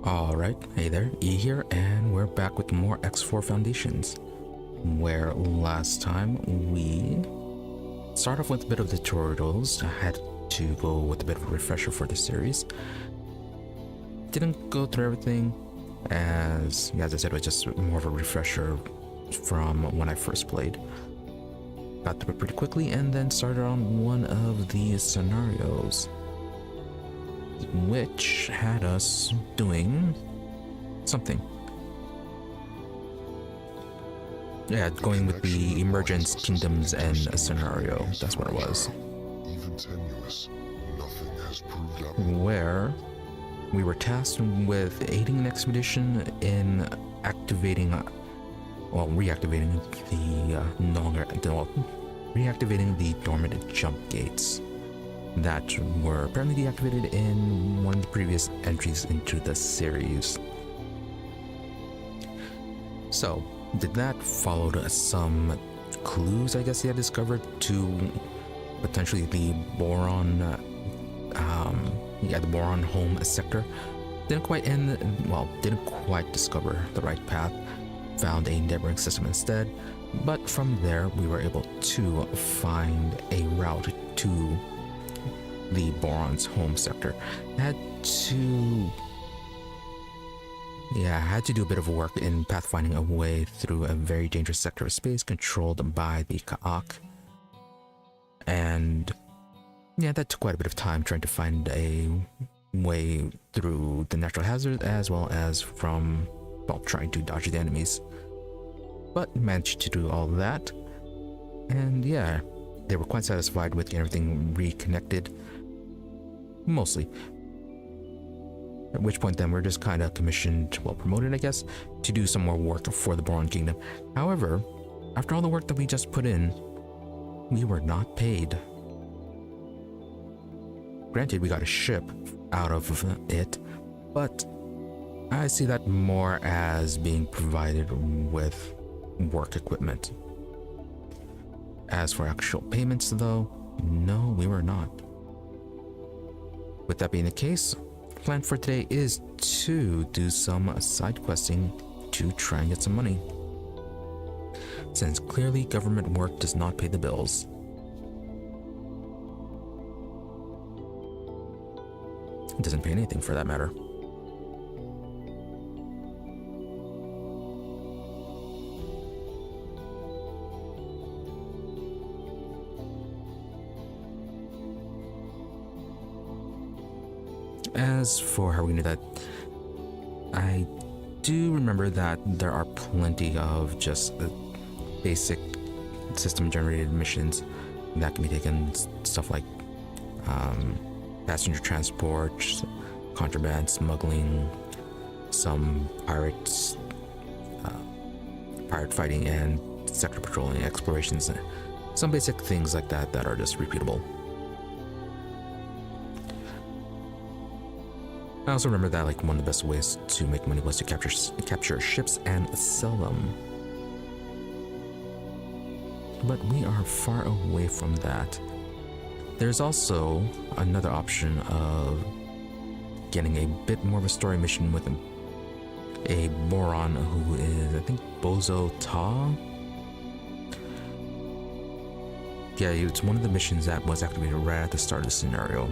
Alright, hey there, E here, and we're back with more X4 Foundations, where last time we started off with a bit of the tutorials. I had to go with a bit of a refresher for the series. Didn't go through everything, as I said, it was just more of a refresher from when I first played. Got through it pretty quickly, and then started on one of the scenarios, which had us doing something. Yeah, going with the Emergence Kingdoms and a scenario. That's what it was. Even tenuous, nothing has proved up. Where we were tasked with aiding an expedition in activating, reactivating reactivating the dormant jump gates that were apparently deactivated in one of the previous entries into the series. So, did that followed some clues, I guess, he had discovered to potentially the Boron, the Boron home sector. Didn't quite discover the right path. Found a neighboring system instead, but from there we were able to find a route to the Boron's home sector. Had to do a bit of work in pathfinding a way through a very dangerous sector of space controlled by the Kha'ak. And yeah, that took quite a bit of time trying to find a way through the natural hazards as well as from, trying to dodge the enemies. But managed to do all that. And yeah, they were quite satisfied with getting everything reconnected. Mostly. At which point then we're just kind of commissioned, promoted I guess, to do some more work for the Boron Kingdom. However, after all the work that we just put in, we were not paid. Granted, we got a ship out of it, but I see that more as being provided with work equipment. As for actual payments though, no, we were not. With that being the case, the plan for today is to do some side questing to try and get some money. Since clearly government work does not pay the bills. It doesn't pay anything for that matter. As for how we do that, I do remember that there are plenty of just basic system-generated missions that can be taken, stuff like passenger transport, contraband, smuggling, some pirate fighting, and sector patrolling, explorations, some basic things like that that are just repeatable. I also remember that one of the best ways to make money was to capture ships and sell them. But we are far away from that. There's also another option of getting a bit more of a story mission with a Boron who is, I think, Bozo Ta. Yeah, it's one of the missions that was activated right at the start of the scenario.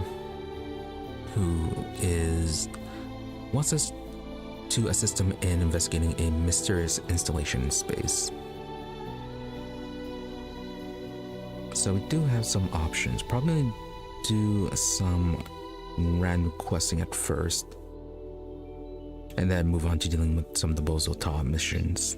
Who wants us to assist him in investigating a mysterious installation in space. So we do have some options. Probably do some random questing at first, and then move on to dealing with some of the Bozo Ta missions.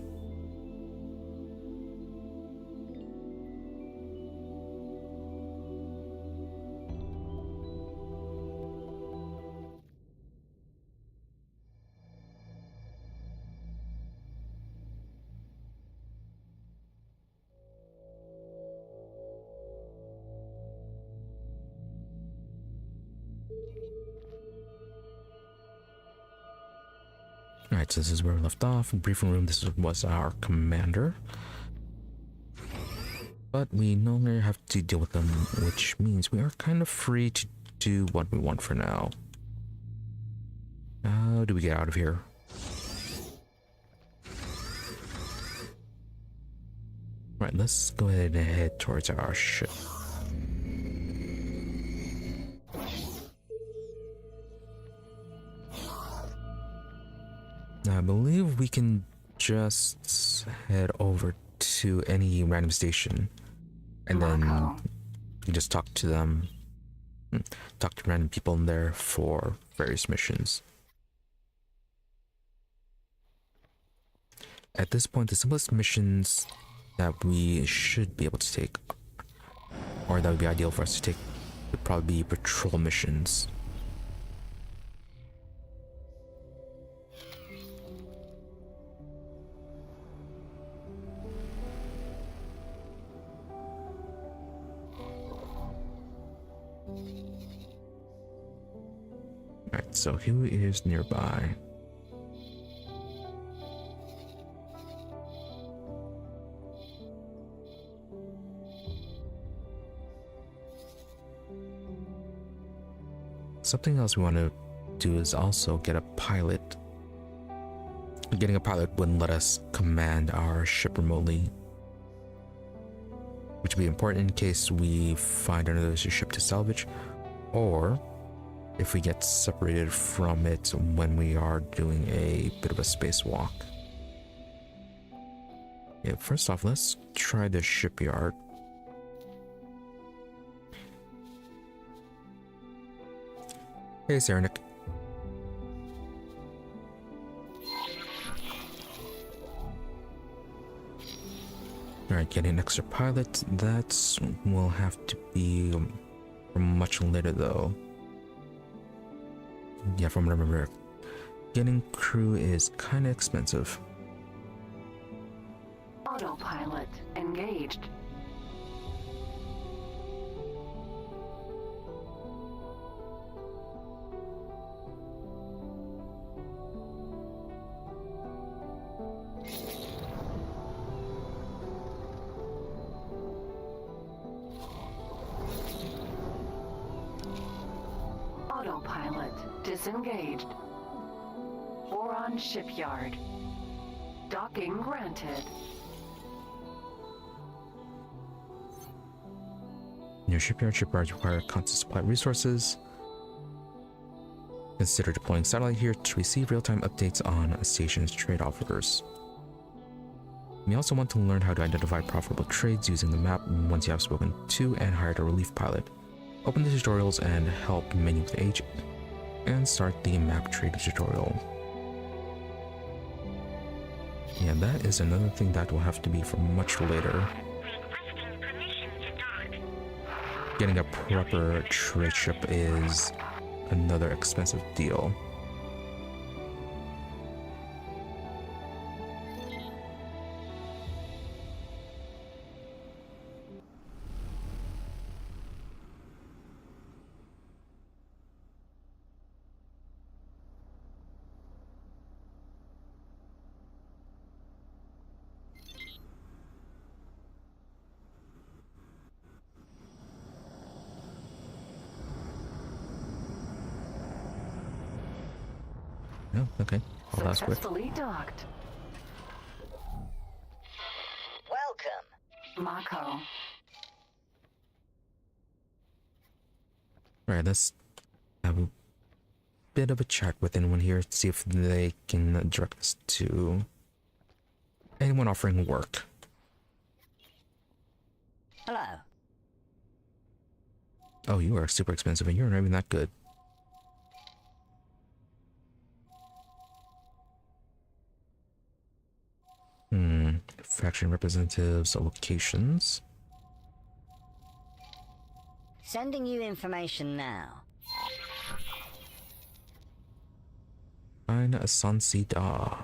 Alright, so this is where we left off. Briefing room, this was our commander. But we no longer have to deal with them, which means we are kind of free to do what we want for now. How do we get out of here? Right, let's go ahead and head towards our ship. Now, I believe we can just head over to any random station and then we can just talk to them, talk to random people in there for various missions. At this point, the simplest missions that we should be able to take, or that would be ideal for us to take, would probably be patrol missions. Alright, so who is nearby? Something else we want to do is also get a pilot. Getting a pilot wouldn't let us command our ship remotely, which would be important in case we find another ship to salvage, or if we get separated from it when we are doing a bit of a spacewalk. Yeah, first off, let's try the shipyard. Hey, Saranic. Alright, getting an extra pilot. That will have to be much later, though. Yeah, from what I remember, getting crew is kind of expensive. Autopilot engaged. Autopilot disengaged. Boron shipyard. Docking granted. Your shipyards require constant supply of resources. Consider deploying satellite here to receive real-time updates on a station's trade offers. You also want to learn how to identify profitable trades using the map once you have spoken to and hired a relief pilot. Open the tutorials and help menu with the agent, and start the map trade tutorial. Yeah, that is another thing that will have to be for much later. Getting a proper trade ship is another expensive deal. No, okay. Well, that's quick. Successfully docked. Welcome. Mako. Alright, let's have a bit of a chat with anyone here to see if they can direct us to anyone offering work. Hello. Oh, you are super expensive and you're not even that good. Faction representatives, locations. Sending you information now. Find a Sansida.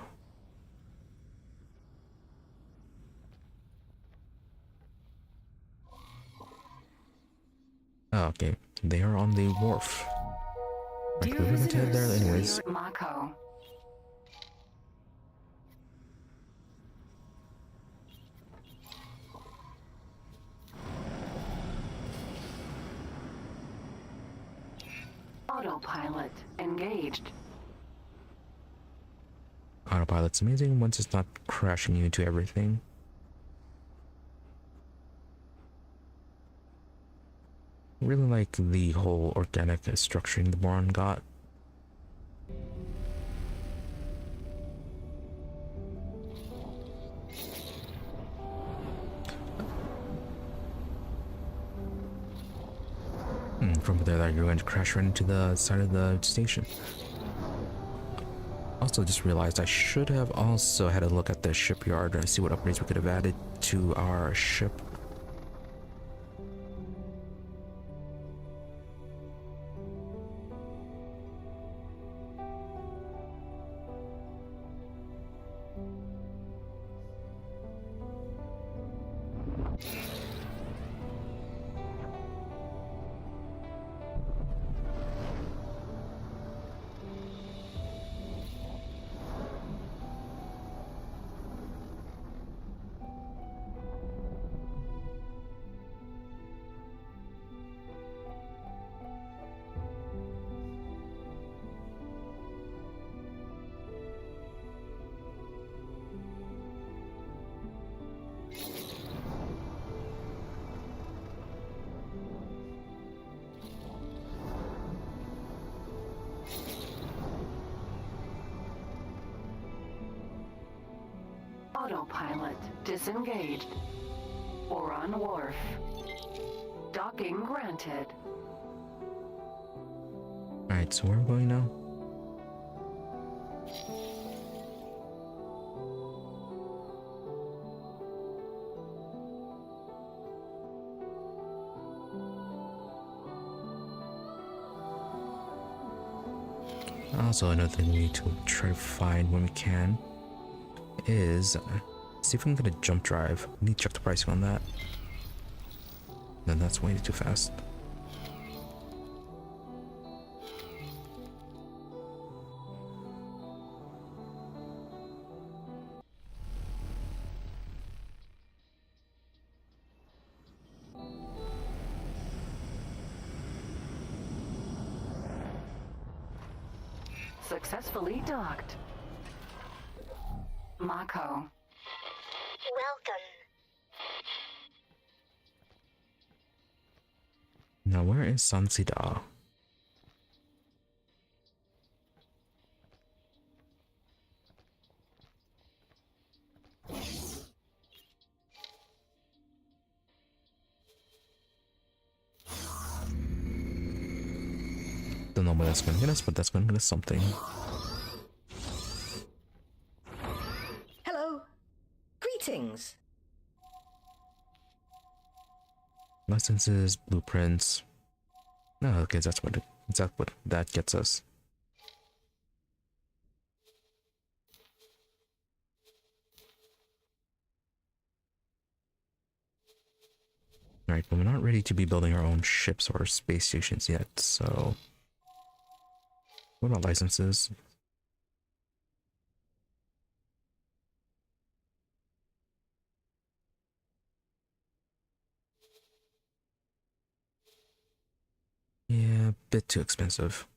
Oh, okay. They are on the wharf. Right, we're going to head there anyways. Mako. Autopilot engaged. Autopilot's amazing once it's not crashing you into everything. Really like the whole organic structuring the Boron got. From there, you're going to crash right into the side of the station. Also, just realized I should have also had a look at the shipyard and see what upgrades we could have added to our ship. Autopilot disengaged. Boron Wharf. Docking granted. Alright, so where are we going now? Also, another thing we need to try to find when we can is see if we can get a jump drive. We need to check the pricing on that. Then that's way too fast. Successfully docked. Mako. Welcome. Now, where is Sansida? Don't know what that's gonna get us, but that's gonna get us something. Hello. Greetings. Licenses, blueprints. No, okay, that's what that gets us. Alright, but we're not ready to be building our own ships or space stations yet, so what about licenses? Yeah, a bit too expensive.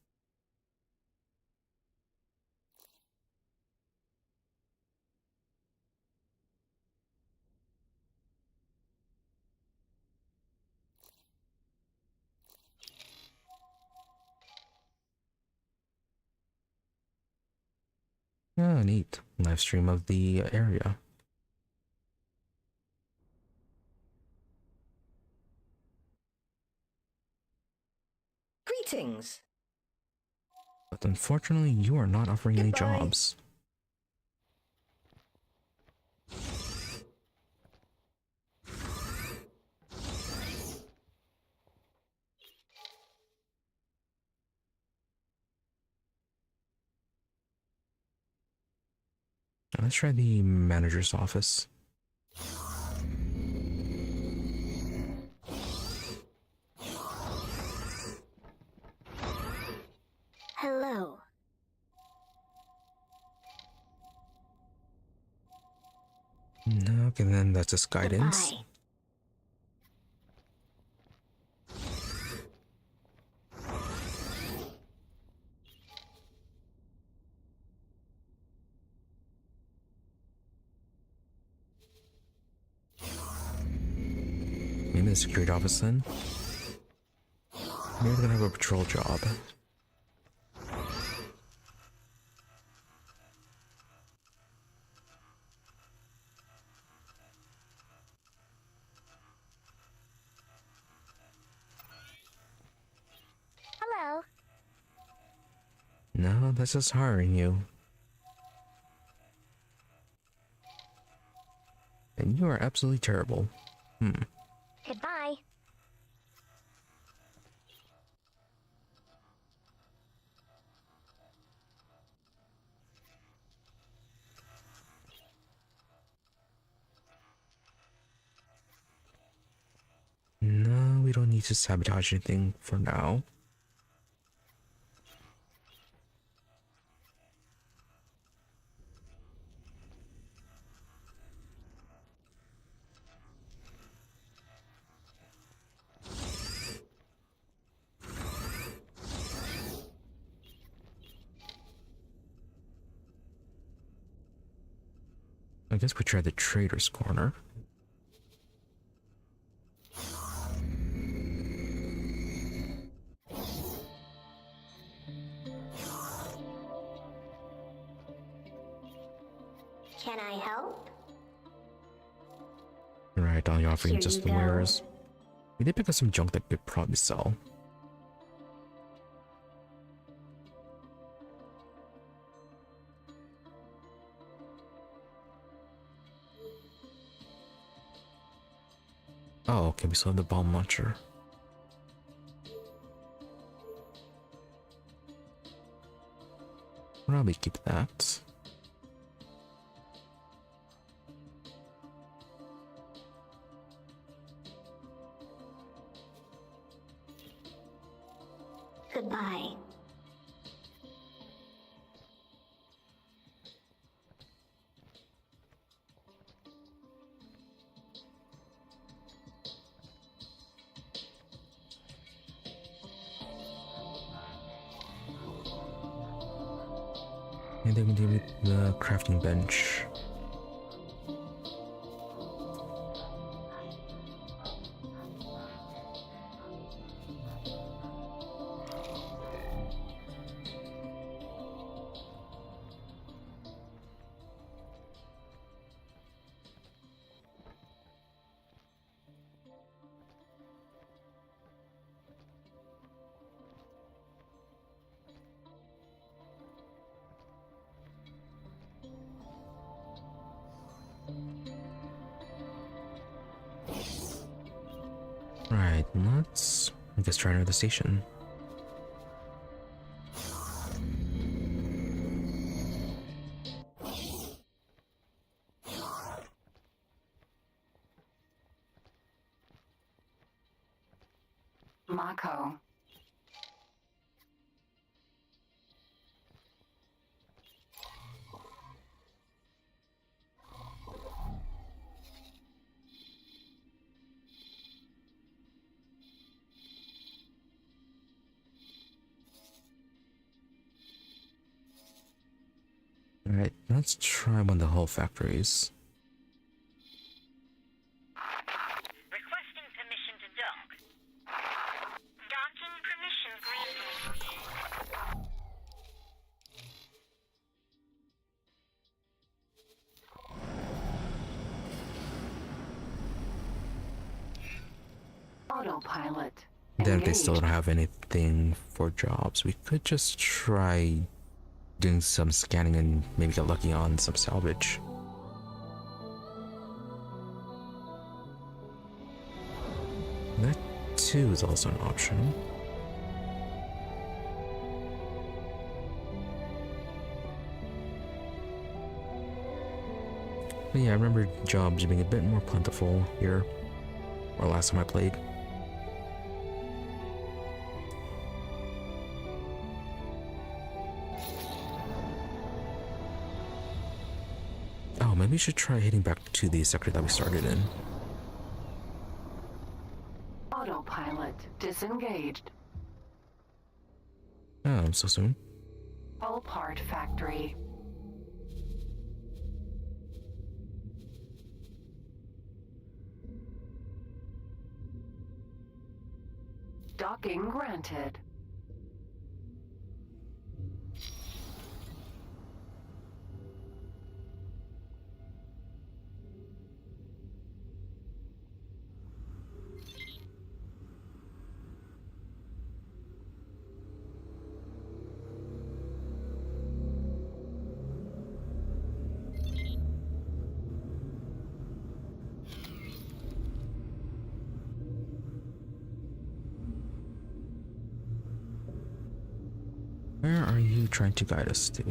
Oh, neat. Live stream of the area. Greetings. But unfortunately, you are not offering any Goodbye. jobs. Let's try the manager's office. Hello. No, okay, then that's just guidance. Goodbye. the security office then. Maybe we're gonna have a patrol job. Hello. No, that's just hiring you. And you are absolutely terrible. Goodbye. No, we don't need to sabotage anything for now. I guess we try the trader's corner. Can I help? Right, only offering Here just you the go. wares. We did pick up some junk that could probably sell. Oh, okay, we still have the bomb launcher. Probably keep that. Goodbye. And then we do the crafting bench. Right, let's, I guess, try another station. Mako. Alright, let's try one of the hull factories. Requesting permission to dock. Docking permission granted. Autopilot. Then if they still Engaged. don't have anything for jobs, we could just try doing some scanning and maybe get lucky on some salvage. That too is also an option. But yeah, I remember jobs being a bit more plentiful here, or last time I played. Oh, maybe we should try heading back to the sector that we started in. Autopilot disengaged. Oh, so soon. Hull part factory. Docking granted. Where are you trying to guide us to?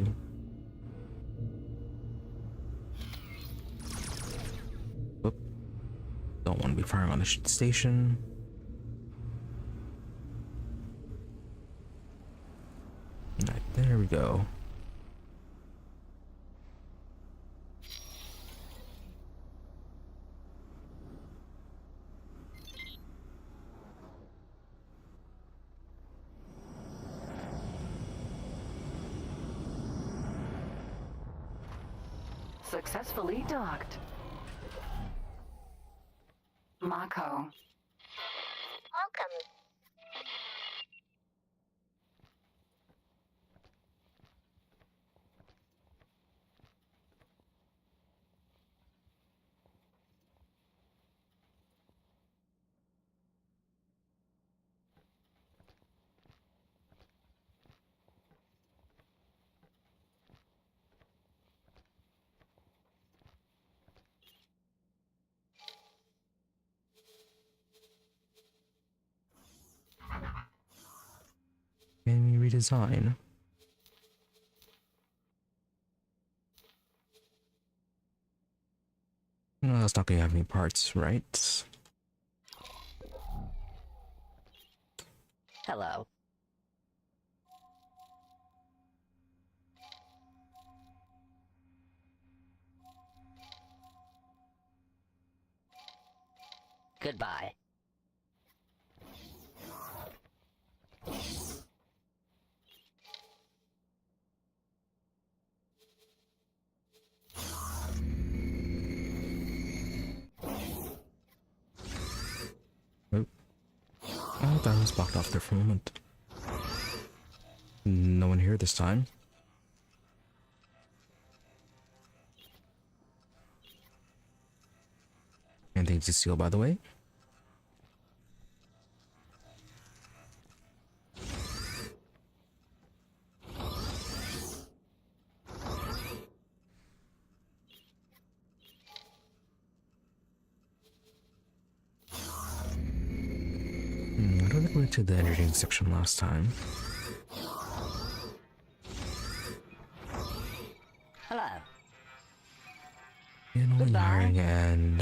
Whoop. Don't want to be firing on the station. Alright, there we go. Successfully docked. Mako. Welcome. Can we redesign? No, that's not gonna have any parts, right? Hello. Goodbye. Oh, that was blocked off there for a moment. No one here this time. Anything to steal, by the way? I don't think we went to the editing section last time. Hello. And only Goodbye. hiring and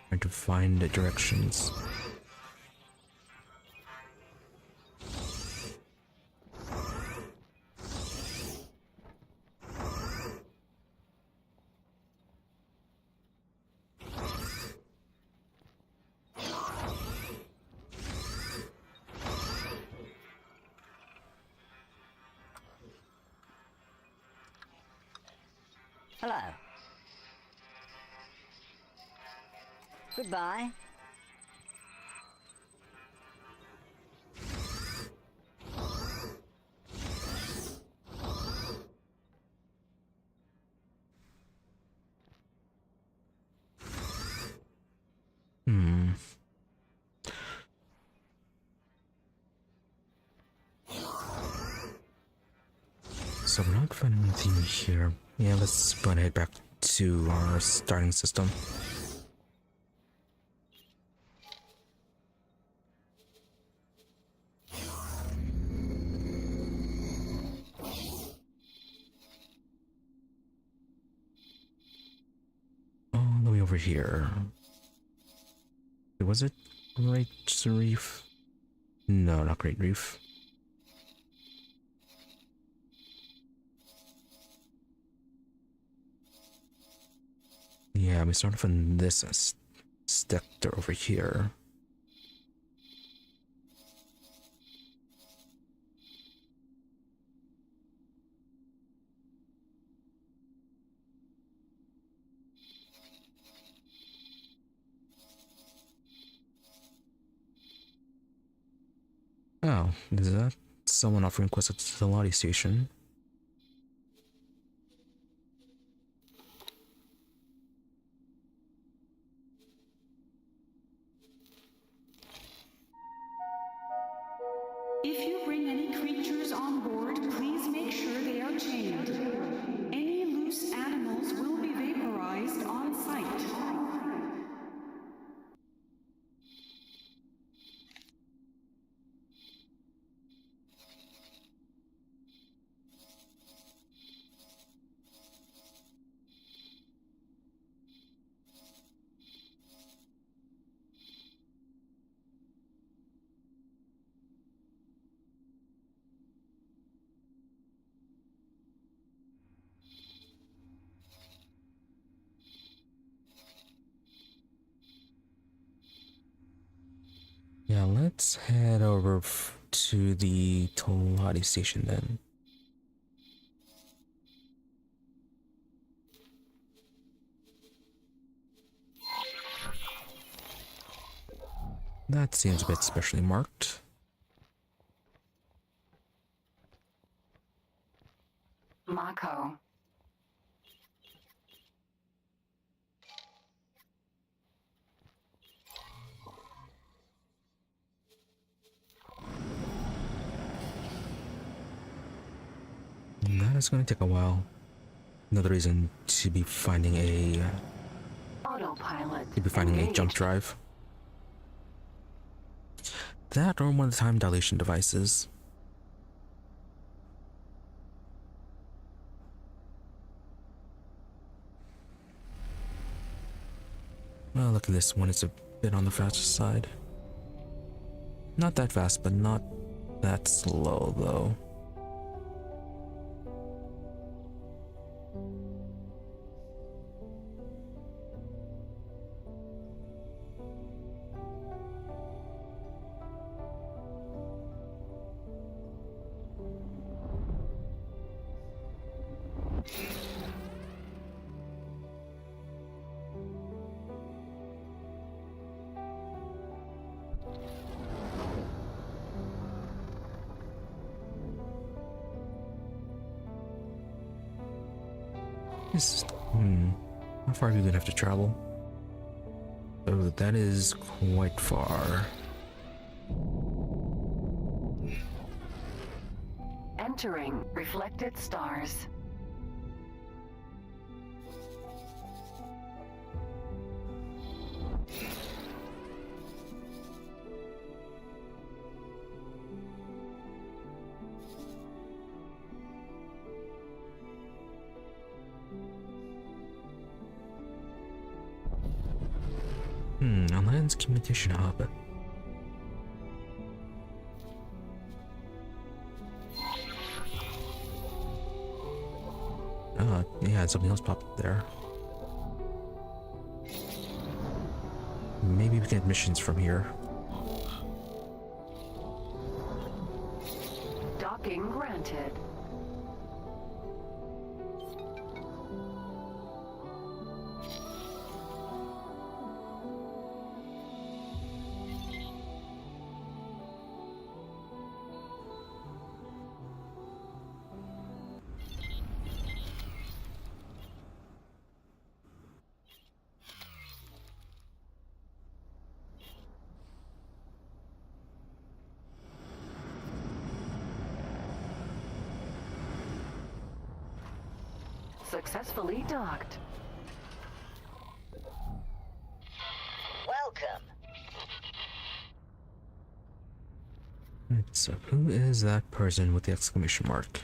trying to find the directions. Hello. Goodbye. So we're not finding anything here. Yeah, let's go and head back to our starting system. All the way over here. Was it Great Reef? No, not Great Reef. Yeah, we started from this sector over here. Oh, is that someone offering quests at the Lottie station? If you bring any creatures on board, please make sure they are chained. Any loose animals will be vaporized on sight. Yeah, let's head over to the Tolati station then. That seems a bit specially marked. Mako. That is going to take a while. Another reason to be finding a Autopilot. jump engaged. drive. That or one of the time dilation devices. Well, look at this one. It's a bit on the faster side. Not that fast, but not that slow though. How far are you gonna have to travel? Oh, that is quite far. Entering reflected stars. Alliance Communication Hub. Yeah, something else popped up there. Maybe we can get missions from here. Docking granted. Successfully docked. Welcome. So, who is that person with the exclamation mark?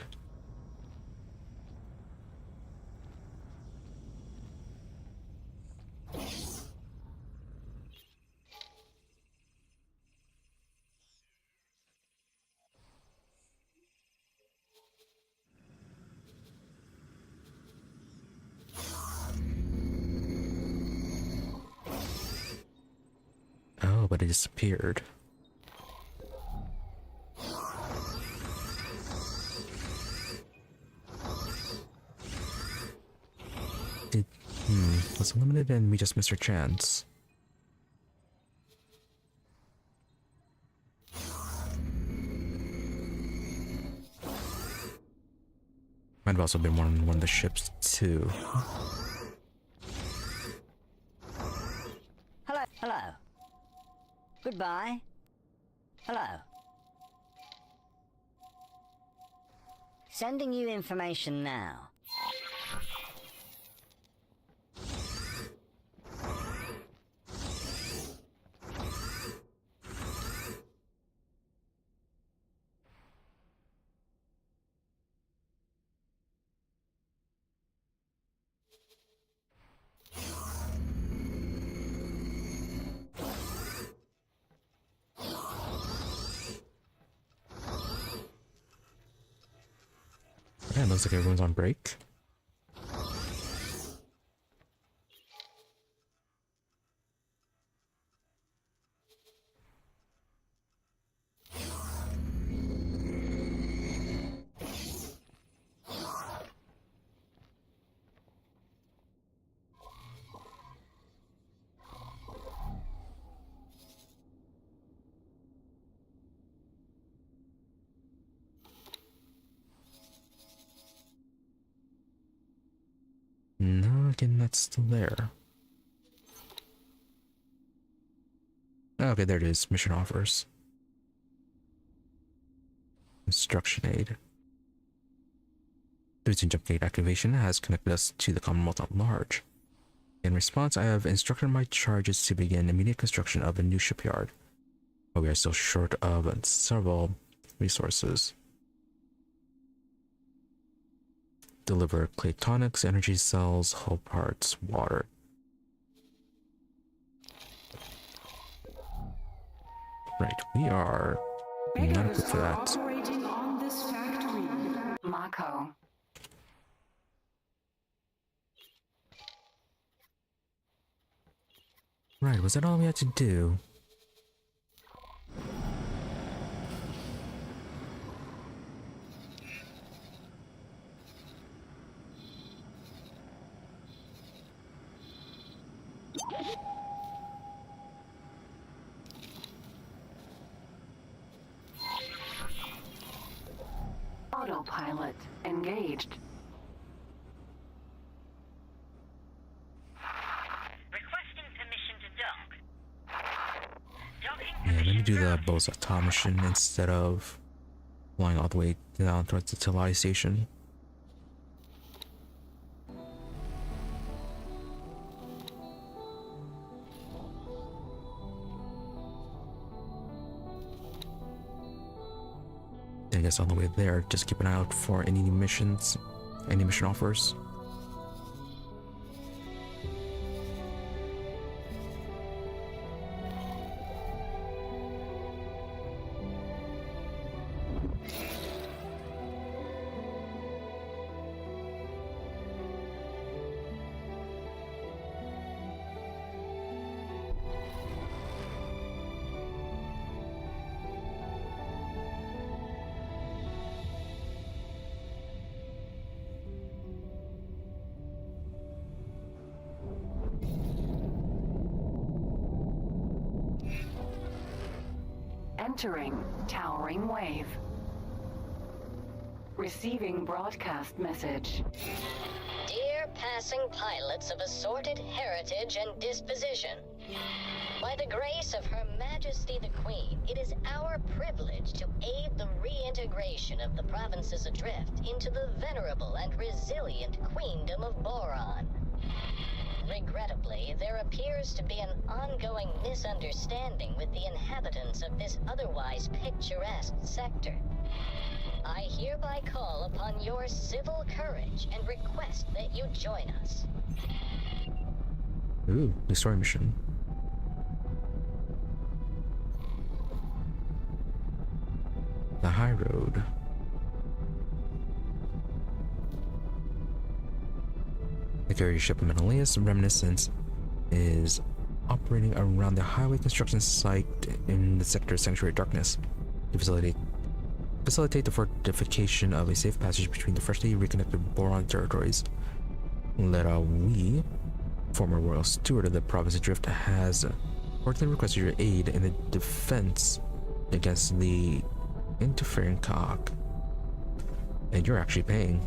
Oh, but it disappeared. Was limited and we just missed our chance. Might have also been one of the ships too. Hello. Hello. Goodbye. Hello. Sending you information now. Yeah, looks like everyone's on break. No, again, that's still there. Okay, there it is. Mission offers. Instruction aid. Due to jump gate activation has connected us to the Commonwealth at large. In response, I have instructed my charges to begin immediate construction of a new shipyard, but we are still short of several resources. Deliver claytonics, energy cells, hull parts, water. Right, we are not equipped for that. Operating on this factory. Mako. Right, was that all we had to do? Autopilot engaged. Requesting permission to dock. Docking Yeah, let me permission do the granted. Bosata mission instead of flying all the way down towards the Tilai station. I guess on the way there, just keep an eye out for any missions, any mission offers. Entering towering wave. Receiving broadcast message. Dear passing pilots of assorted heritage and disposition, by the grace of Her Majesty the Queen, it is our privilege to aid the reintegration of the provinces adrift into the venerable and resilient Queendom of Boron. Regrettably, there appears to be an ongoing misunderstanding with the inhabitants of this otherwise picturesque sector. I hereby call upon your civil courage and request that you join us. Ooh, new story mission. The High Road. The carrier ship Menelaus Reminiscence is operating around the highway construction site in the sector Sanctuary Darkness to facilitate the fortification of a safe passage between the freshly reconnected Boron territories. Leda Wee, former royal steward of the province adrift, has reportedly requested your aid in the defense against the interfering Kha'ak. And you're actually paying.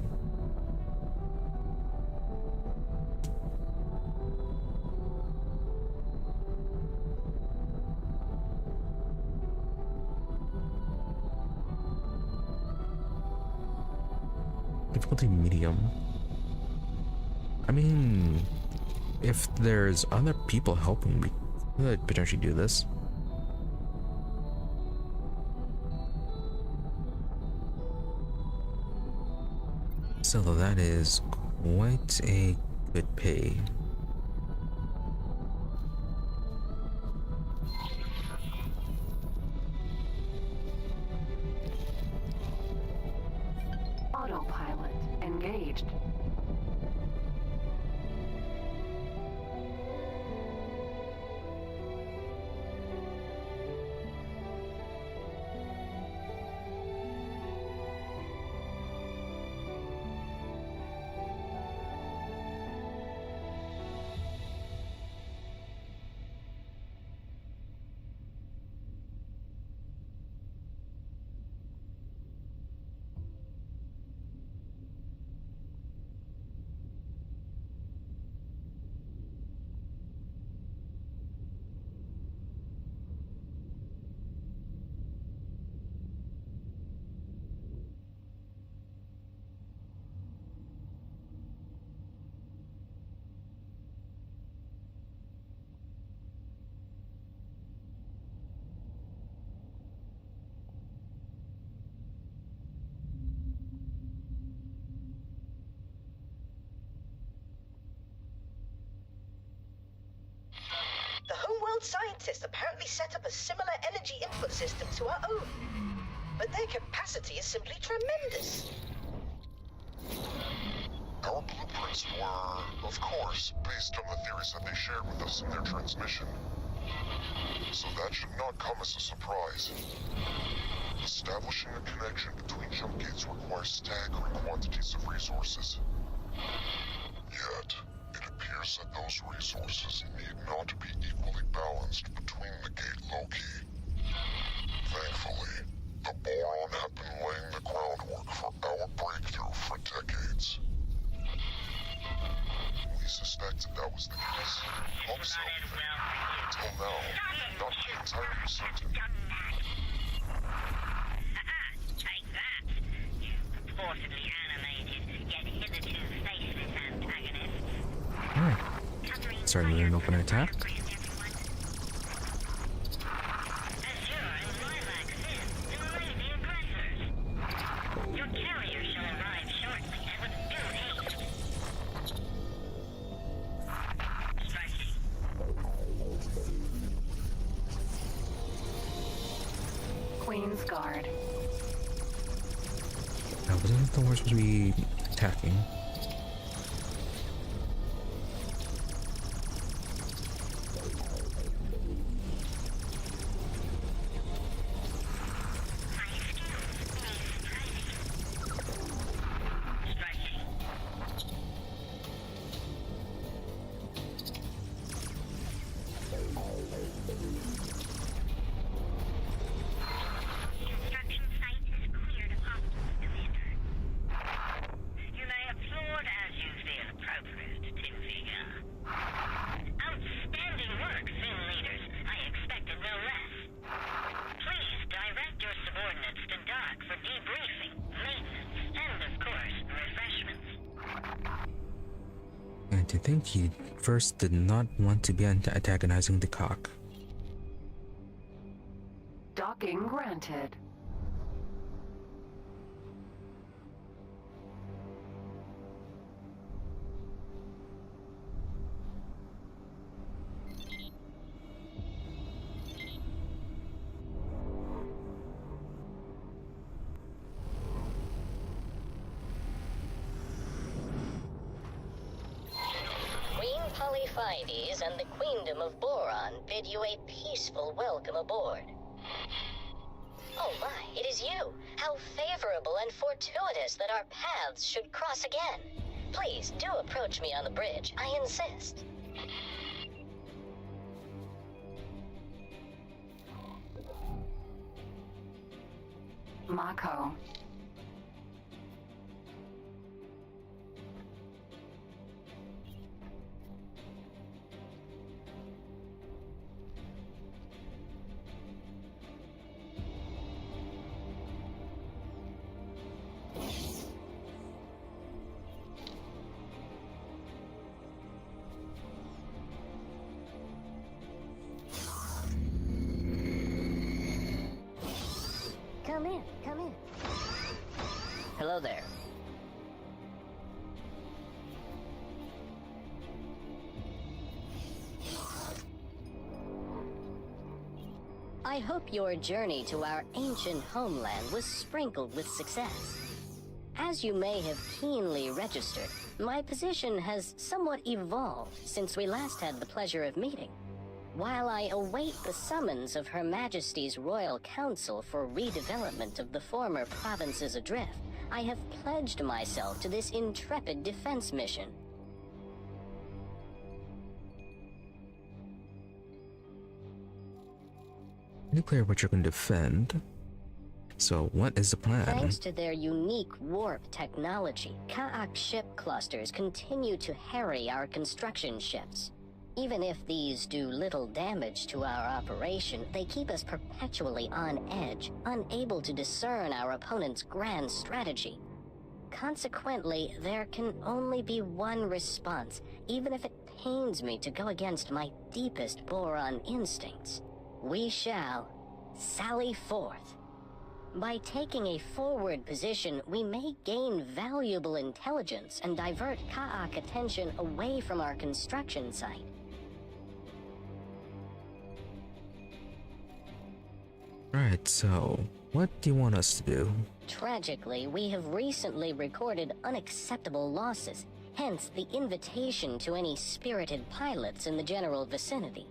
Difficulty medium. I mean, if there's other people helping, we could potentially do this. So that is quite a good pay. Autopilot engaged. The homeworld scientists apparently set up a similar energy input system to our own. But their capacity is simply tremendous. Our blueprints were, of course, based on the theories that they shared with us in their transmission. So that should not come as a surprise. Establishing a connection between jump gates requires staggering quantities of resources. Yet, it appears that those resources need not be equally balanced between the gate loci. Thankfully, the Boron have been laying the groundwork for our breakthrough for decades. We suspected that was the case. Hope so. Until now, not entirely certain. Take that, you forcibly animated, yet hitherto faceless antagonists. Alright. Sorry, we're gonna open an attack. Your carrier shall arrive shortly and with due haste. Striking. Queen's Guard. Now, wasn't the war supposed to be attacking? Construction site is cleared of hostiles, Commander. You may applaud as you feel appropriate, Tim Vega. Outstanding work, Sim leaders. I expected no less. Please direct your subordinates to dock for debriefing, maintenance, and of course, refreshments. And to think he first did not want to be antagonizing the Kha'ak. Docking granted. Queen Polyphides and the Queendom of Boron bid you a peaceful welcome aboard. Oh my, it is you! How favorable and fortuitous that our paths should cross again. Please do approach me on the bridge, I insist. Mako. I hope your journey to our ancient homeland was sprinkled with success. As you may have keenly registered, my position has somewhat evolved since we last had the pleasure of meeting. While I await the summons of Her Majesty's Royal Council for redevelopment of the former provinces adrift, I have pledged myself to this intrepid defense mission. Nuclear, what you're going to defend. So, what is the plan? Thanks to their unique warp technology, Kha'ak ship clusters continue to harry our construction ships. Even if these do little damage to our operation, they keep us perpetually on edge, unable to discern our opponent's grand strategy. Consequently, there can only be one response, even if it pains me to go against my deepest Boron instincts. We shall sally forth. By taking a forward position, we may gain valuable intelligence and divert Kha'ak attention away from our construction site. Right, so what do you want us to do? Tragically, we have recently recorded unacceptable losses, hence the invitation to any spirited pilots in the general vicinity.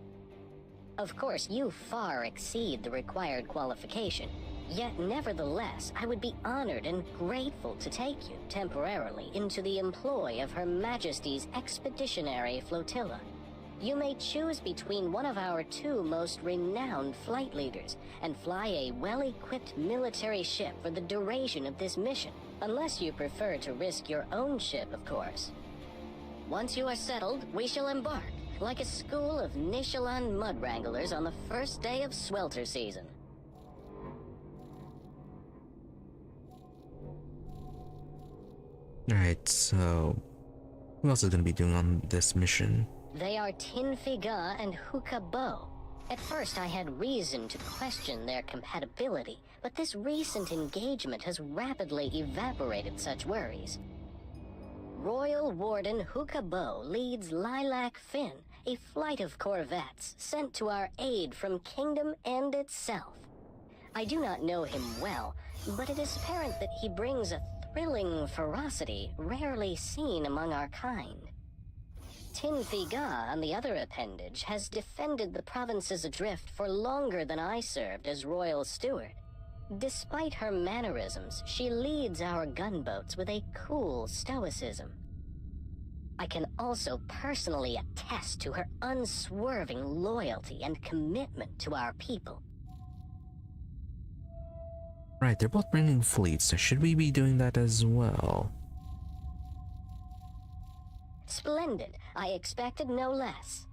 Of course, you far exceed the required qualification, yet nevertheless, I would be honored and grateful to take you temporarily into the employ of Her Majesty's Expeditionary Flotilla. You may choose between one of our two most renowned flight leaders and fly a well-equipped military ship for the duration of this mission, unless you prefer to risk your own ship, of course. Once you are settled, we shall embark, like a school of Nishalan mud wranglers on the first day of swelter season. Alright, so who else is going to be doing on this mission? They are Tinfiga and Hukabo. At first I had reason to question their compatibility, but this recent engagement has rapidly evaporated such worries. Royal Warden Hukabo leads Lilac Finn, a flight of corvettes sent to our aid from Kingdom End itself. I do not know him well, but it is apparent that he brings a thrilling ferocity rarely seen among our kind. Tinfiga, on the other appendage, has defended the provinces adrift for longer than I served as Royal Steward. Despite her mannerisms, she leads our gunboats with a cool stoicism. I can also personally attest to her unswerving loyalty and commitment to our people. Right, they're both bringing fleets, so should we be doing that as well? Splendid. I expected no less.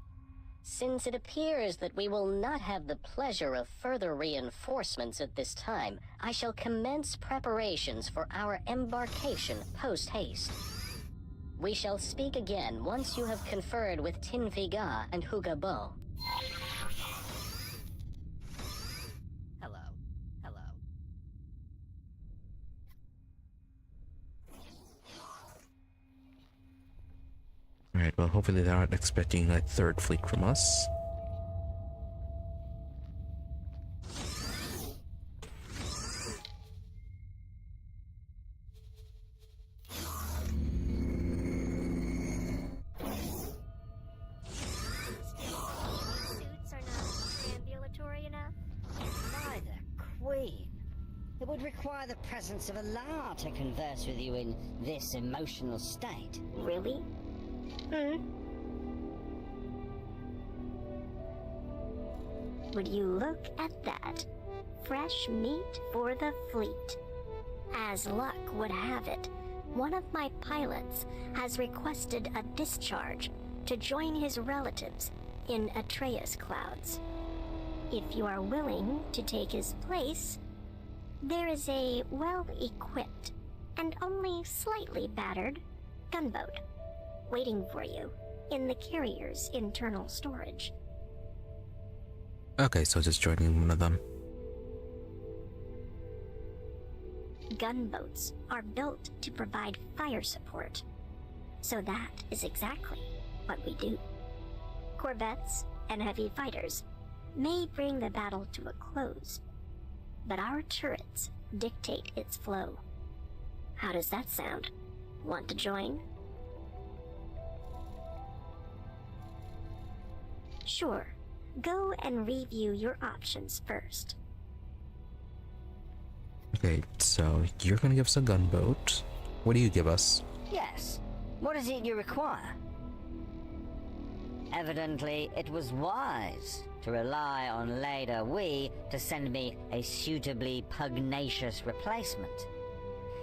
Since it appears that we will not have the pleasure of further reinforcements at this time, I shall commence preparations for our embarkation post-haste. We shall speak again once you have conferred with Tinfiga and Hukabo. Hello. Hello. Alright, well hopefully they aren't expecting a third fleet from us. Suits are not ambulatory enough. By the Queen. It would require the presence of a law to converse with you in this emotional state. Really? Would you look at that? Fresh meat for the fleet. As luck would have it, one of my pilots has requested a discharge to join his relatives in Atreus clouds. If you are willing to take his place, there is a well-equipped and only slightly battered gunboat waiting for you in the carrier's internal storage. Okay, so just joining one of them. Gunboats are built to provide fire support, so that is exactly what we do. Corvettes and heavy fighters may bring the battle to a close, but our turrets dictate its flow. How does that sound? Want to join? Sure. Go and review your options first. Okay, so you're gonna give us a gunboat. What do you give us? Yes. What is it you require? Evidently, it was wise to rely on Leda We to send me a suitably pugnacious replacement.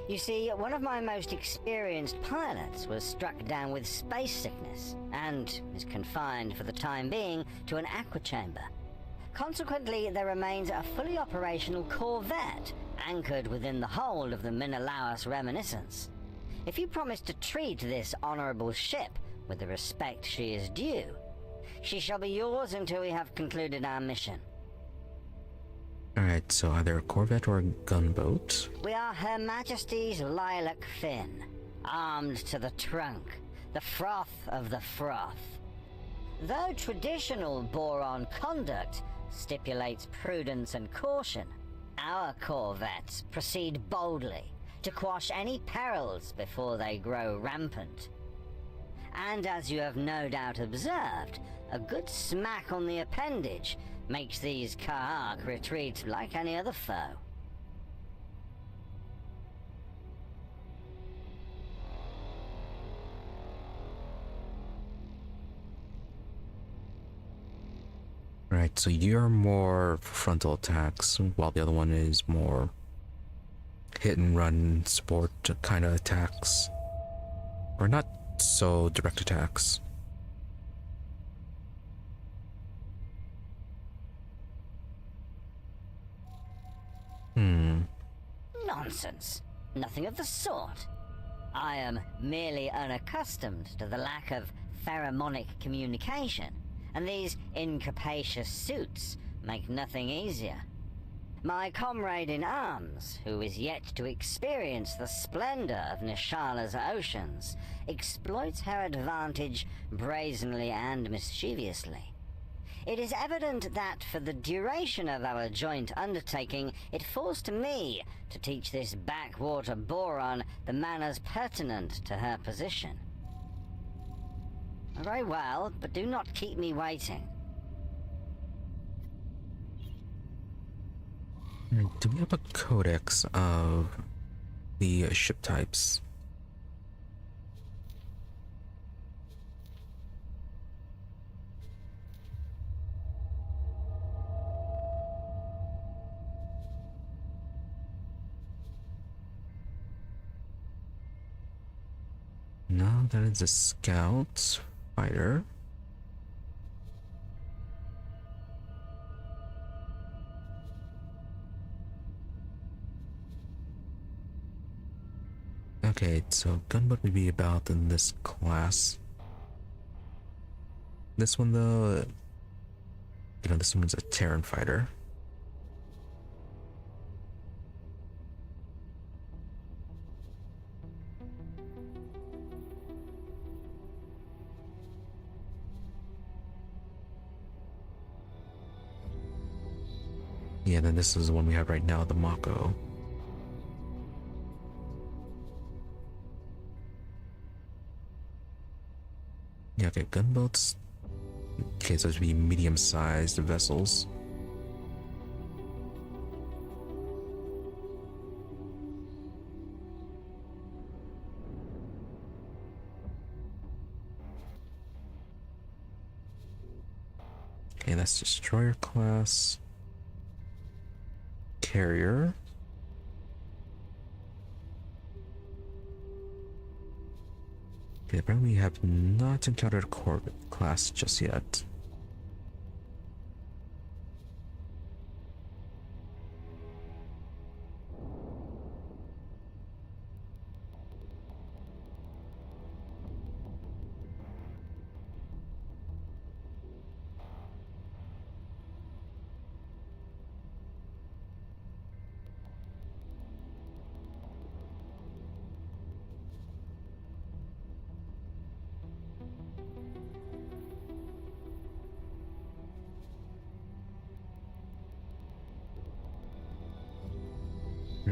You see, one of my most experienced pilots was struck down with space sickness and is confined for the time being to an aqua chamber. Consequently, there remains a fully operational corvette anchored within the hold of the Menelaus Reminiscence. If you promise to treat this honorable ship with the respect she is due, she shall be yours until we have concluded our mission. Alright, so either a corvette or a gunboat. We are Her Majesty's Lilac Fin, armed to the trunk, the froth of the froth. Though traditional Boron conduct stipulates prudence and caution, our corvettes proceed boldly to quash any perils before they grow rampant. And as you have no doubt observed, a good smack on the appendage makes these Kha'ak retreat like any other foe. Right, so you're more frontal attacks, while the other one is more hit and run sport kind of attacks. Or not so direct attacks. Nonsense. Nothing of the sort. I am merely unaccustomed to the lack of pheromonic communication, and these incapacious suits make nothing easier. My comrade in arms, who is yet to experience the splendor of Nishala's oceans, exploits her advantage brazenly and mischievously. It is evident that for the duration of our joint undertaking, it falls to me to teach this backwater Boron the manners pertinent to her position. Very well, but do not keep me waiting. Do we have a codex of the ship types? No, that is a scout fighter. Okay, so gunboat would be about in this class. This one though, you know, this one's a Terran fighter. Yeah, then this is the one we have right now, the Mako. Yeah, okay, gunboats. Okay, so those would be medium-sized vessels. Okay, that's destroyer class. Carrier. Okay, apparently we have not encountered a corvette class just yet.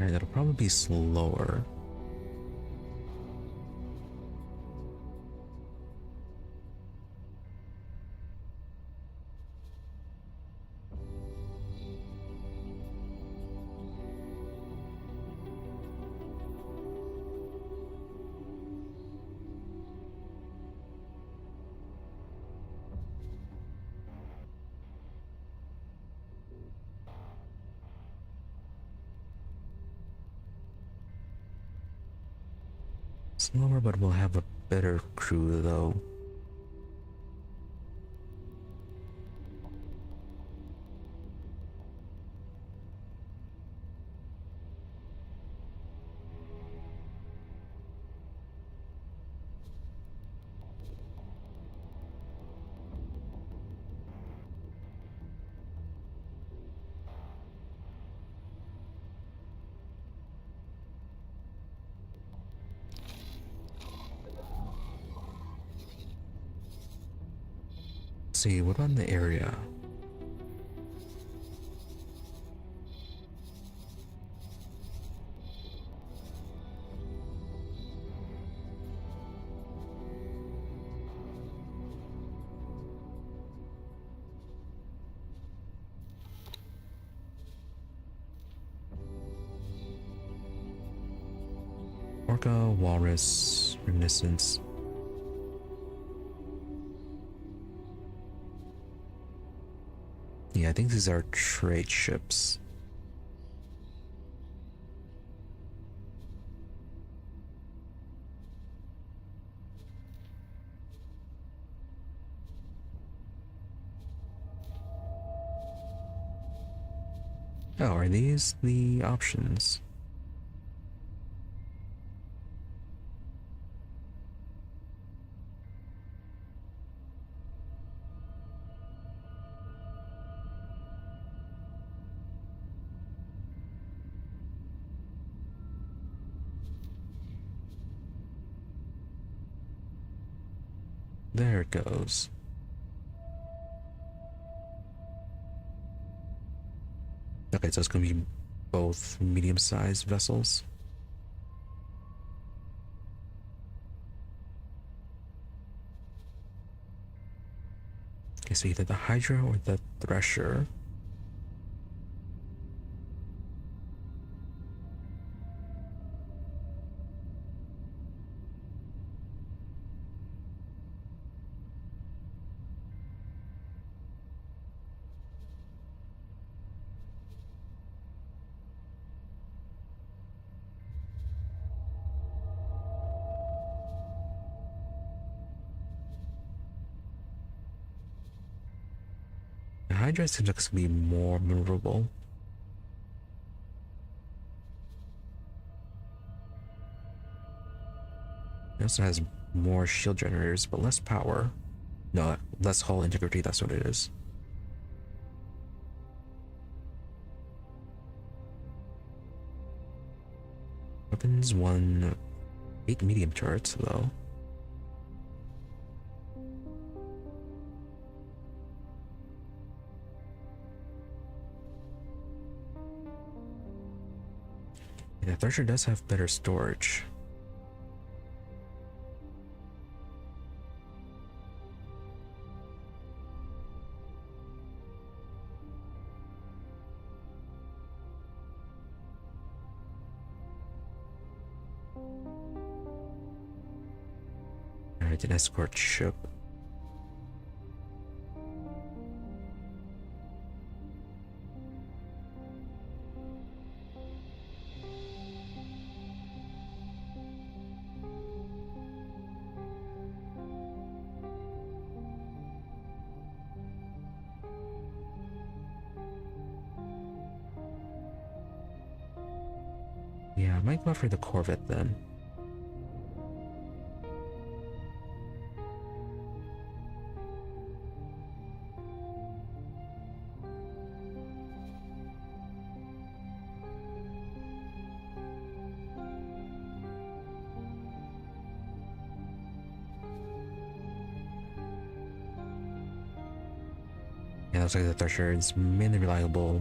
Alright, that'll probably be slower. Slower, but we'll have a better crew though. See, what about in the area? Orca, walrus, reminiscence. Yeah, I think these are trade ships. Oh, are these the options? There it goes. Okay, so it's gonna be both medium-sized vessels. Okay, so either the Hydra or the Thresher. The Hydra seems like it's gonna be more maneuverable. It also has more shield generators, but less power. No, less hull integrity, that's what it is. Weapons, 8 medium turrets, though. Yeah, the Thresher does have better storage. Alright, an escort ship. Yeah, I might go for the Corvette then. Yeah, looks like the Thresher is mainly reliable.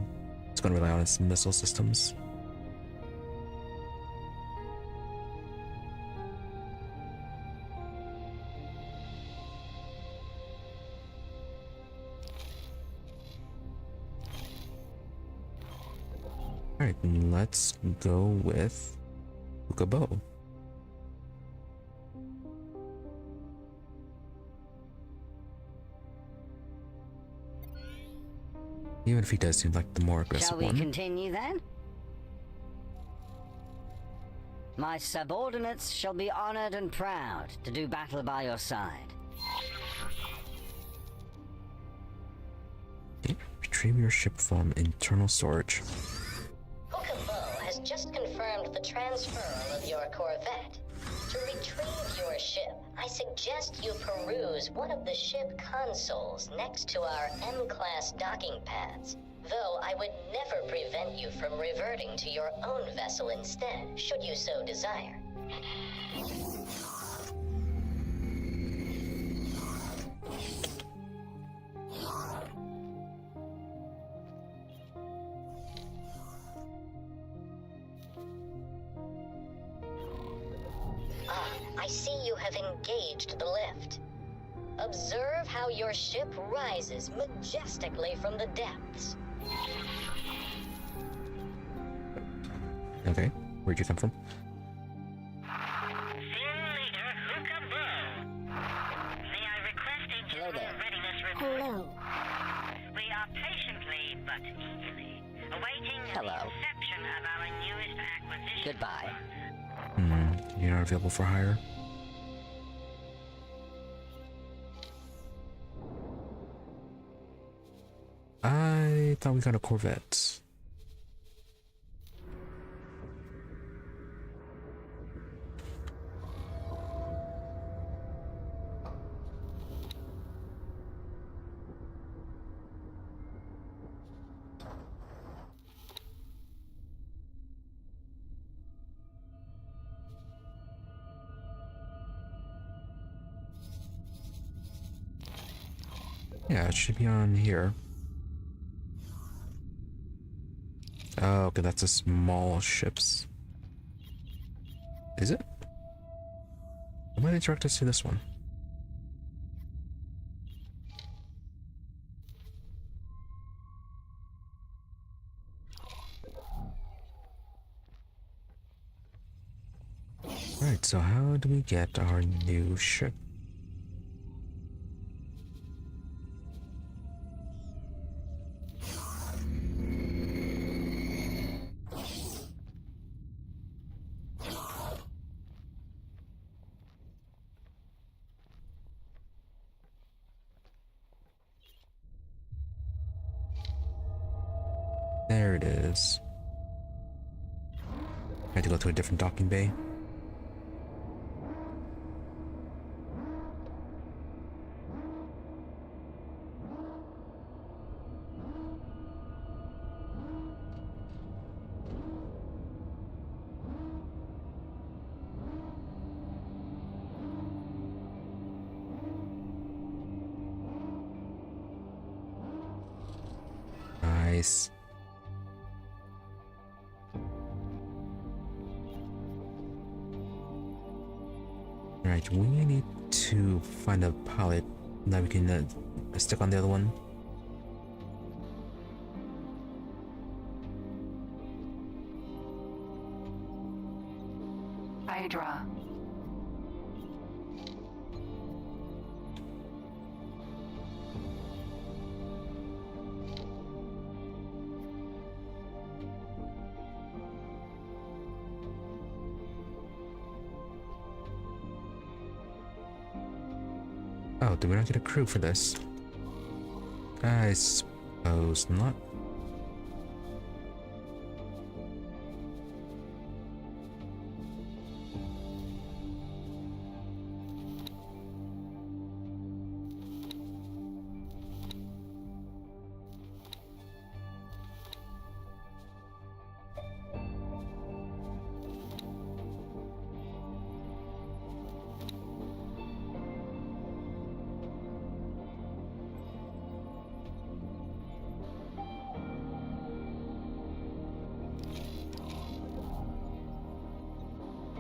It's going to rely on its missile systems. Alright, let's go with Ukabo. Even if he does seem like the more aggressive Shall we one. continue then? My subordinates shall be honored and proud to do battle by your side. Okay, retrieve your ship from internal storage. Ukabo has just confirmed the transfer of your corvette. To retrieve your ship, I suggest you peruse one of the ship consoles next to our M-class docking pads. Though I would never prevent you from reverting to your own vessel instead, should you so desire. I see you have engaged the lift. Observe how your ship rises majestically from the depths. Okay, where'd you come from? Field leader Ukabo. May I request a Hello general there. readiness report? Hello. We are patiently but eagerly awaiting Hello. the inception of our newest acquisition. Goodbye. You're not available for hire? I thought we got a Corvette. Yeah, it should be on here. Oh, okay, that's a small ships. Is it? Why might it direct us to this one? Alright, so how do we get our new ship? There it is. I had to go to a different docking bay. Nice. Right, we need to find a pilot that we can stick on the other one. Hydra. Oh, did we not get a crew for this? I suppose not.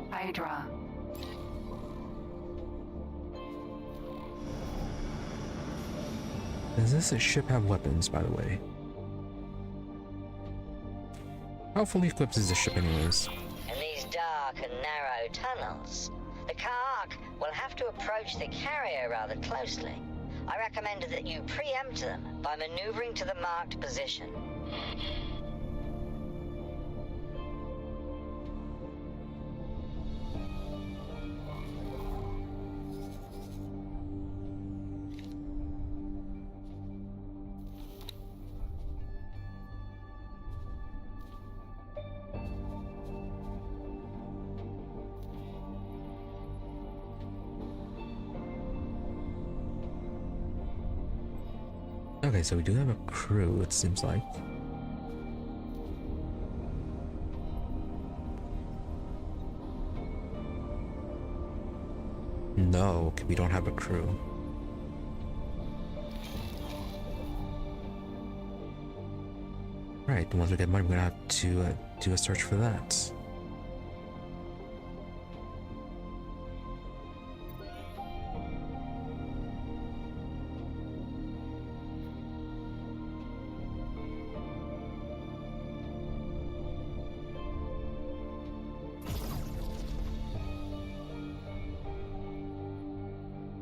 Hydra. Does this ship have weapons, by the way? How fully equipped is the ship anyways? In these dark and narrow tunnels, the Kha'ak will have to approach the carrier rather closely. I recommend that you preempt them by maneuvering to the marked position. Okay, so we do have a crew, it seems like. No, we don't have a crew. Right, once we get money, we're gonna have to do a search for that.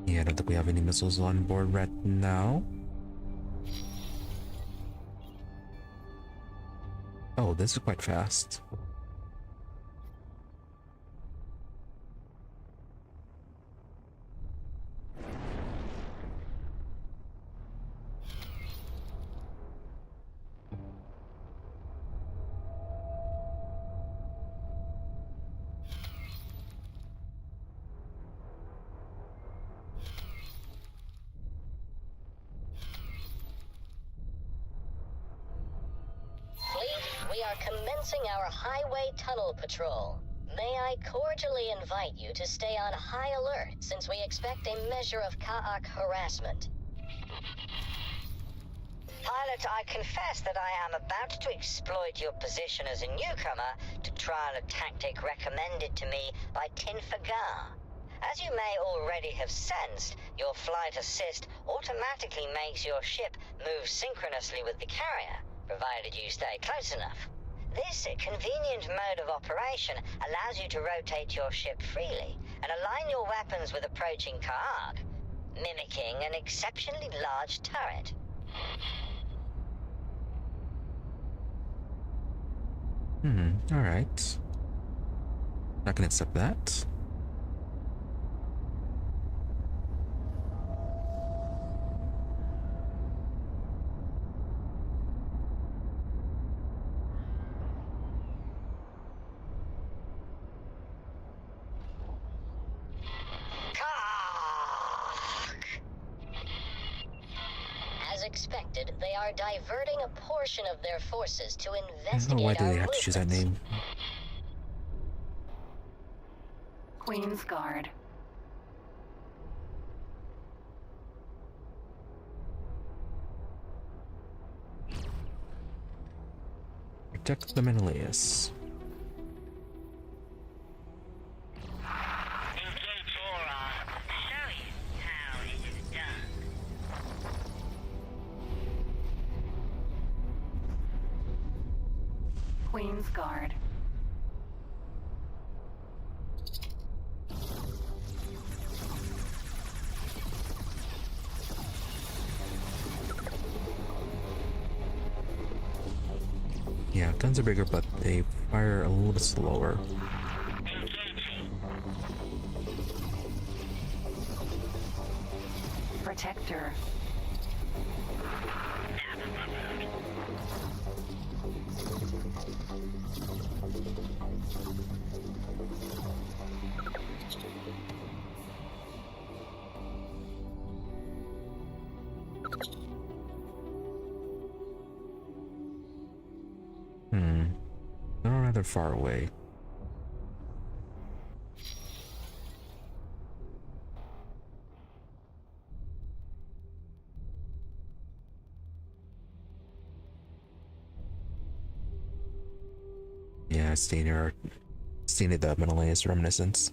Yeah, I don't think we have any missiles on board right now. Oh, this is quite fast. We are commencing our highway tunnel patrol. May I cordially invite you to stay on high alert since we expect a measure of Kha'ak harassment. Pilot, I confess that I am about to exploit your position as a newcomer to trial a tactic recommended to me by Tinfagar. As you may already have sensed, your flight assist automatically makes your ship move synchronously with the carrier, provided you stay close enough. This convenient mode of operation allows you to rotate your ship freely and align your weapons with approaching Kha'ak, mimicking an exceptionally large turret. Alright. Not gonna accept that. As expected, they are diverting a portion of their forces to I don't know investigate why do our they have to choose that movements. name. Queen's Guard. Protect the Menelaus. Engage Boron. Show you how it is done. Queen's Guard. Yeah, guns are bigger, but they fire a little bit slower. Protector. They're rather far away. Yeah, staying at the Menelaus reminiscence.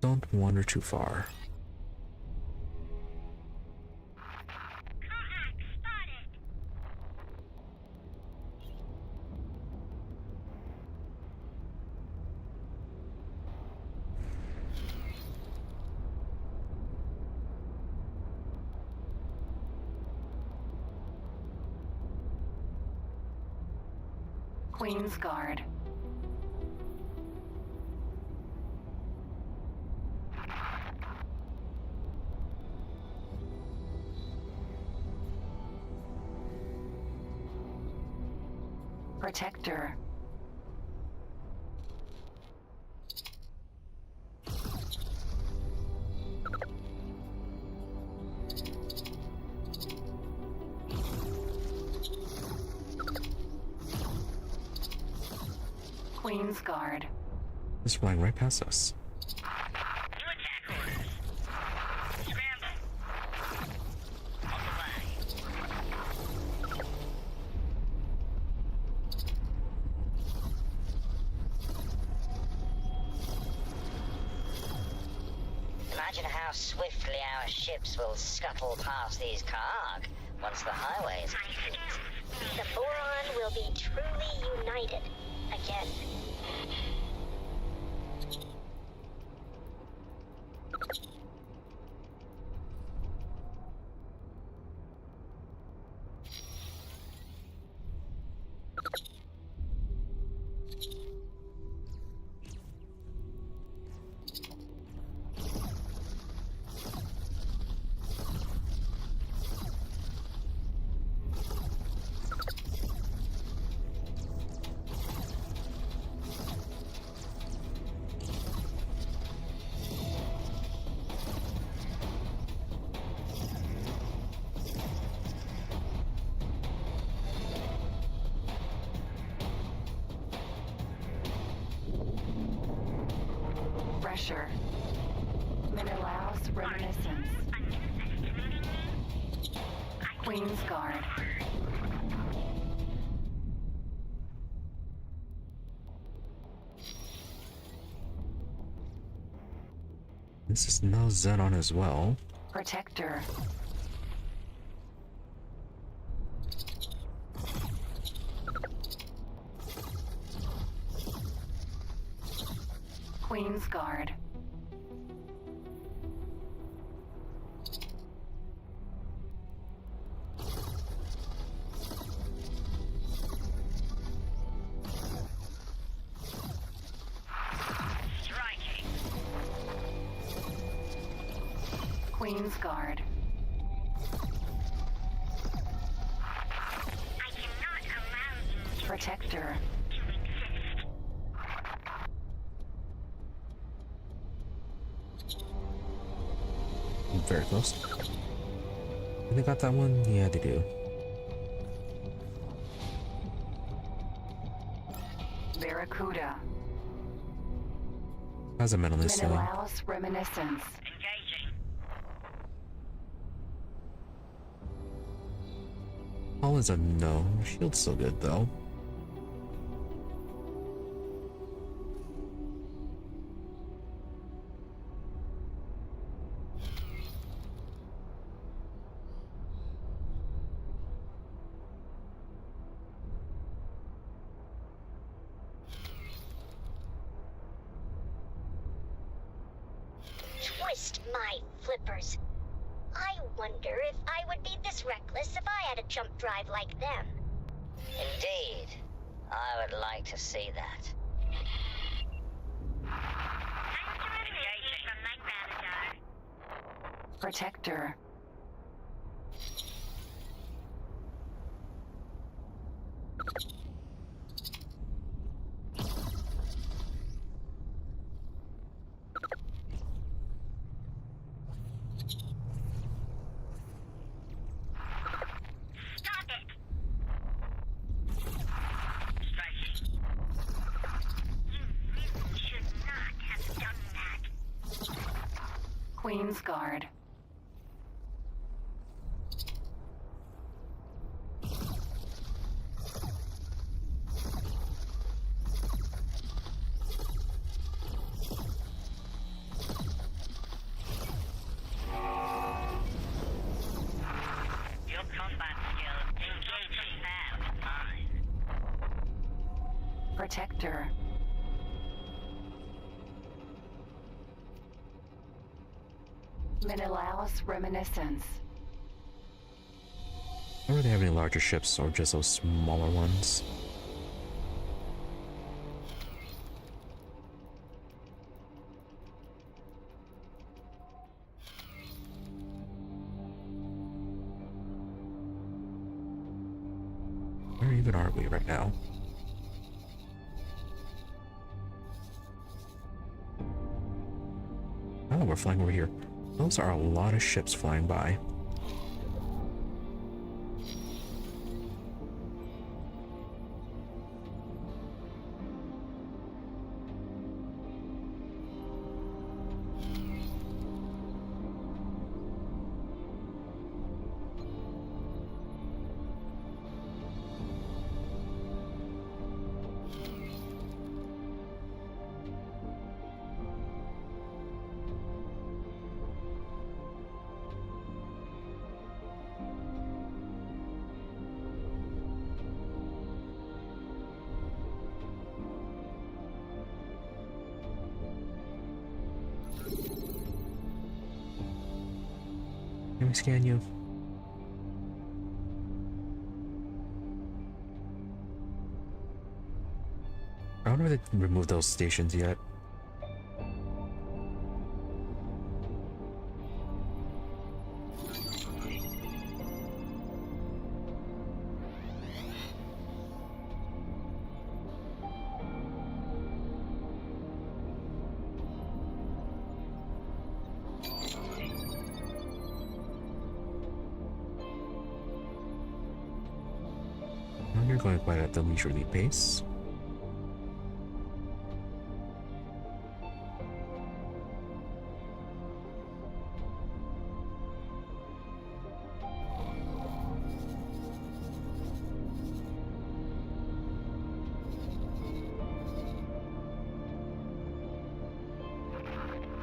Don't wander too far. Kha'ak spotted. Queen's Guard. Protector. Queen's Guard. It's flying right past us. New attack orders. Scramble. On the way. Imagine how swiftly our ships will scuttle past these Kha'ak once the highways are complete. The Boron will be truly united again. Pressure. Menelaus Reminiscence. Queen's Guard. This is now Xenon as well. Protector. Queen's Guard. Striking. Queen's Guard. I cannot allow you Protector. to exist. Very close. And they got that one? Yeah, they do. Barracuda. How's a mentalist doing? Menelaus Reminiscence. Engaging. All is a no. Shield's still good though. Twist my flippers. I wonder if I would be this reckless if I had a jump drive like them. Indeed. I would like to see that. Engaging from my gravadar. Protector. Stop it. Striking. You really should not have done that. Queen's Guard. Your combat skills engaging now with mine. Protector. Menelaus Reminiscence. Don't really have any larger ships or just those smaller ones. even are we right now? Oh, we're flying over here. Those are a lot of ships flying by. Let me scan you. I wonder if they can remove those stations yet. Well, you're going quite at the leisurely pace.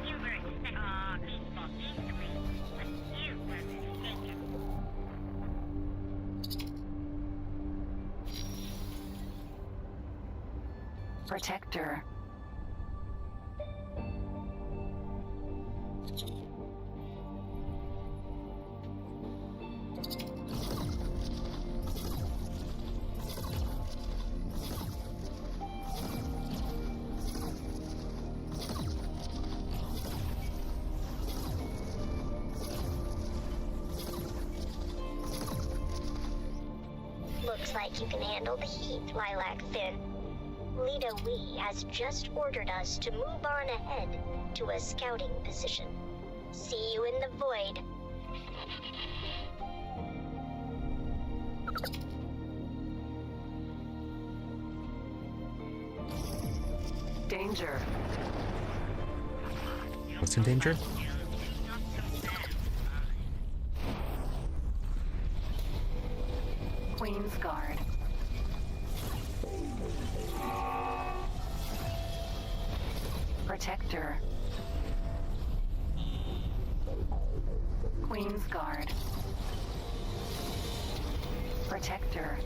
You were expecting peaceful easily, but you were mistaken. Protector. Looks like you can handle the heat, Lilac Fin. Leader Wee has just ordered us to move on ahead to a scouting position. See you in the void. Danger. What's in danger? Queen's Guard. Protector. Queen's Guard. Protector.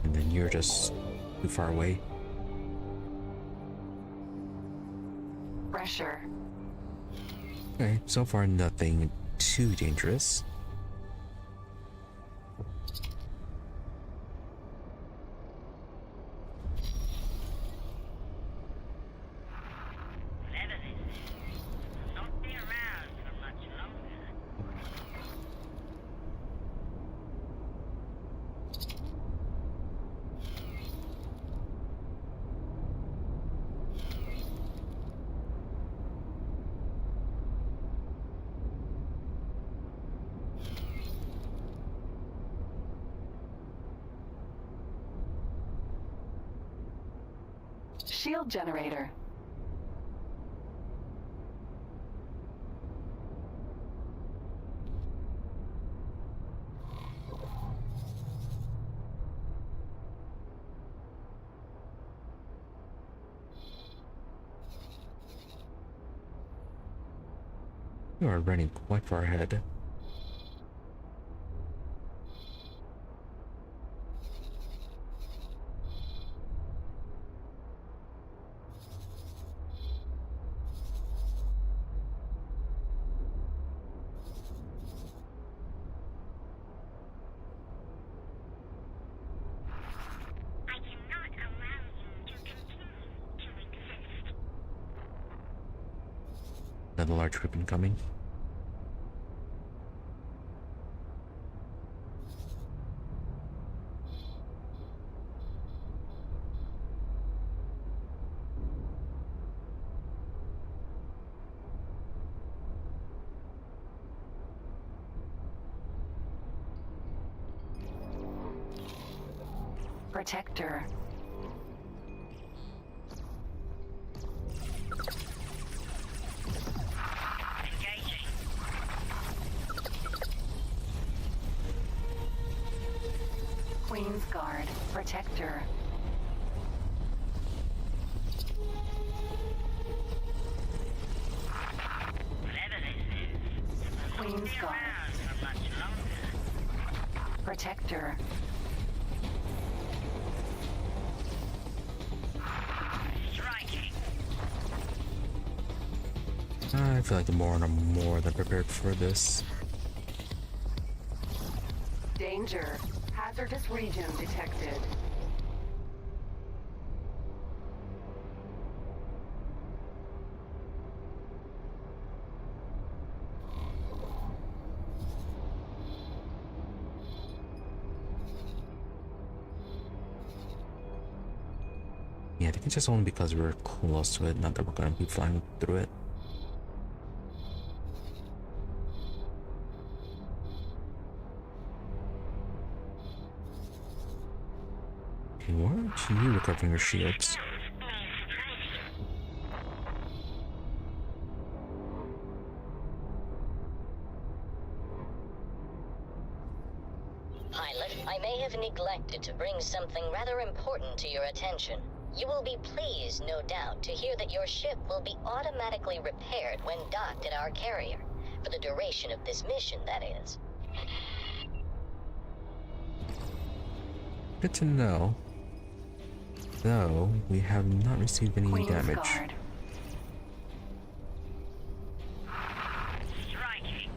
And then you're just too far away. Pressure. Okay, so far nothing too dangerous. Whatever this is, will not be around for much longer. Shield generator. You are running quite far ahead. I cannot allow you to continue to exist. Another large group incoming. Protector. Engaging. Queen's Guard. Protector. Whatever this is, Queen's be Guard. around for much longer. Protector. Striking. I feel like the Boron are more than prepared for this. Danger. Hazardous region detected. Yeah, I think it's just only because we're close to it, not that we're gonna be flying through it. Okay, why aren't you recovering your shields? Pilot, I may have neglected to bring something rather important to your attention. You will be pleased, no doubt, to hear that your ship will be automatically repaired when docked at our carrier. For the duration of this mission, that is. Good to know. Though, we have not received any Queen's damage. Guard. Striking.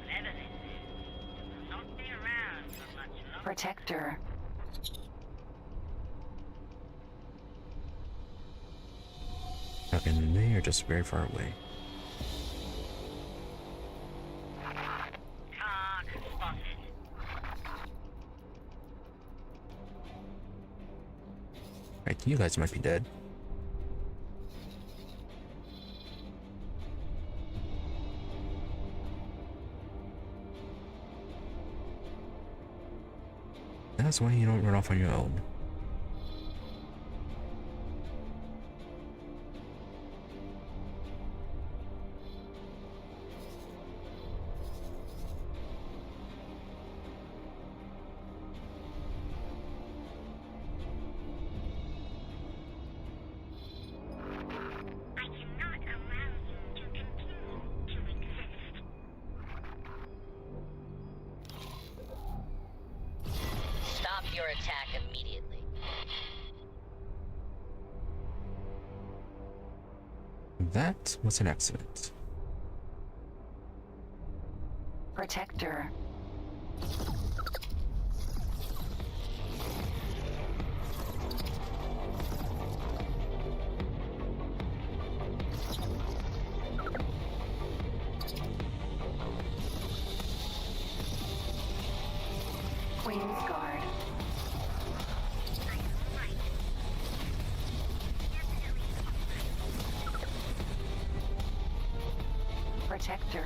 Whatever this is, will not be around for much longer. Protector. Okay, and they are just very far away. Kha'ak spotted. Right, you guys might be dead. That's why you don't run off on your own. I cannot allow you to continue to exist. Stop your attack immediately. That was an accident. Protector. Queen's Guard. Protector.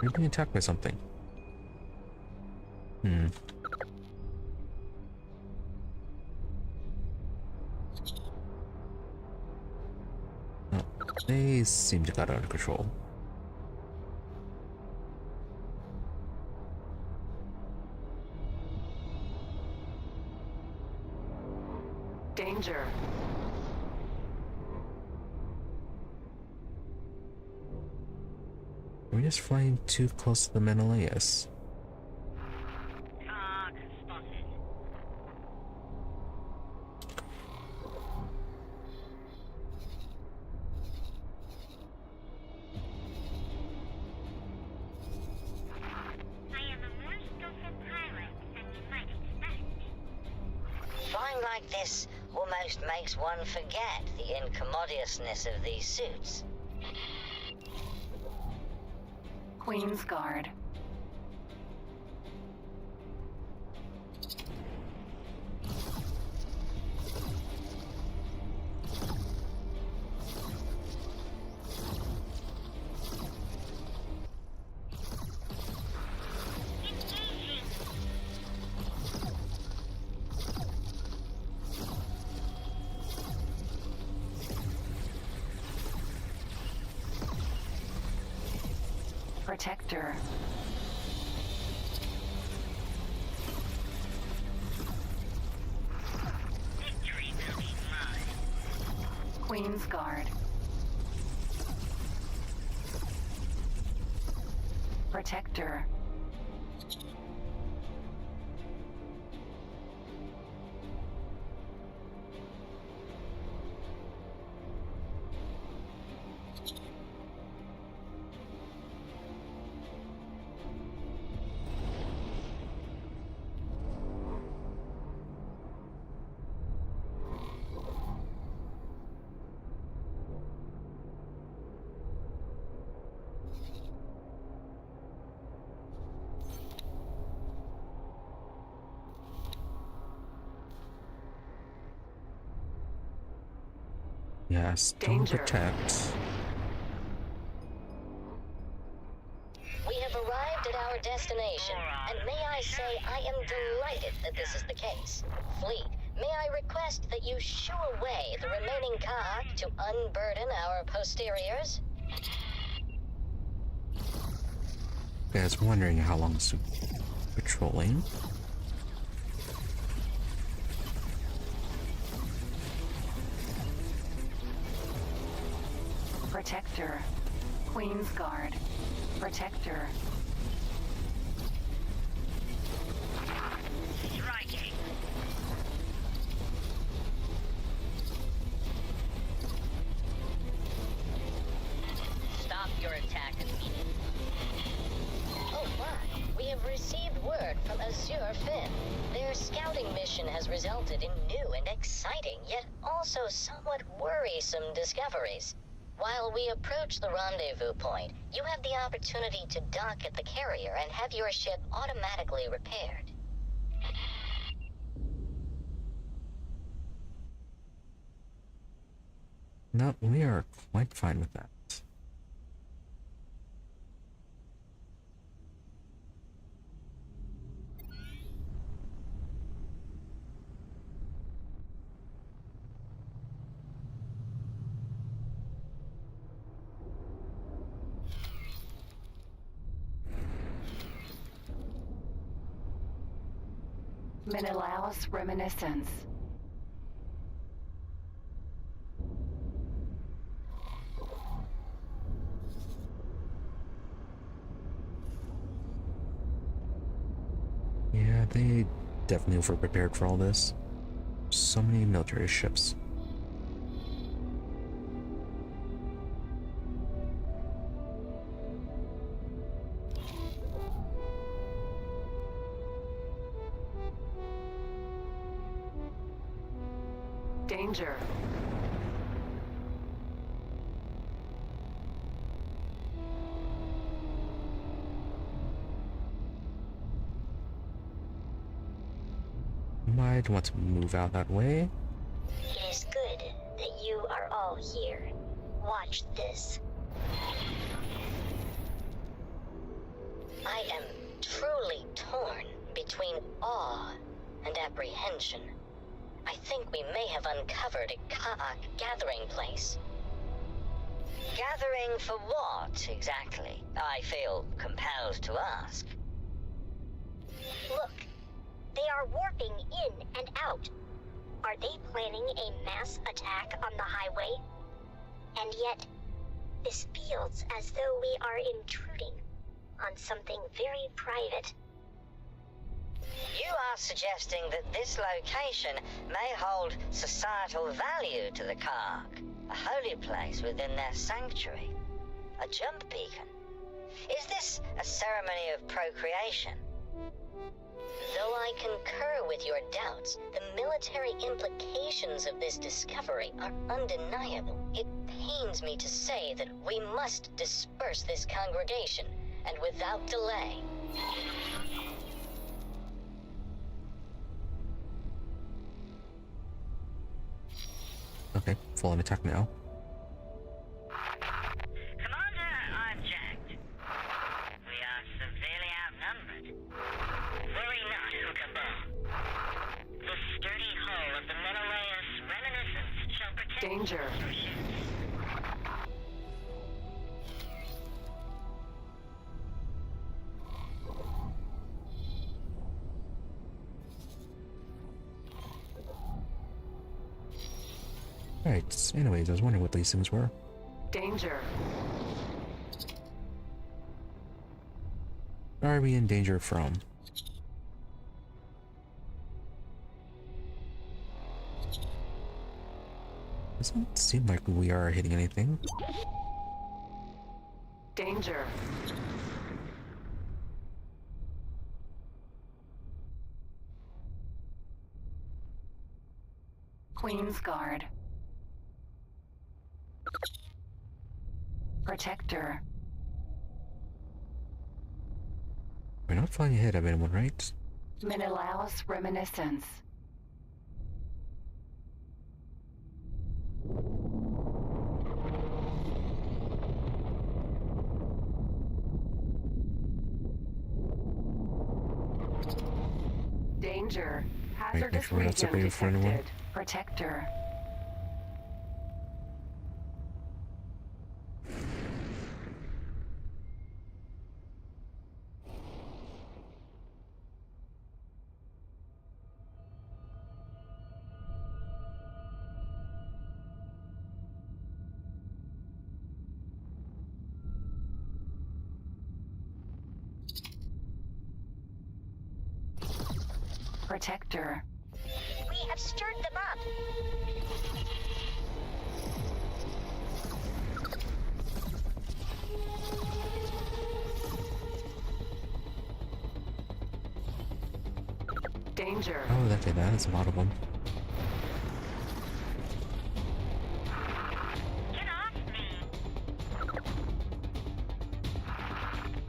You're being attacked by something. Hmm. Oh, they seem to got out of control. Danger. We're just flying too close to the Menelaus. Kha'ak spotted. like this almost makes one forget the incommodiousness of these suits. Queen's Guard. Protector. Victory will be mine. Queen's Guard. Protector. Yes, don't Danger. protect. We have arrived at our destination, and may I say I am delighted that this is the case. Fleet, may I request that you shoo away the remaining Kha'ak to unburden our posteriors? I was wondering how long it's patrolling. Protector. Queen's Guard. Protector. Striking. Stop your attack immediately. Oh my, we have received word from Azure Finn. Their scouting mission has resulted in new and exciting, yet also somewhat worrisome discoveries. While we approach the rendezvous point, you have the opportunity to dock at the carrier and have your ship automatically repaired. No, we are quite fine with that. Menelaus Reminiscence. Yeah, they definitely over-prepared for all this. So many military ships. Danger. Might want to move out that way. It is good that you are all here. Watch this. I am truly torn between awe and apprehension. I think we may have uncovered a Kha'ak gathering place. Gathering for what, exactly? I feel compelled to ask. Look, they are warping in and out. Are they planning a mass attack on the highway? And yet, this feels as though we are intruding on something very private. You are suggesting that this location may hold societal value to the Kha'ak, a holy place within their sanctuary, a jump beacon. Is this a ceremony of procreation? Though I concur with your doubts, the military implications of this discovery are undeniable. It pains me to say that we must disperse this congregation, and without delay. Okay, full on attack now. Commander, object. We are severely outnumbered. Worry not, Hookabah. The sturdy hull of the Menelaus reminiscence shall protect Danger. your ships. Alright, anyways, I was wondering what these things were. Danger. Where are we in danger from? Doesn't seem like we are hitting anything. Danger. Queen's Guard. Protector. We're not flying ahead of anyone, right? Menelaus reminiscence. Danger. Hazardous make sure we're not region separated from anyone. detected. Protector. Protector. We have stirred them up. Danger. Oh, that's a lot of them. Get off me!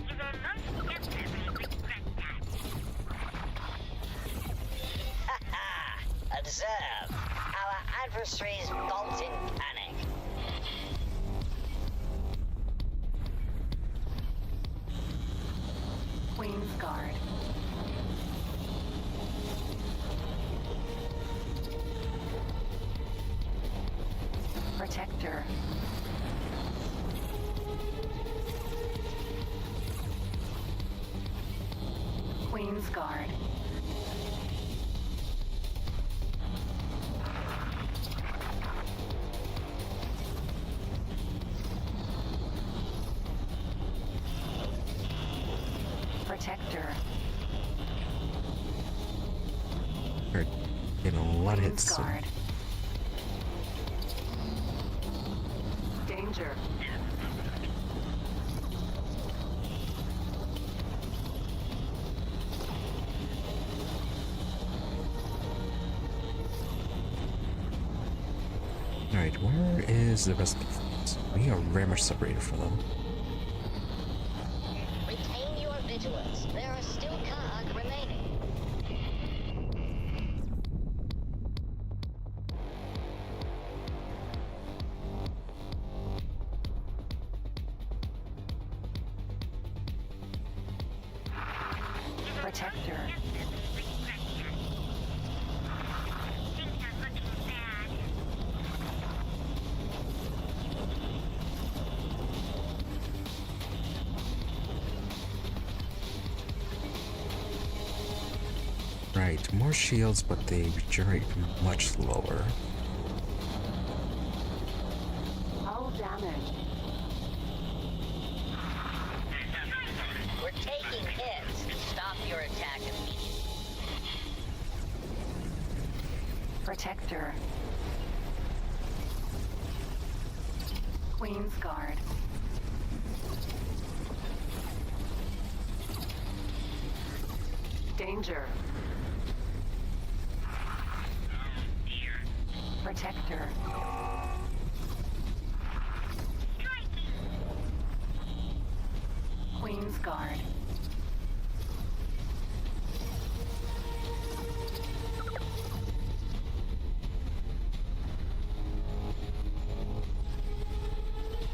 You will most definitely regret that. Observe! Our adversaries bolt in panic. Queen's Guard. Protector. Queen's Guard. Protector. We're getting a lot of Queen's hits. Guard. Danger. Alright, where is the rest of the fleet? We are very much separated from them. Retain your vigilance. There are still Kha'ak remaining. Protector. Things are looking bad. Right, more shields, but they regenerate much slower. Hull damage. We're taking hits. Stop your attack immediately. Protector. Queen's Guard. Danger. Oh dear. Protector. Queen's Guard.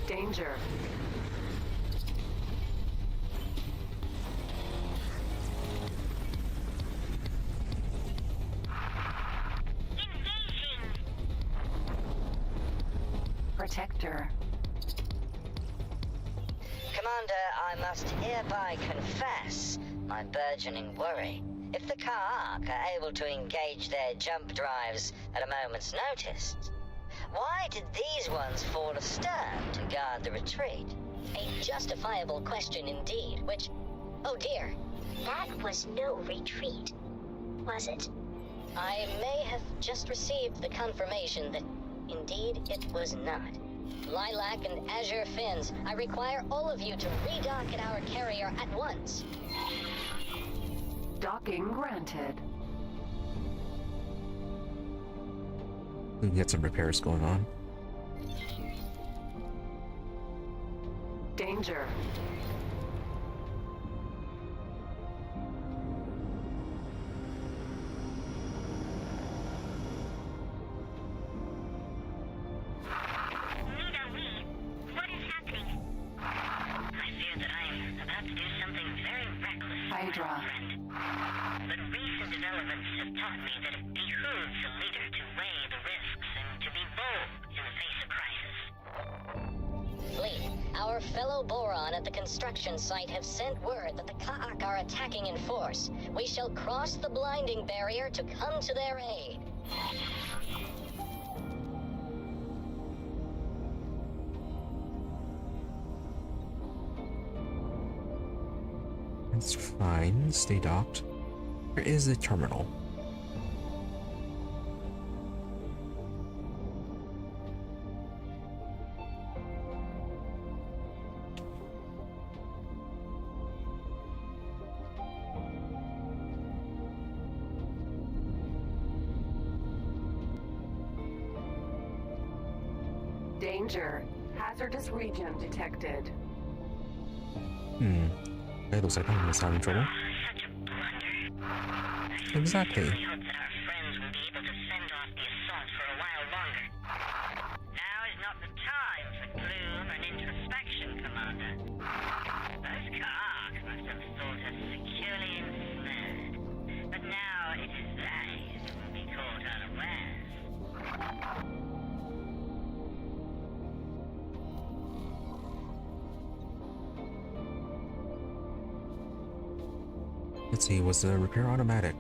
Danger. Protector. Commander, I must hereby confess my burgeoning worry. If the Kha'ak are able to engage their jump drives at a moment's notice, why did these ones fall astern to guard the retreat? A justifiable question indeed, which... Oh dear. That was no retreat, was it? I may have just received the confirmation that indeed it was not. Lilac and Azure Fins, I require all of you to redock at our carrier at once. Docking granted. We can get some repairs going on. Danger. What is happening? I fear that I am about to do something very reckless, Hydra. friend. But recent developments have taught me that it behooves a leader to weigh the risks and to be bold in the face of crisis. Fleet, our fellow Boron at the construction site have sent word that the Kha'ak are attacking in force. We shall cross the blinding barrier to come to their aid. It's fine. Stay docked. Where is the terminal? Danger. Hazardous region detected. It looks like I'm having trouble. Such a blunder. Exactly. I hope that our friends will be able to fend off the assault for a while longer. Now is not the time for gloom and introspection, Commander. Those Kha'ak must have thought us securely ensnared. But now it is they who will be caught unawares. Let's see, was the repair automatic?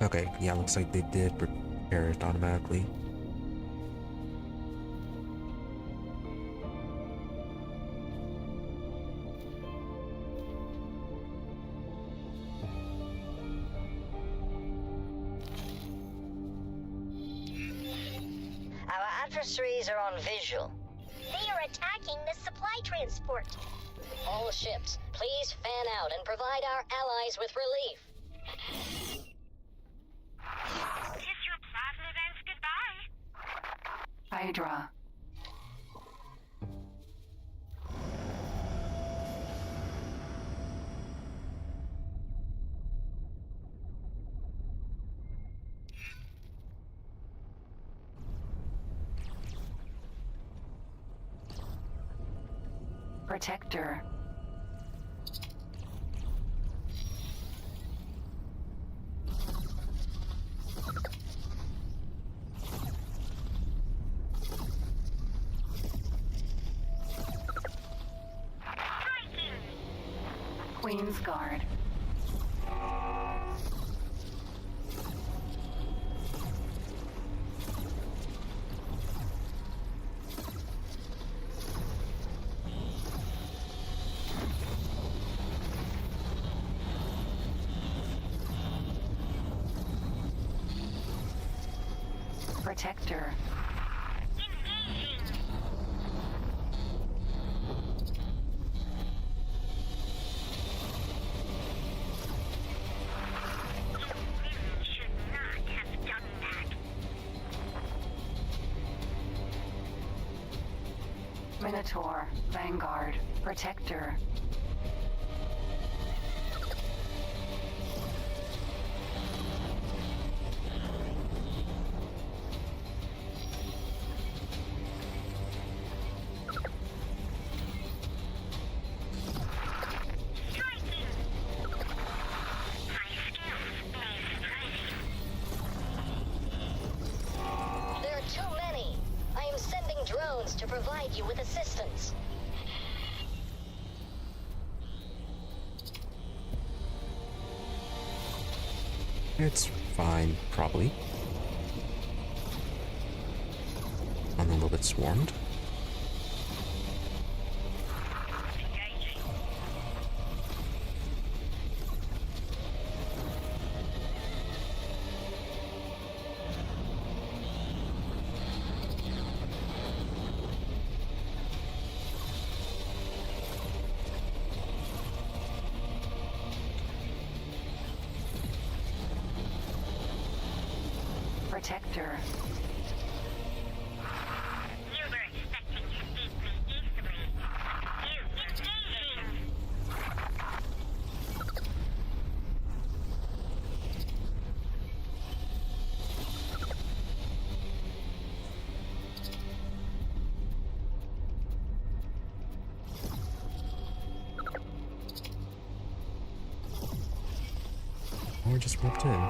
Okay, yeah, looks like they did repair it automatically. Our adversaries are on visual. They are attacking the supply transport. All ships, please fan out and provide our allies with relief. Kiss your plasma events goodbye. Hydra. Protector. Queen's Guard. Protector. Minotaur, Vanguard, Protector. There are too many. I am sending drones to provide you with assistance. It's fine, probably. I'm a little bit swarmed. Protector. You were expecting to beat me easily. You engaging. Or just walked in.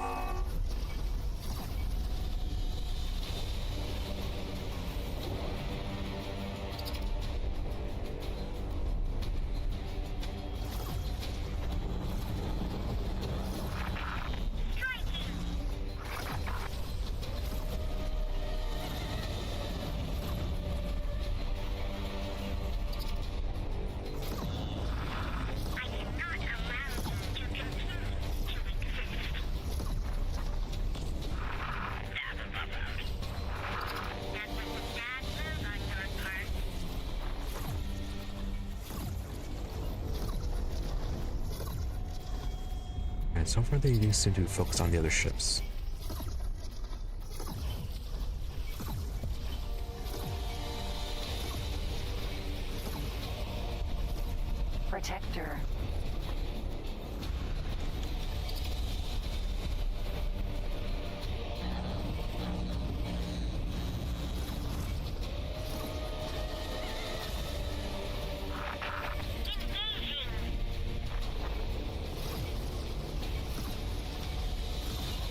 And so far they seem to focus on the other ships. Protector.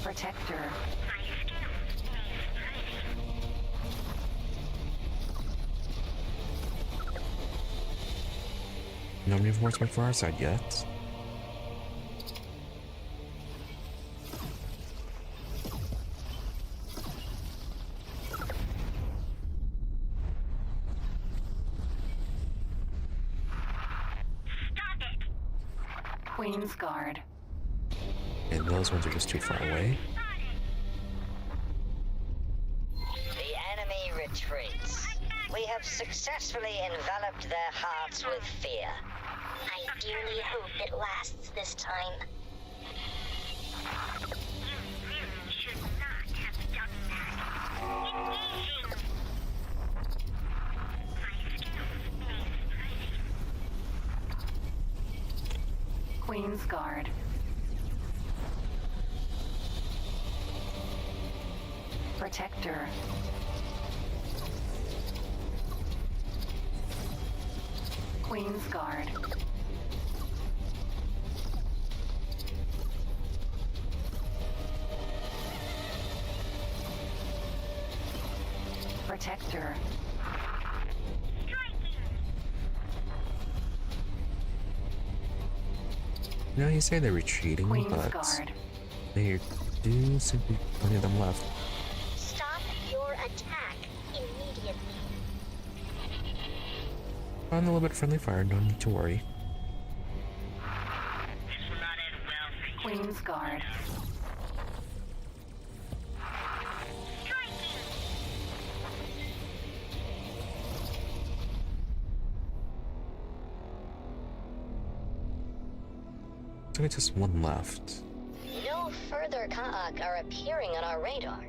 Protector. No reinforcement for our side yet. Queen's Guard. And those ones are just too far away. The enemy retreats. We have successfully enveloped their hearts with fear. I dearly hope it lasts this time. You really should not have done that. Engaging. My skills need praising. Queen's Guard. Protector. Queen's Guard. Protector. Now you say they're retreating, Queen's but Guard. there do seem to be plenty of them left. Stop your attack immediately. On a little bit of friendly fire, no need to worry. This will not end well for you. Queen's Guard. Striking. Looks like just one left. No further Kha'ak are appearing on our radar.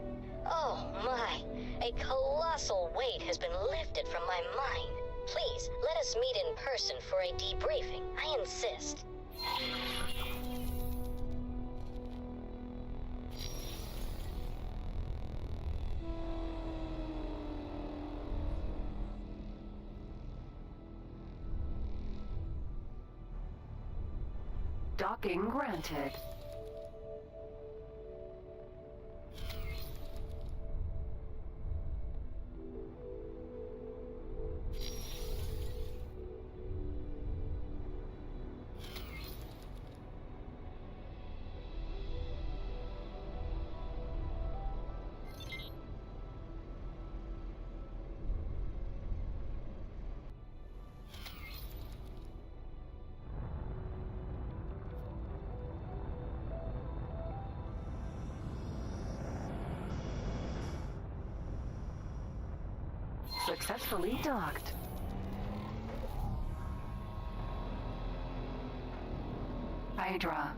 Oh my, a colossal weight has been lifted from my mind. Please, let us meet in person for a debriefing. I insist. Docking granted. Successfully docked. Hydra.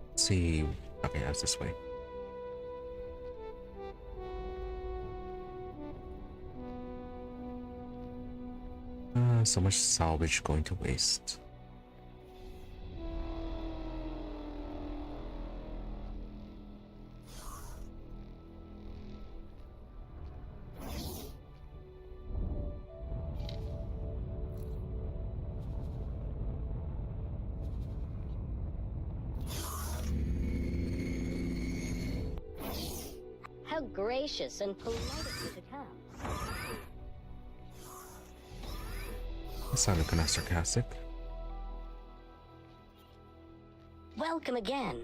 Let's see. Okay, that's this way. So much salvage going to waste. How gracious and polite of you to come. That sounded kind of sarcastic. Welcome again.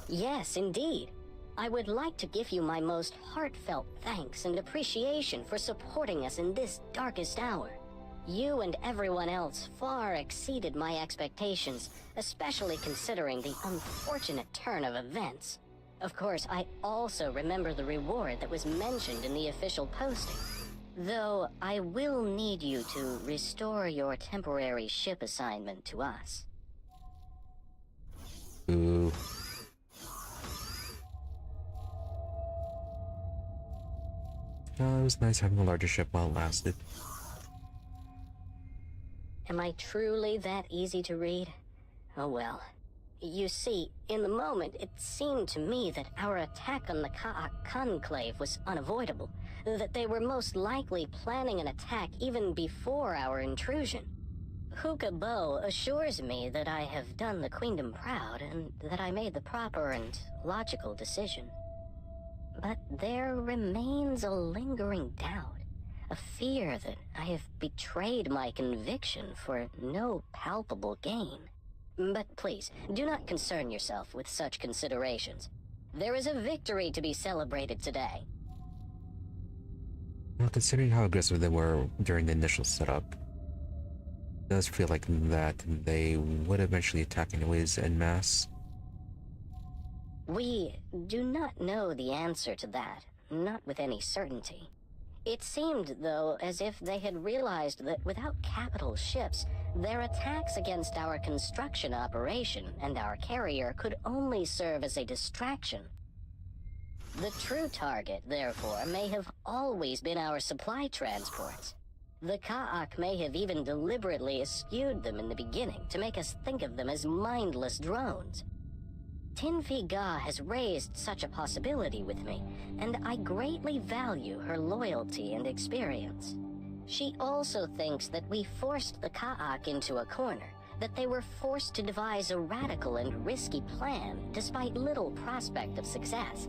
Yes, indeed. I would like to give you my most heartfelt thanks and appreciation for supporting us in this darkest hour. You and everyone else far exceeded my expectations, especially considering the unfortunate turn of events. Of course, I also remember the reward that was mentioned in the official posting. Though I will need you to restore your temporary ship assignment to us. Ooh. It was nice having a larger ship while it lasted. Am I truly that easy to read? Oh well. You see, in the moment, it seemed to me that our attack on the Kha'ak conclave was unavoidable, that they were most likely planning an attack even before our intrusion. Hukabo assures me that I have done the Queendom proud, and that I made the proper and logical decision. But there remains a lingering doubt, a fear that I have betrayed my conviction for no palpable gain. But please, do not concern yourself with such considerations. There is a victory to be celebrated today. Well, considering how aggressive they were during the initial setup, it does feel like that they would eventually attack anyways en masse. We do not know the answer to that, not with any certainty. It seemed, though, as if they had realized that without capital ships, their attacks against our construction operation and our carrier could only serve as a distraction. The true target, therefore, may have always been our supply transports. The Kha'ak may have even deliberately eschewed them in the beginning to make us think of them as mindless drones. Tinfi-Ga has raised such a possibility with me, and I greatly value her loyalty and experience. She also thinks that we forced the Kha'ak into a corner, that they were forced to devise a radical and risky plan despite little prospect of success.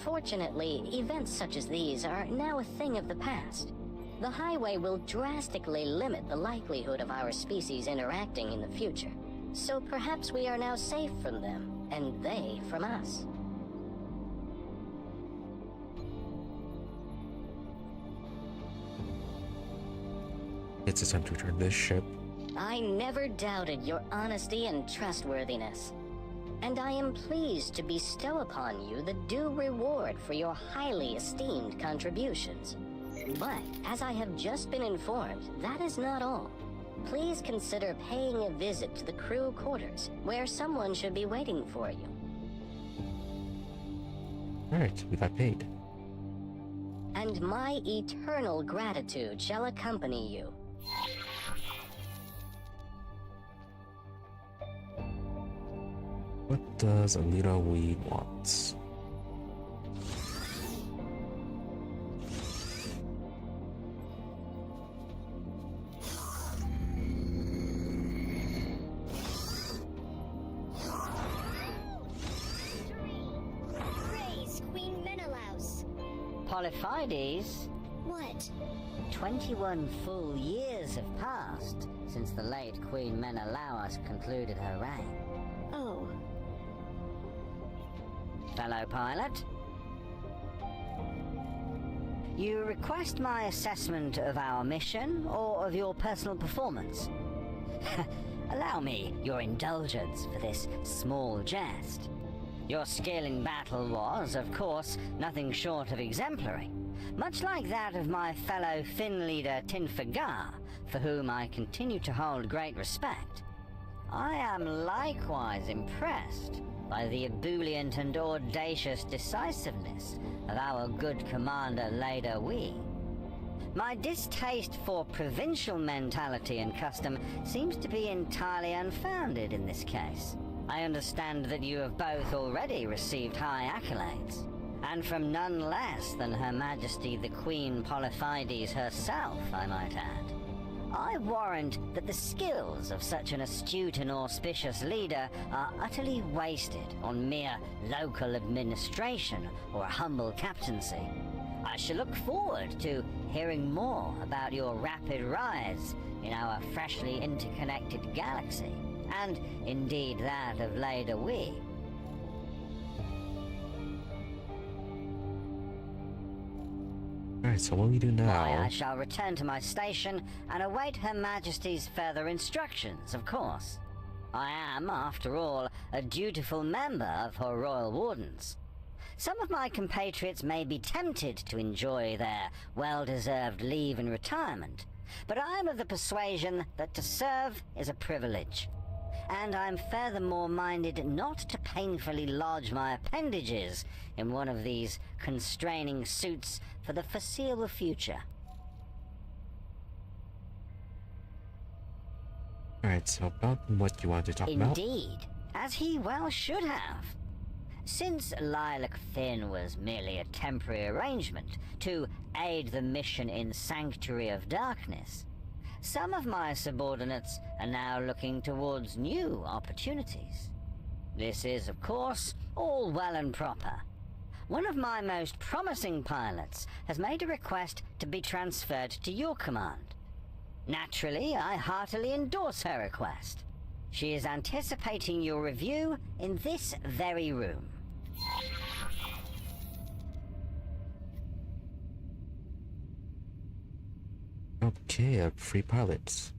Fortunately, events such as these are now a thing of the past. The highway will drastically limit the likelihood of our species interacting in the future. So perhaps we are now safe from them, and they from us. It's time to return this ship. I never doubted your honesty and trustworthiness. and I am pleased to bestow upon you the due reward for your highly esteemed contributions. But, as I have just been informed, that is not all. Please consider paying a visit to the crew quarters, where someone should be waiting for you. Alright, we got paid. And my eternal gratitude shall accompany you. What does Alita Weed want? Praise Queen Menelaus. Polyphides, What? 21 full years have passed since the late Queen Menelaus concluded her reign. Oh, Fellow pilot, you request my assessment of our mission or of your personal performance? Allow me your indulgence for this small jest. Your skill in battle was, of course, nothing short of exemplary, much like that of my fellow Finn leader Tinfagar, for whom I continue to hold great respect. I am likewise impressed by the ebullient and audacious decisiveness of our good commander Leda Wee. My distaste for provincial mentality and custom seems to be entirely unfounded in this case. I understand that you have both already received high accolades, and from none less than Her Majesty the Queen Polyphides herself, I might add. I warrant that the skills of such an astute and auspicious leader are utterly wasted on mere local administration or humble captaincy. I shall look forward to hearing more about your rapid rise in our freshly interconnected galaxy, and indeed that of Leda Wee. Alright, so what do we do now? Why, I shall return to my station and await Her Majesty's further instructions, of course. I am, after all, a dutiful member of her Royal Wardens. Some of my compatriots may be tempted to enjoy their well-deserved leave and retirement, but I am of the persuasion that to serve is a privilege. And I'm furthermore minded not to painfully lodge my appendages in one of these constraining suits for the foreseeable future. Alright, so about what you want to talk about? Indeed, as he well should have. Since Lilac Finn was merely a temporary arrangement to aid the mission in Sanctuary of Darkness, some of my subordinates are now looking towards new opportunities. This is, of course, all well and proper. One of my most promising pilots has made a request to be transferred to your command. Naturally, I heartily endorse her request. She is anticipating your review in this very room. Okay, free pilots.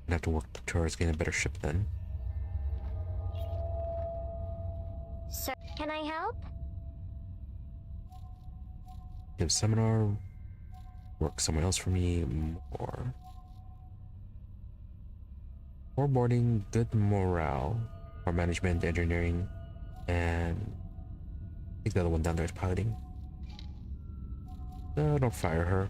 Gonna have to work towards getting a better ship then. sir, can I help? Give seminar. Work someone else for me more. Forwarding, good morale. Or management, engineering, and I think the other one down there is piloting. Don't fire her.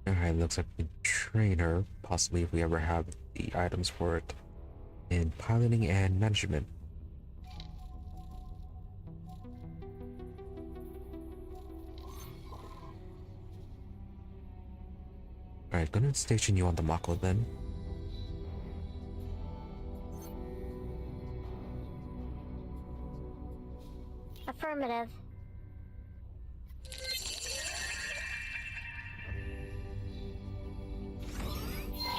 Alright, looks like we can train her, possibly if we ever have the items for it, in piloting and management. Alright, gonna station you on the Mako then. Affirmative.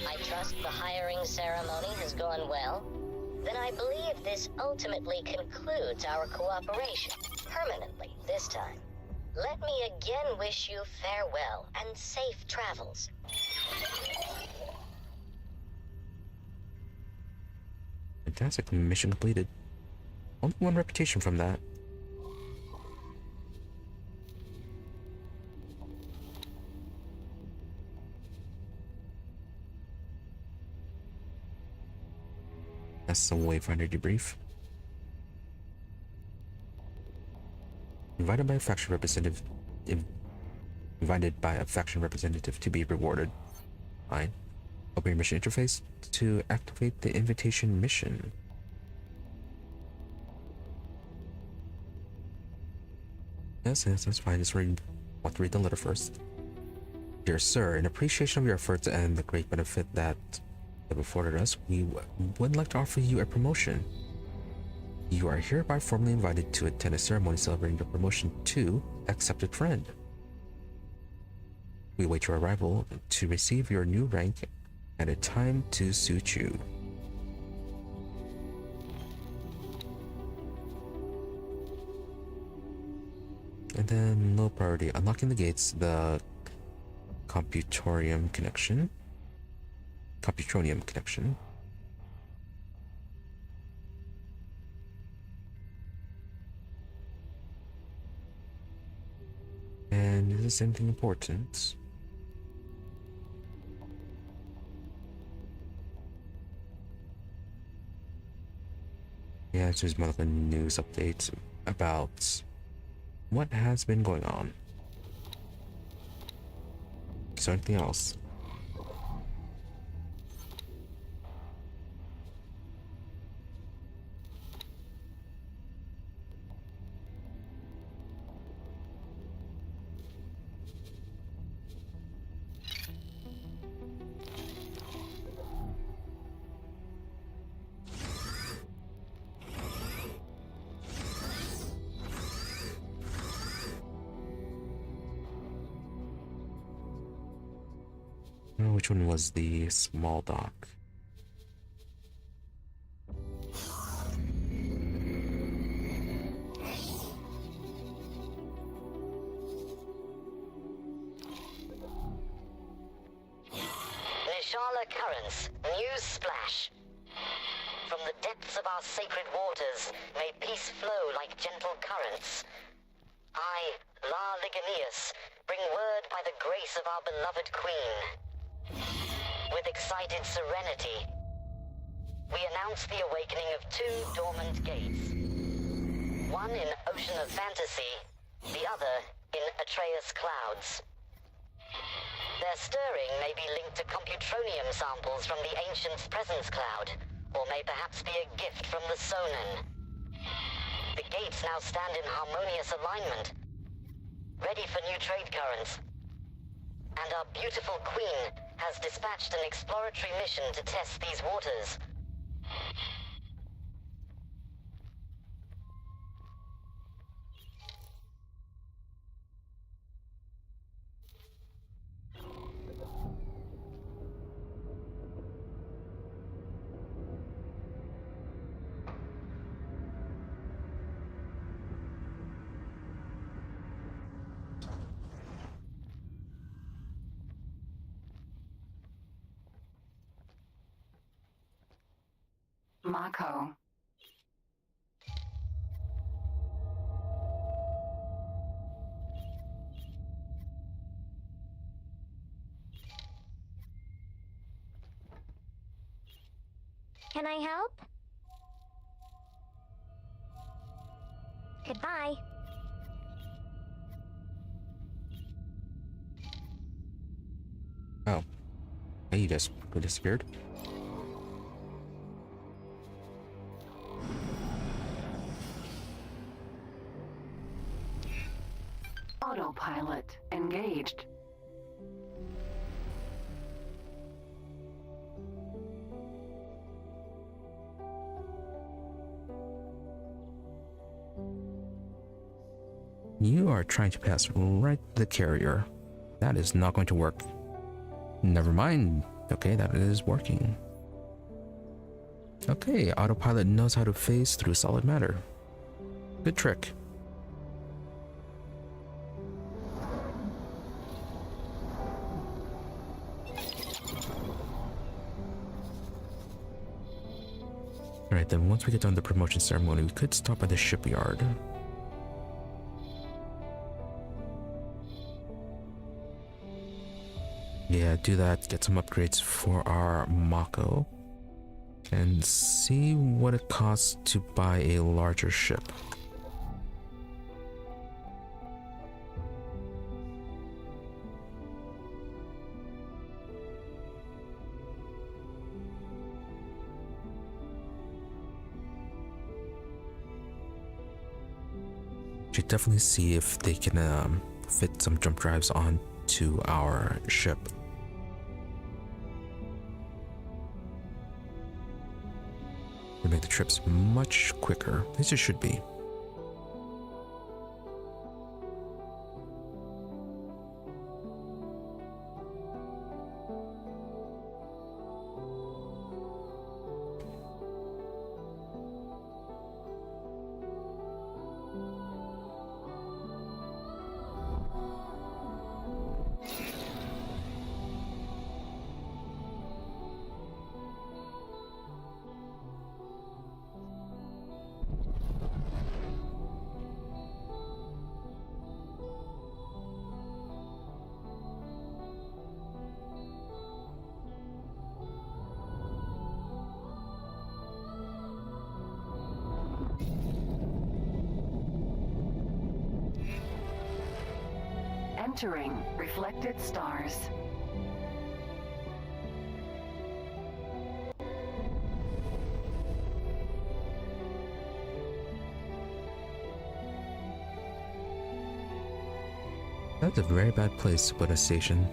I trust trust the hiring ceremony has gone well, then I believe this ultimately concludes our cooperation, permanently this time. Let me again wish you farewell and safe travels. Fantastic. Mission completed. Only one reputation from that. That's some Wayfinder debrief. Invited by a faction representative. Invited by a faction representative to be rewarded. Fine. Open your mission interface to activate the invitation mission. Yes, that's fine. Just want to read the letter first. Dear Sir, in appreciation of your efforts and the great benefit that have afforded us, we would like to offer you a promotion. You are hereby formally invited to attend a ceremony celebrating your promotion to Accepted Friend. We await your arrival to receive your new rank at a time to suit you. And then low priority, unlocking the gates, the Computronium connection. And is this anything important? Yeah, it's just monthly news updates about what has been going on. Is there anything else? Which one was the small dock? Nishala Currents, News Splash. From the depths of our sacred waters, may peace flow like gentle currents. I, La Liganius, bring word by the grace of our beloved queen. With excited serenity, we announce the awakening of 2 dormant gates. One in Ocean of Fantasy, the other in Atreus Clouds. Their stirring may be linked to Computronium samples from the Ancient's Presence Cloud, or may perhaps be a gift from the Sonan. The gates now stand in harmonious alignment, ready for new trade currents. And our beautiful queen has dispatched an exploratory mission to test these waters. Mako. Can I help? Goodbye. Oh. Hey, you just disappeared. Autopilot engaged. You are trying to pass right the carrier. That is not going to work. Never mind. Okay, that is working. Okay, autopilot knows how to phase through solid matter. Good trick. Alright, then once we get done the promotion ceremony, we could stop by the shipyard. Yeah, do that, get some upgrades for our Mako, and see what it costs to buy a larger ship. Should definitely see if they can fit some jump drives onto our ship. To make the trips much quicker. At least it should be. Entering reflected stars. That's a very bad place to put a station.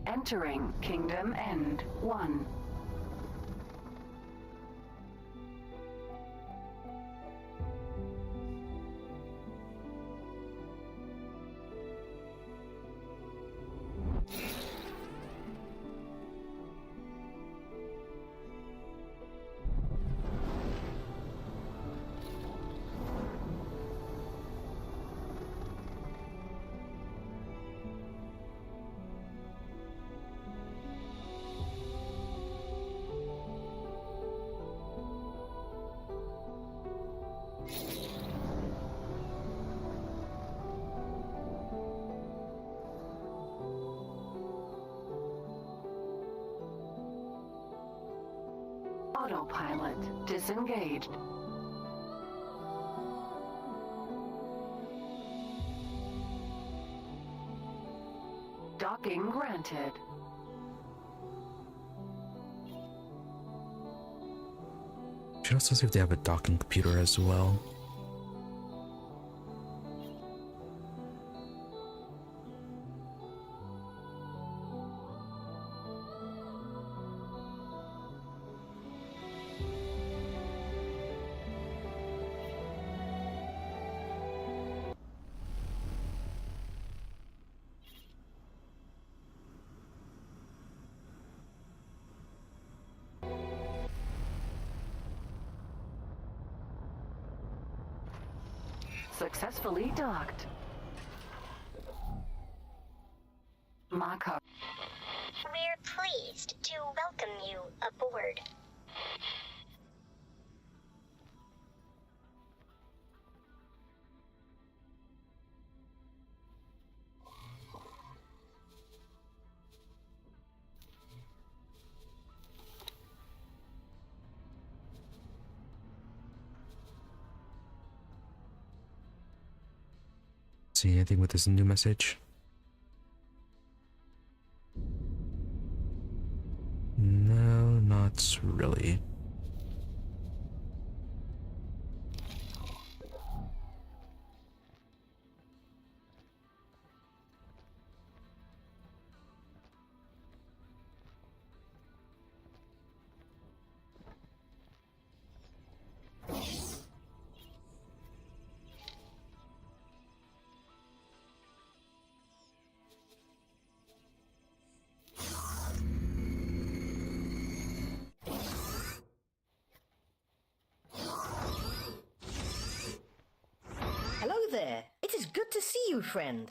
Entering Kingdom End 1. Autopilot disengaged. Docking granted. Should also see if they have a docking computer as well. Successfully docked. Mako. We're pleased to welcome you aboard. See anything with this new message? No, not really. Hello there. It is good to see you, friend.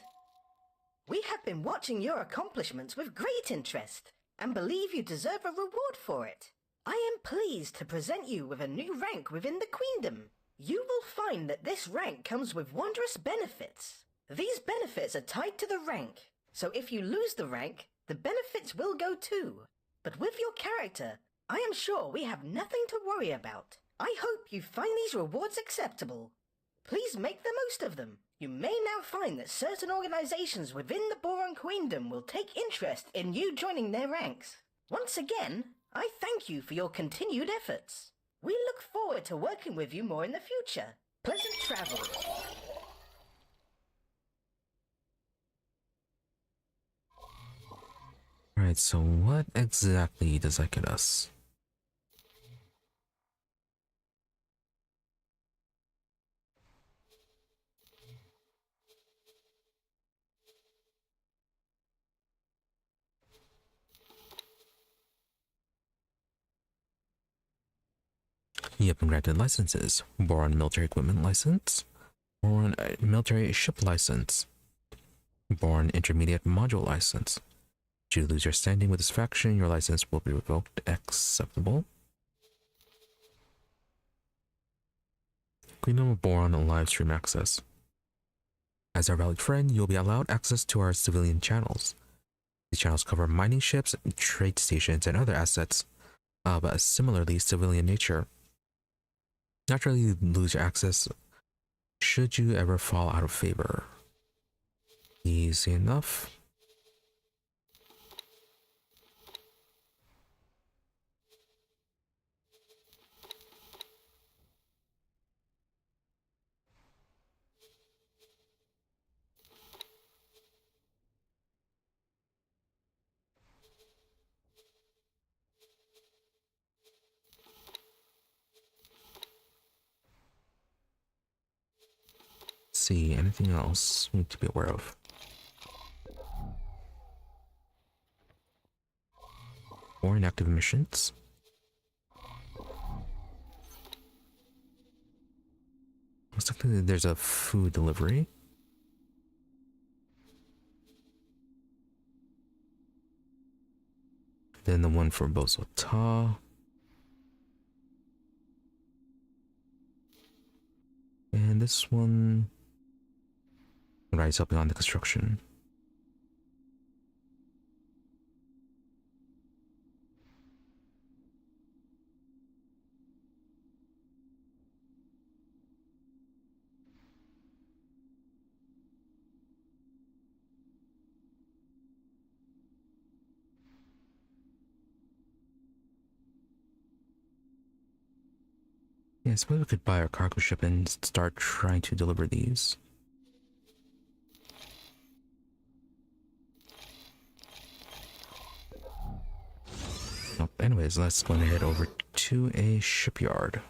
We have been watching your accomplishments with great interest and believe you deserve a reward for it. I am pleased to present you with a new rank within the Queendom. You will find that this rank comes with wondrous benefits. These benefits are tied to the rank, so if you lose the rank, the benefits will go too. But with your character, I am sure we have nothing to worry about. I hope you find these rewards acceptable. Please make the most of them. You may now find that certain organizations within the Boron Queendom will take interest in you joining their ranks. Once again, I thank you for your continued efforts. We look forward to working with you more in the future. Pleasant travels. Alright, so what exactly does that get us? You have been granted licenses. Boron military equipment license. Boron military ship license. Boron intermediate module license. Should you lose your standing with this faction, your license will be revoked. Acceptable. Queendom of Boron live stream access. As our valued friend, you'll be allowed access to our civilian channels. These channels cover mining ships, trade stations, and other assets, but similarly civilian nature. Naturally, you lose your access should you ever fall out of favor. Easy enough. See anything else we need to be aware of? Or inactive missions. Looks like there's a food delivery. Then the one for Bosota. And this one. Right, helping on the construction. Yeah, I suppose we could buy our cargo ship and start trying to deliver these. Anyways, let's go ahead over to a shipyard.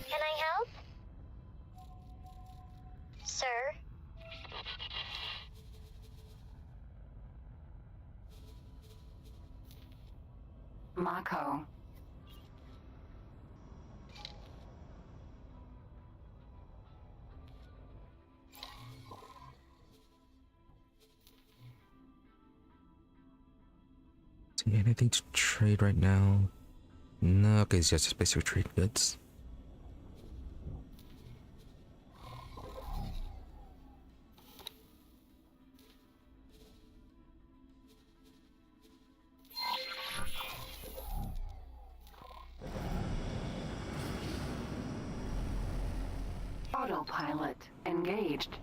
Can I help? Sir? Mako. See anything to trade right now? No, okay, it's just basic trade goods. Autopilot engaged.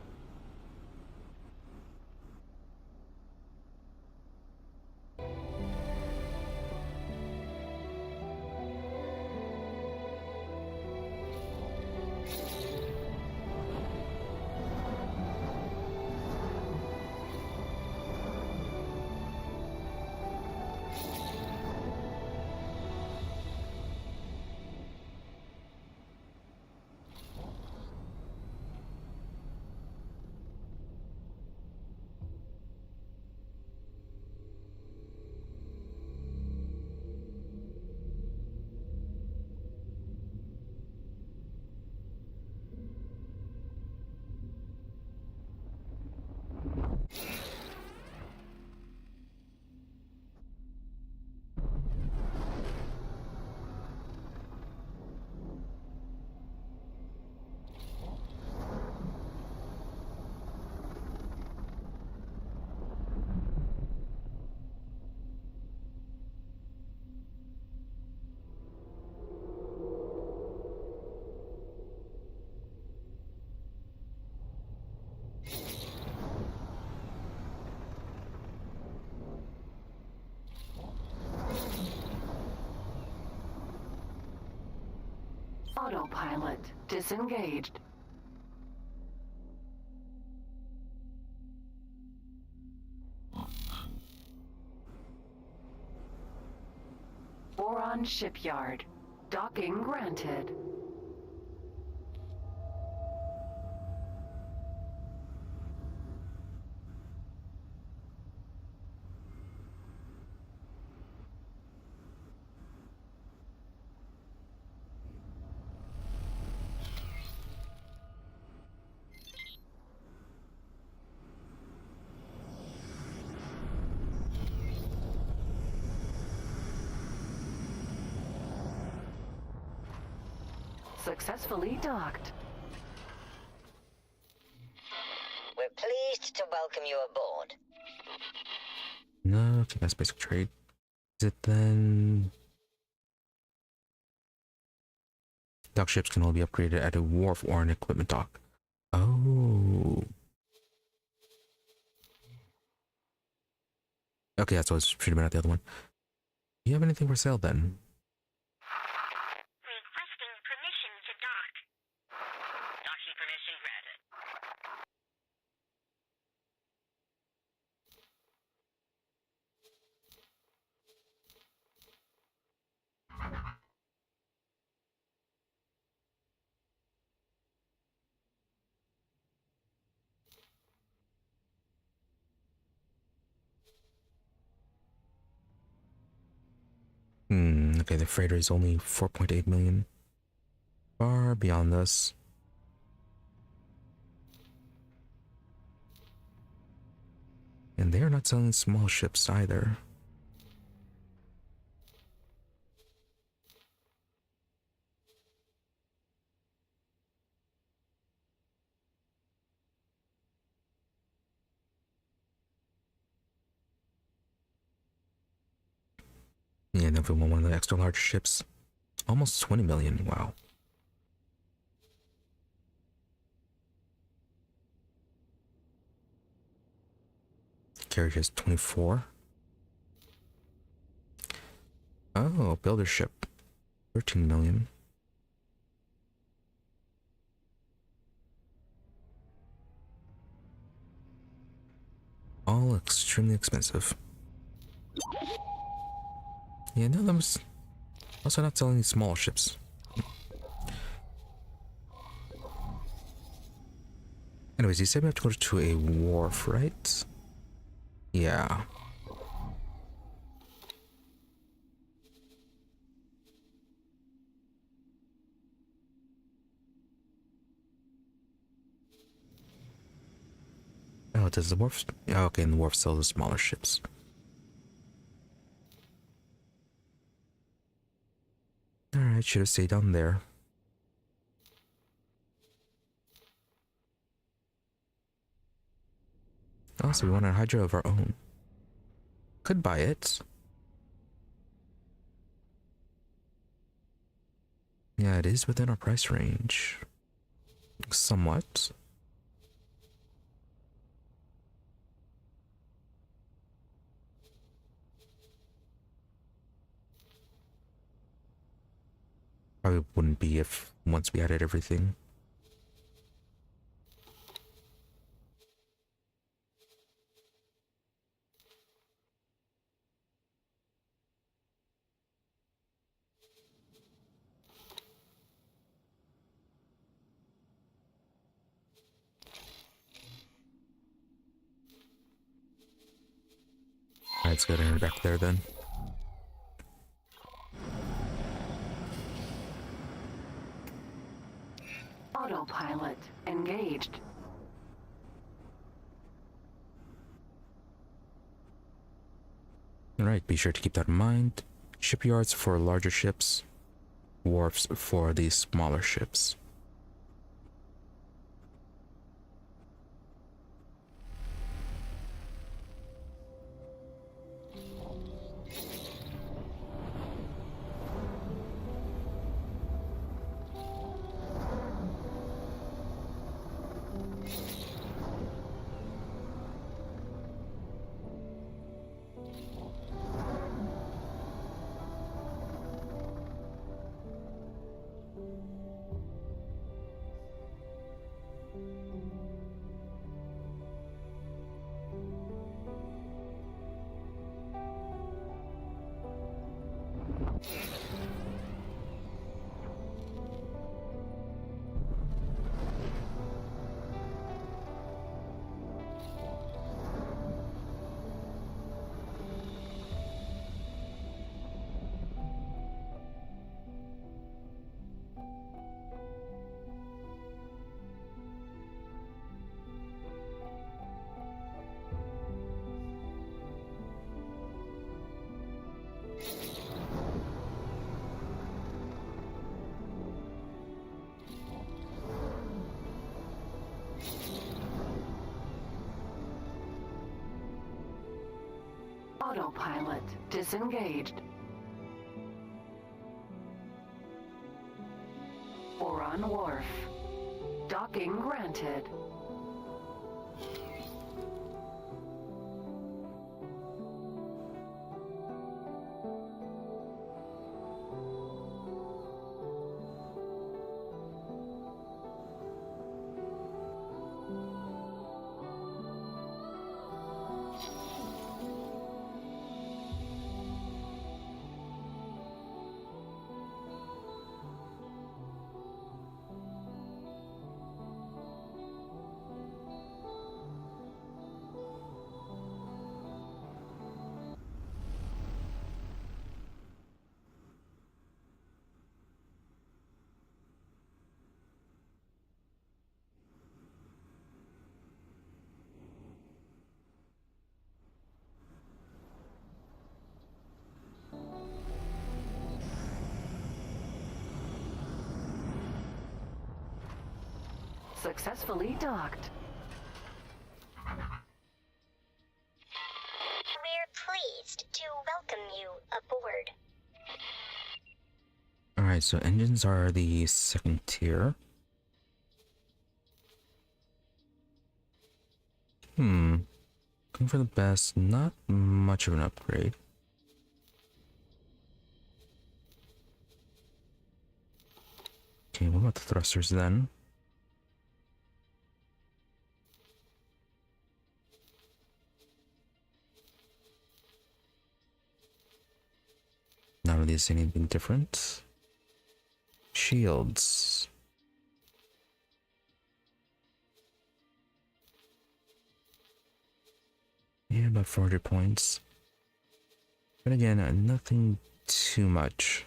Autopilot disengaged. Boron shipyard. Docking granted. Successfully docked. We're pleased to welcome you aboard. No, okay, that's basic trade. Is it then? Dock ships can only be upgraded at a wharf or an equipment dock. Oh. Okay, that's what I was treating about the other one. Do you have anything for sale then? Requesting permission to dock. Docking permission granted. Okay, the freighter is only 4.8 million. Far beyond this. And they are not selling small ships either. Yeah, and if we want one of the extra large ships, almost 20 million. Wow. Carriage is 24. Oh, builder ship, 13 million. All extremely expensive. Yeah, no, them also not selling these small ships. Anyways, you said we have to go to a wharf, right? Yeah. Oh, does the wharf? Oh, okay, and the wharf sells the smaller ships. I should have stayed down there. Also, we want a Hydra of our own. Could buy it. Yeah, it is within our price range. Somewhat. Probably wouldn't be if once we added everything. Alright, let's go down back there then. Autopilot engaged. Alright, be sure to keep that in mind. Shipyards for larger ships, wharfs for these smaller ships. Autopilot disengaged. Boron Wharf. Docking granted. Successfully docked. We're pleased to welcome you aboard. Alright, so engines are the second tier. Looking for the best, not much of an upgrade. Okay, what about the thrusters then? None of these anything different. Shields. Yeah, about 400 points. But again, nothing too much.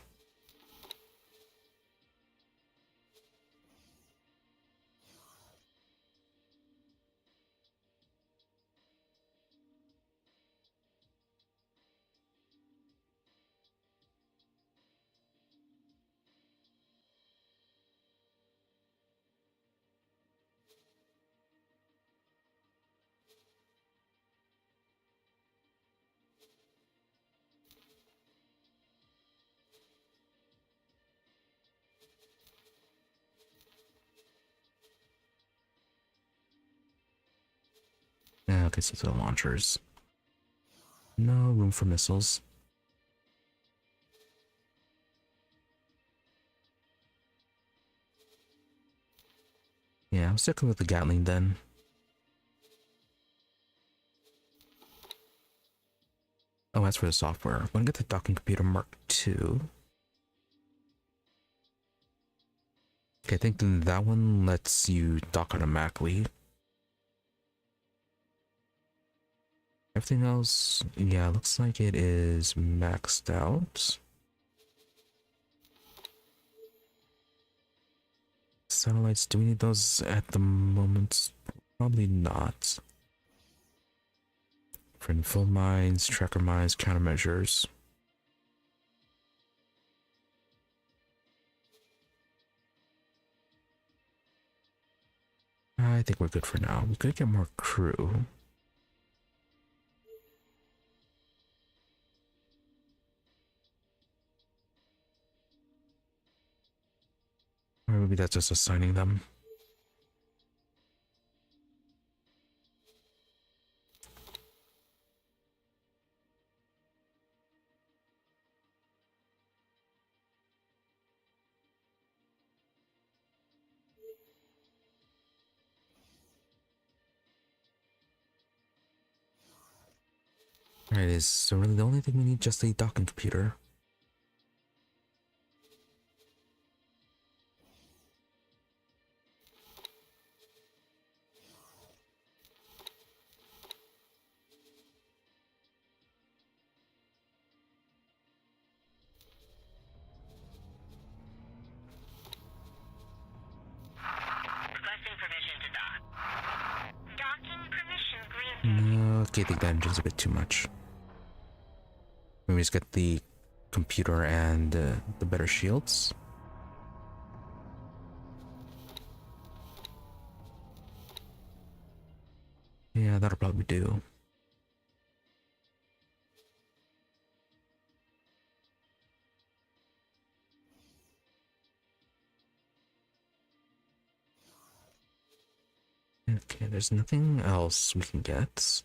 Okay, so the launchers. No room for missiles. Yeah, I'm sticking with the Gatling then. Oh, as for the software, I'm gonna get the docking computer Mark II. Okay, I think that one lets you dock automatically. Everything else, yeah, looks like it is maxed out. Satellites, do we need those at the moment? Probably not. For infill mines, tracker mines, countermeasures. I think we're good for now. We could get more crew. Or maybe that's just assigning them. Alright, is so really the only thing we need just a docking computer. Requesting permission to dock. Docking permission granted. No, okay, I think that engine's a bit too much. Maybe just get the computer and the better shields. Yeah, that'll probably do. Okay, there's nothing else we can get.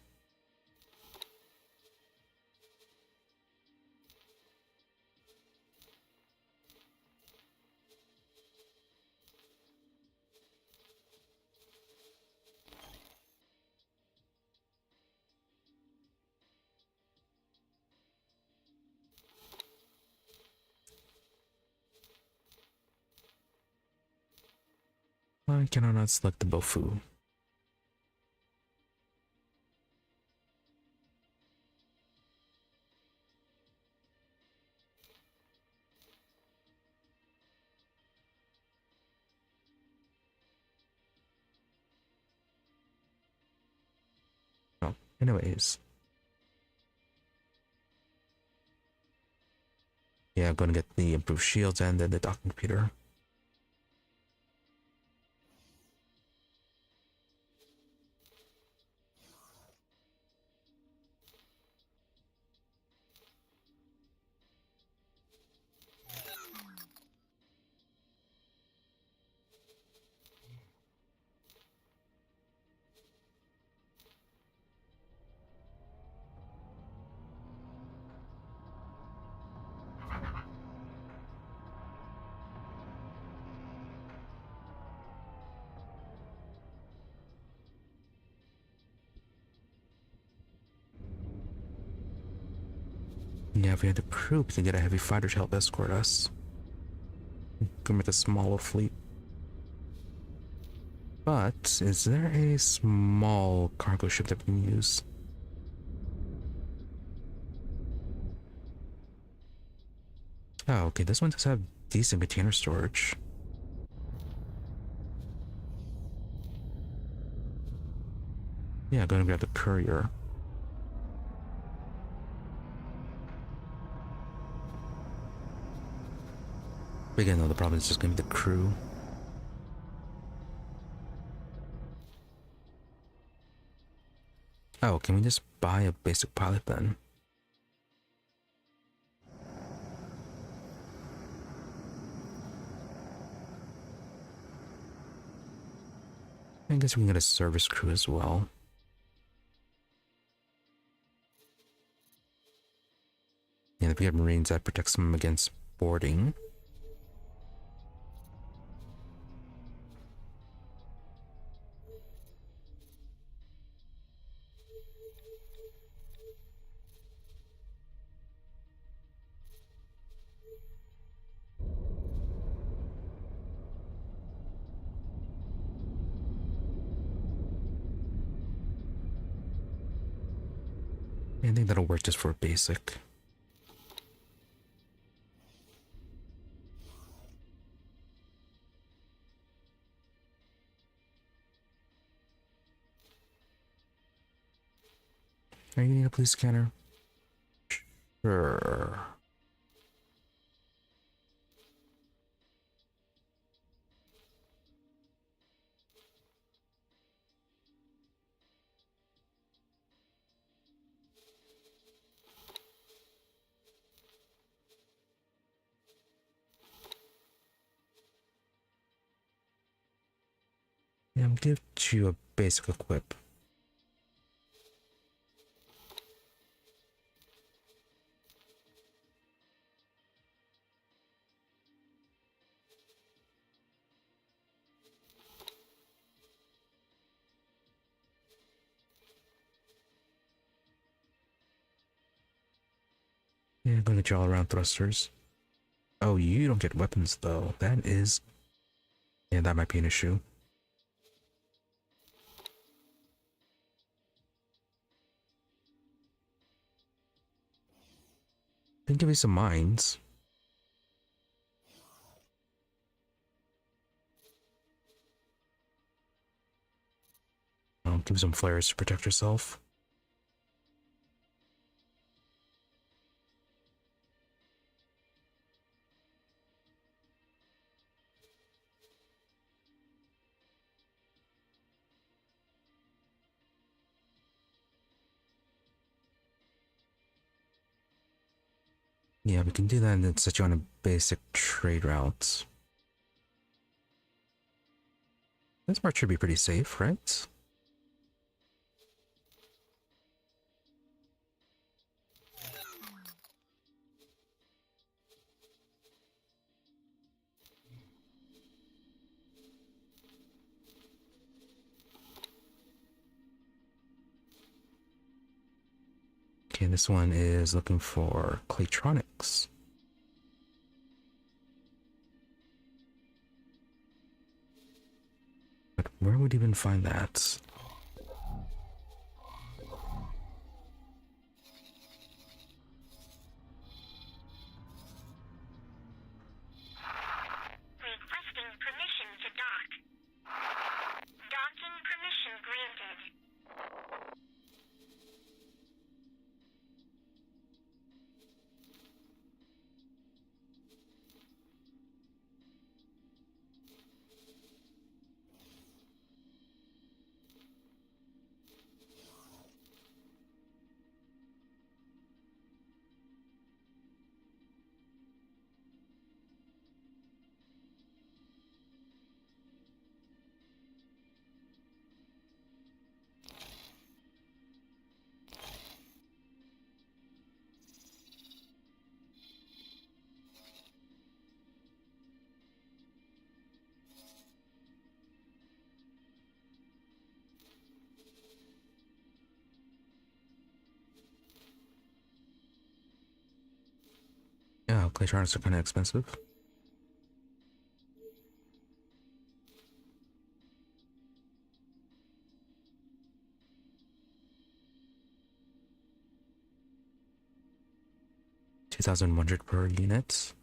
Why can I not select the Bofu? Oh, anyways. Yeah, I'm gonna get the improved shields and then the docking computer. Yeah, if we had the crew, we can get a heavy fighter to help escort us. Can make a smaller fleet. But is there a small cargo ship that we can use? Oh, okay, this one does have decent container storage. Yeah, I'm gonna grab the courier. But again, though, the problem is just gonna be the crew. Oh, can we just buy a basic pilot then? I guess we can get a service crew as well. if we have marines, that protects them against boarding. I think that'll work just for basic. Are you need a police scanner? Sure. Yeah, I'm gonna give you a basic equip. Yeah, I'm gonna draw around thrusters. Oh, you don't get weapons though. That is... Yeah, that might be an issue. Then give me some mines. Give me some flares to protect yourself. Yeah, we can do that and then set you on a basic trade route. This part should be pretty safe, right? Okay, this one is looking for Claytronics. But where would you even find that? Requesting permission to dock. Docking permission granted. Yeah, Claytronics are kind of expensive. $2,100 per unit.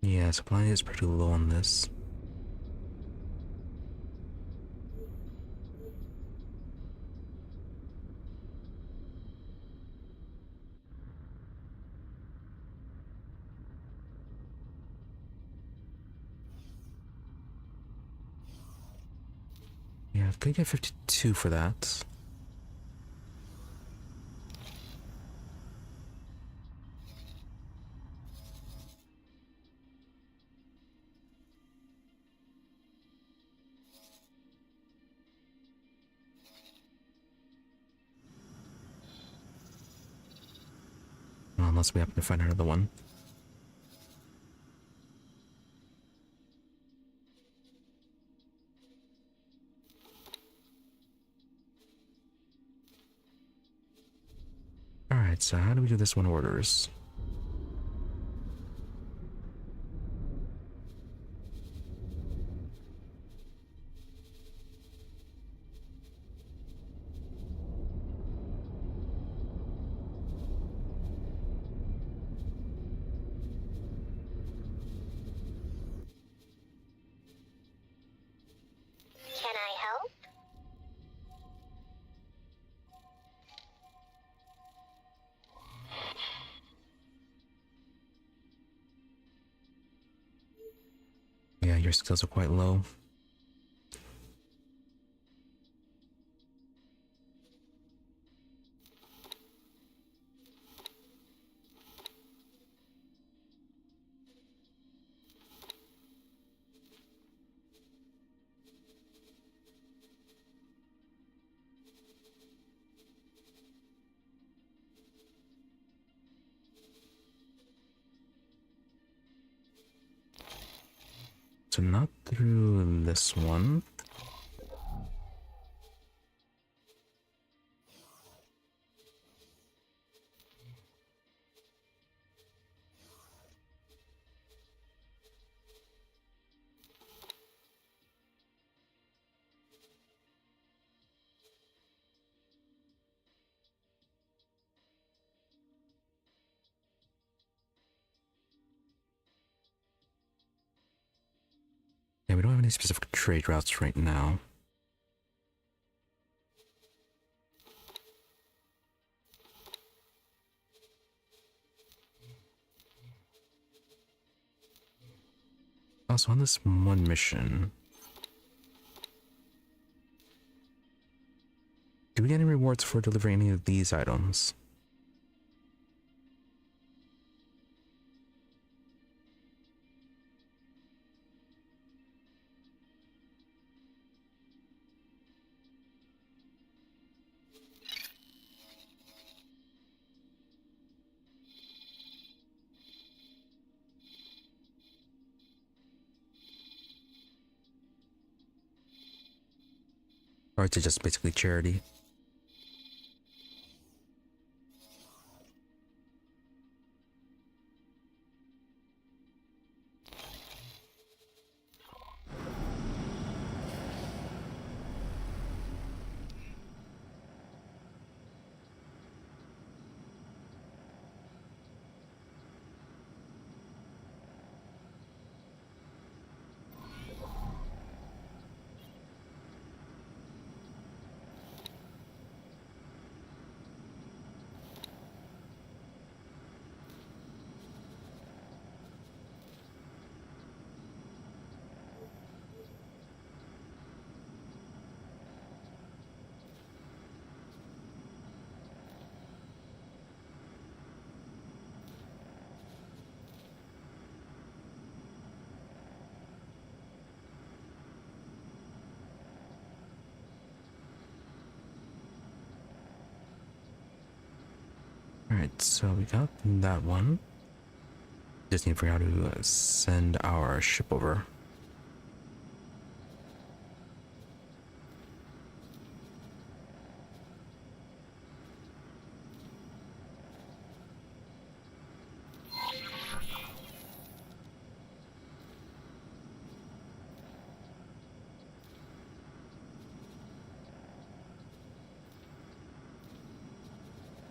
Yeah, supply is pretty low on this. Yeah, could get 52 for that. Well, unless we happen to find another one. Alright, so how do we do this one orders? Can I help? Yeah, your skills are quite low. So not through this one. Yeah, we don't have any specific trade routes right now. Also, on this one mission, do we get any rewards for delivering any of these items? Or is it just basically charity? Alright, so we got that one. Just need to figure out how to send our ship over.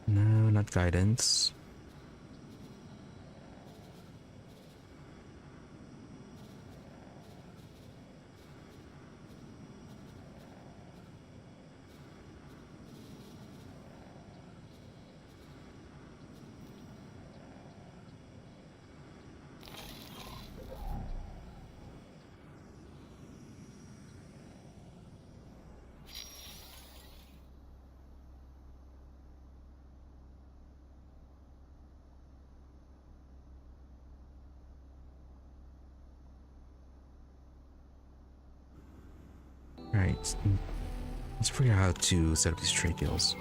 No, not guidance. Alright, let's figure out how to set up these trade deals.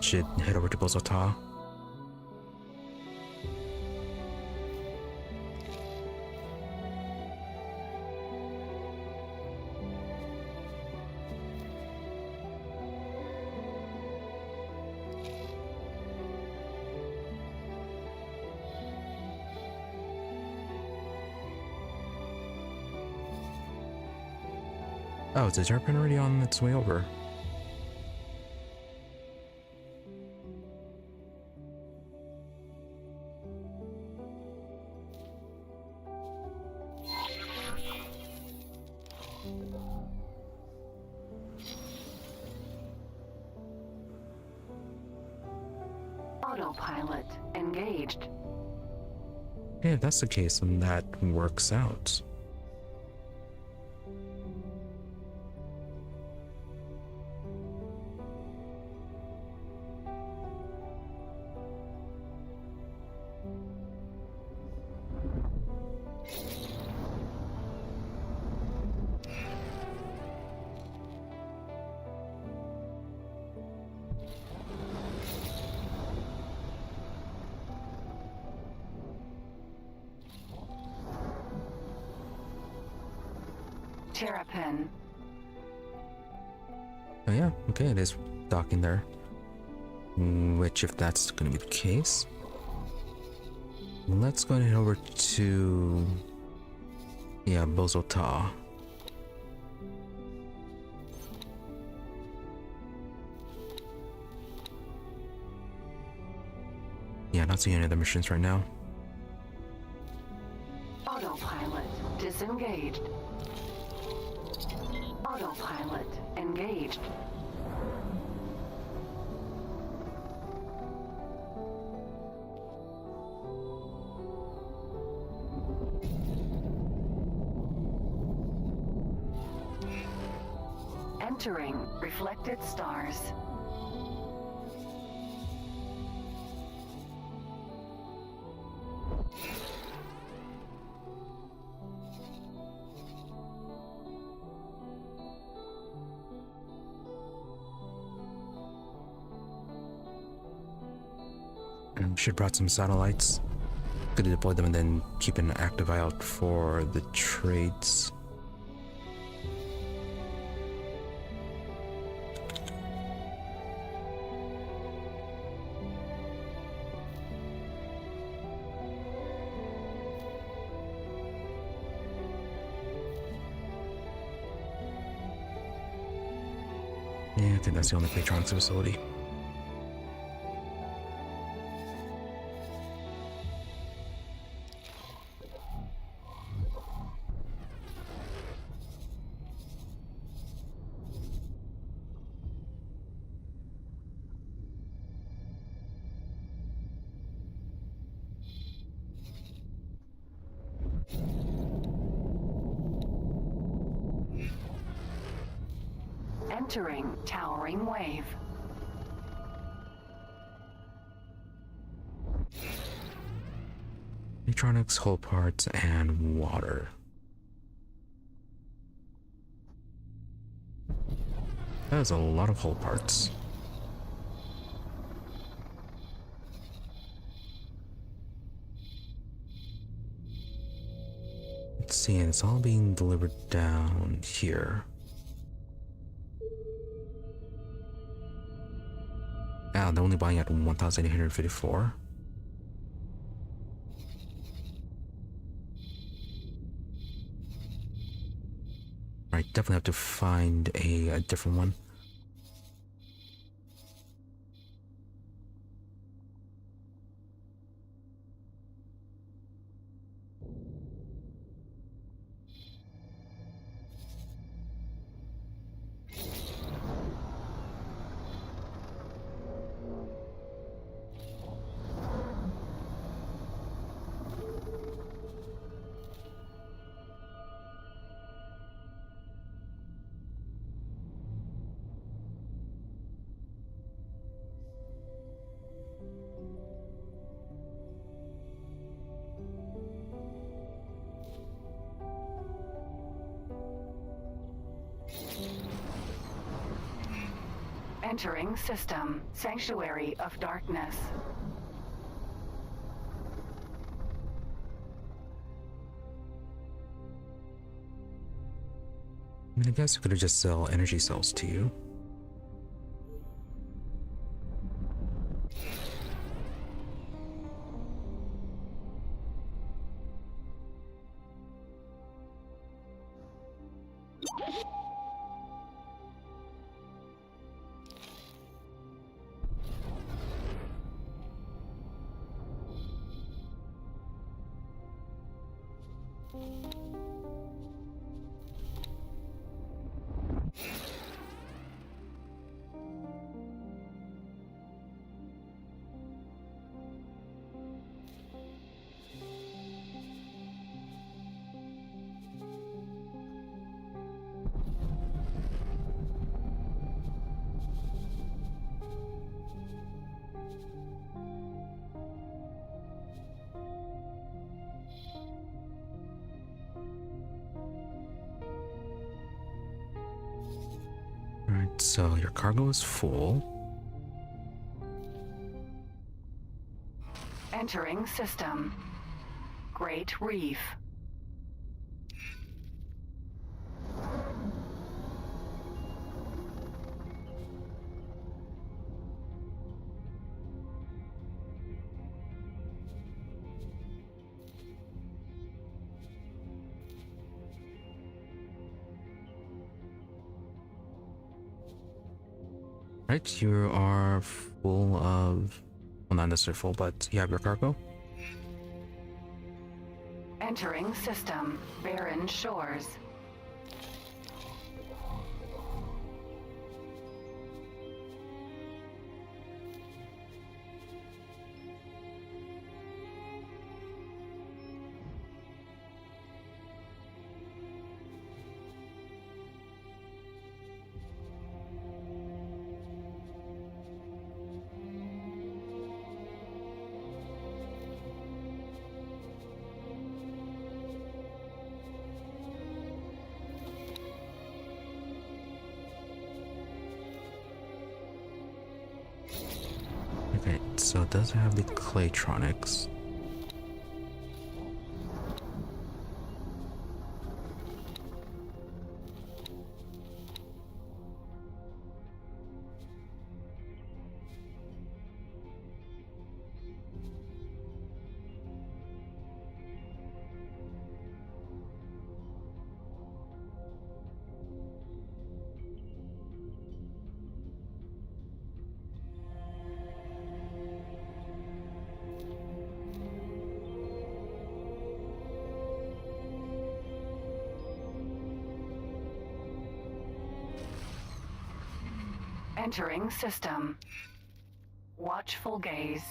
Should head over to Bozota. Oh, is the Terrapin already on its way over? Autopilot engaged. Yeah, if that's the case, then that works out. Terrapin. Oh yeah, okay, it is docking there. Which, if that's going to be the case, let's go ahead over to, yeah, Bozota. Yeah, not seeing any other missions right now. Autopilot disengaged. Autopilot engaged. Entering reflected stars. Should brought some satellites. Could deploy them and then keep an active eye out for the trades. Yeah, I think that's the only Patronics facility. Entering towering wave. Electronics, hull parts, and water. That is a lot of hull parts. Let's see, and it's all being delivered down here. Ah, they're only buying at 1,854. Right, definitely have to find a different one. Entering system. Sanctuary of Darkness. I mean, I guess I could have just sell energy cells to you. Alright, so your cargo is full. Entering system. Great Reef. Right, you are full of, well, not necessarily full, but you have your cargo. Entering system. Barren Shores. Okay, so it does have the Claytronics. Entering system. Watchful gaze.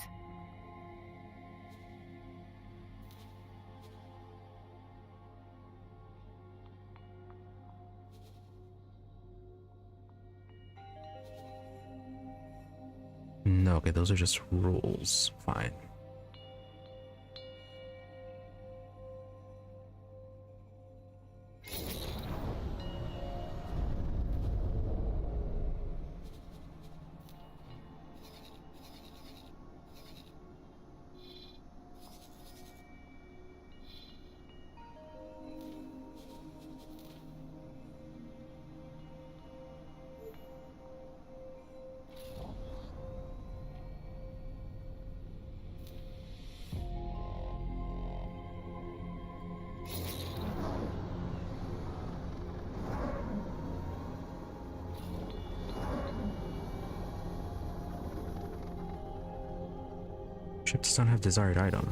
No, okay, those are just rules. Fine. Ship does not have desired item.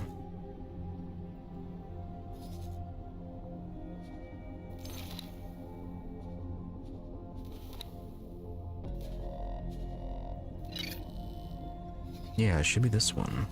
Yeah, it should be this one.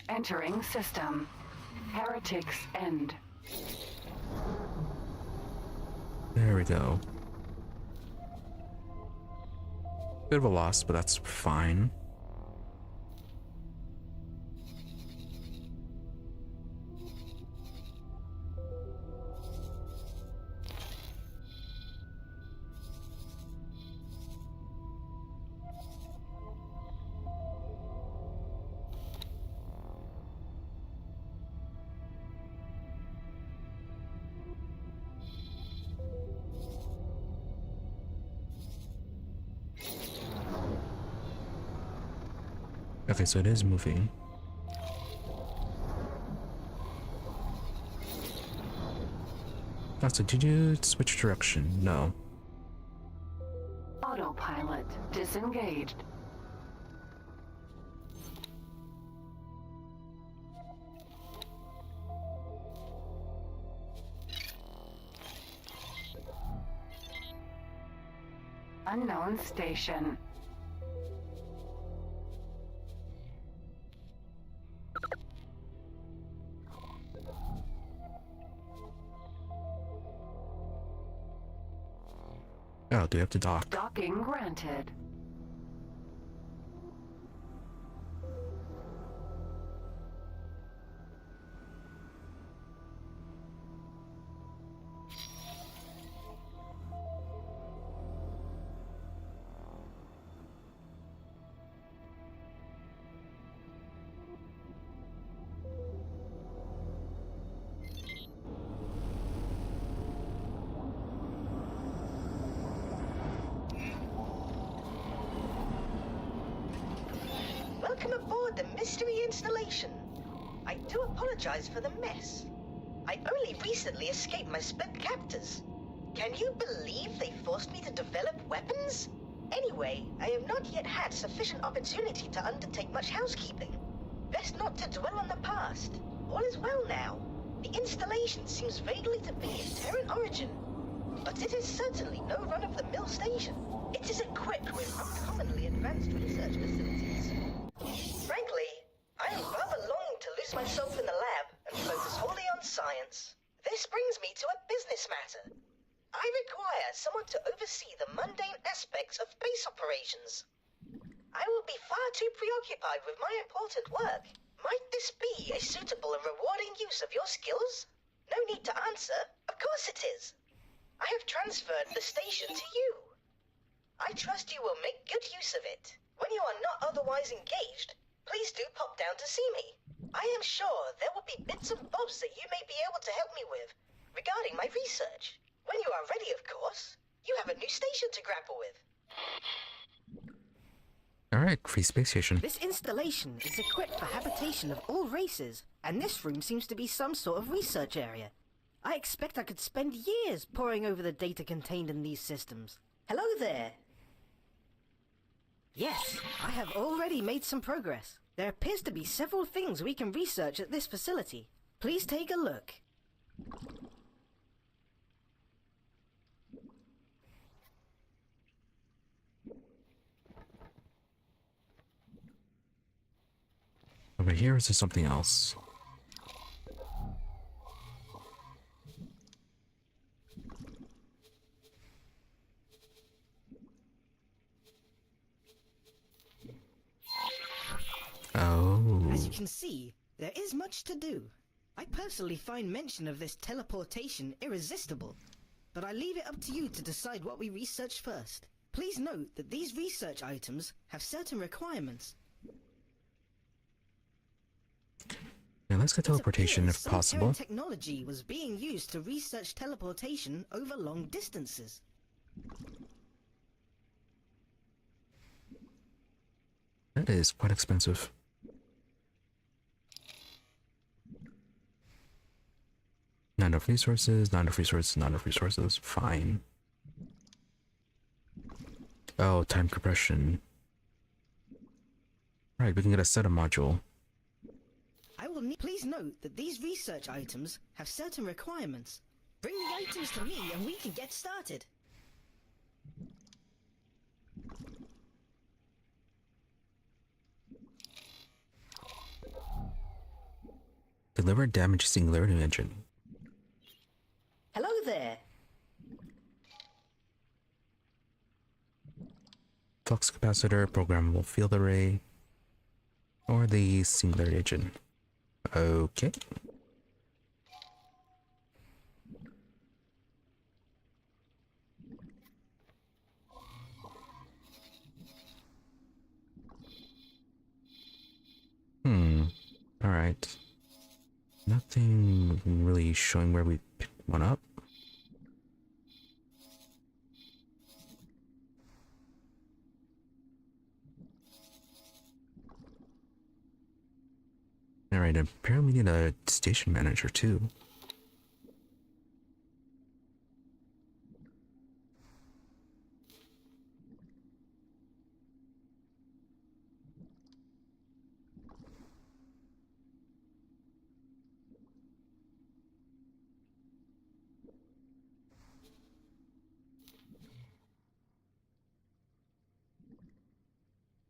Entering system. Heretics End. There we go. Bit of a loss, but that's fine. Okay, so it is moving. So did you switch direction? No. Autopilot disengaged. Unknown station. Oh, do you have to dock? Docking granted. Welcome aboard the mystery installation. I do apologize for the mess. I only recently escaped my spent captors. Can you believe they forced me to develop weapons? Anyway, I have not yet had sufficient opportunity to undertake much housekeeping. Best not to dwell on the past. All is well now. The installation seems vaguely to be of Terran origin, but it is certainly no run-of-the-mill station. It is equipped with uncommonly advanced research facilities. Frankly, I am rather longing to lose myself in the lab and focus wholly on science. This brings me to a business matter. I require someone to oversee the mundane aspects of base operations. I will be far too preoccupied with my important work. Might this be a suitable and rewarding use of your skills? No need to answer. Of course it is. I have transferred the station to you. I trust you will make good use of it. When you are not otherwise engaged, please do pop down to see me. I am sure there will be bits and bobs that you may be able to help me with regarding my research. When you are ready, of course. You have a new station to grapple with. Alright, free space station. This installation is equipped for habitation of all races, and this room seems to be some sort of research area. I expect I could spend years poring over the data contained in these systems. Hello there. Yes, I have already made some progress. There appears to be several things we can research at this facility. Please take a look. Over here, is there something else? Oh. As you can see, there is much to do. I personally find mention of this teleportation irresistible, but I leave it up to you to decide what we research first. Please note that these research items have certain requirements. Yeah, let's get teleportation if Some possible. Terran technology was being used to research teleportation over long distances. That is quite expensive. Not enough resources, not enough resources, not enough resources. Fine. Oh, time compression. Right, we can get a setup module. I will need. Please note that these research items have certain requirements. Bring the items to me and we can get started. deliver damage singularity engine. Hello there. Flux capacitor, programmable field array, or the singularity engine. Okay. Alright. Nothing really showing where we picked one up. Alright, apparently we need a station manager too.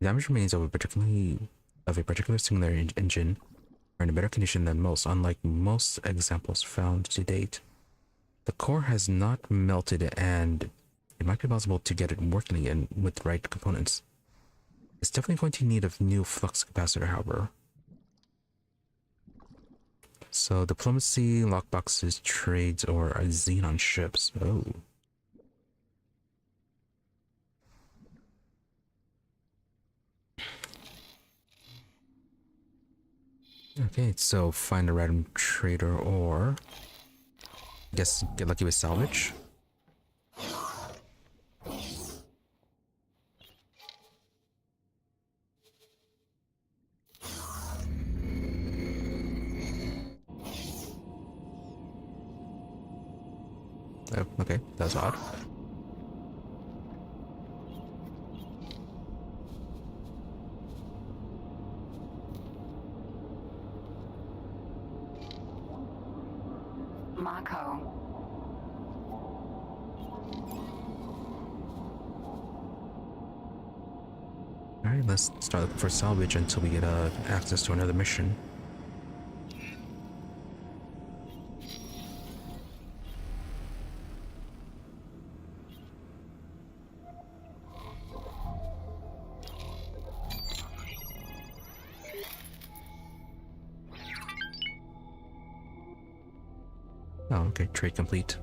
Damage remains of a particular singular engine are in a better condition than most, unlike most examples found to date. The core has not melted and it might be possible to get it working again with the right components. It's definitely going to need a new flux capacitor, however. So diplomacy, lockboxes, trades, or xenon ships. Oh. Okay, so find a random trader or I guess get lucky with salvage. Oh, okay, that's odd. Mako. Alright, let's start looking for salvage until we get access to another mission. Oh, okay, trade complete.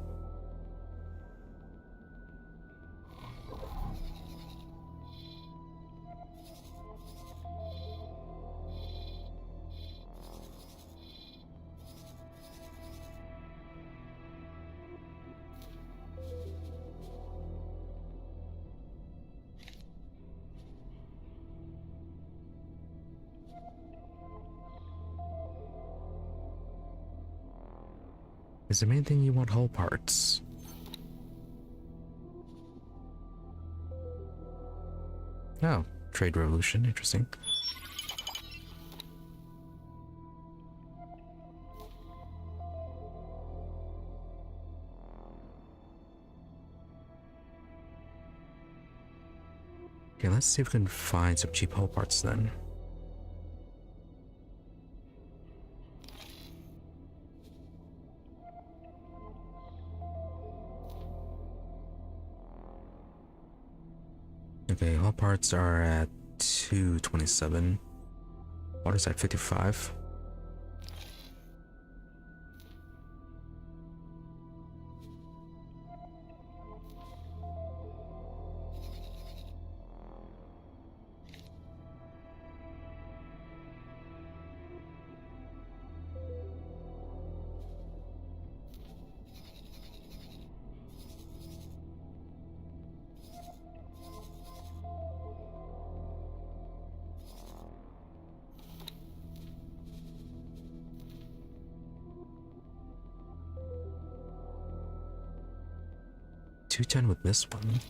Is the main thing you want hull parts? Oh, trade revolution, interesting. Okay, let's see if we can find some cheap hull parts then. Okay, all parts are at 227. Water's at 55. $210 with this one.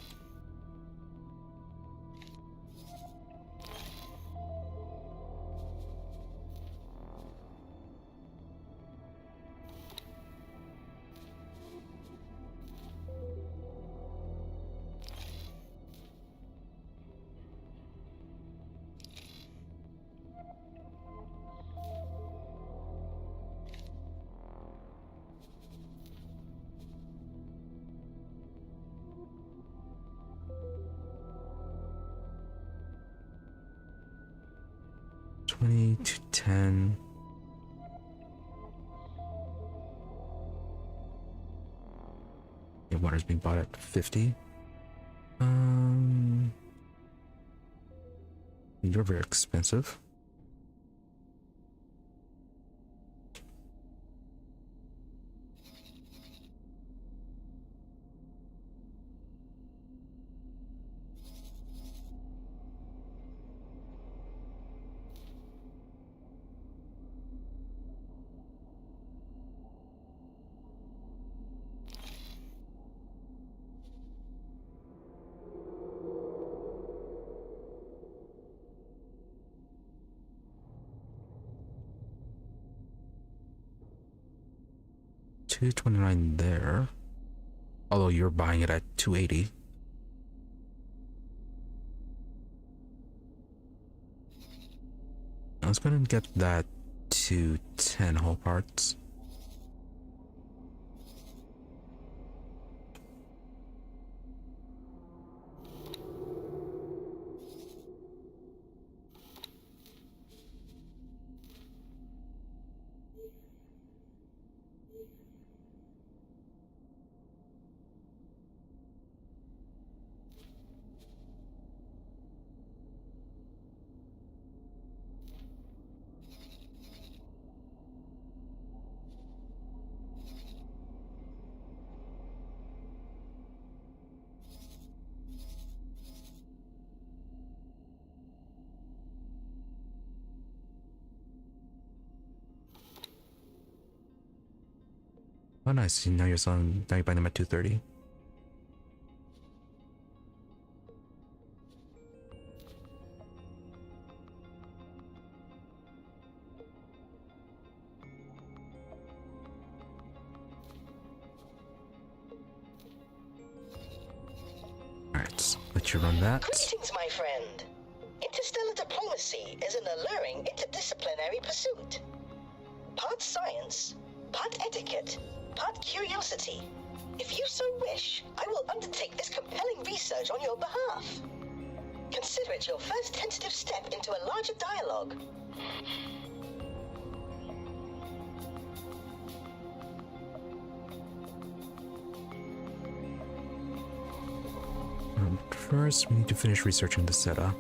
20 to 10. Yeah, water's being bought at 50. You're very expensive. $229 there. Although you're buying it at $280. I was gonna get that to 10 whole parts. Oh nice, now you're buying them at 230. Alright, let you run that. Greetings, my friend. Interstellar diplomacy is an alluring interdisciplinary pursuit. Part science, part etiquette, part curiosity. If you so wish, I will undertake this compelling research on your behalf. Consider it your first tentative step into a larger dialogue. First, we need to finish researching the setup.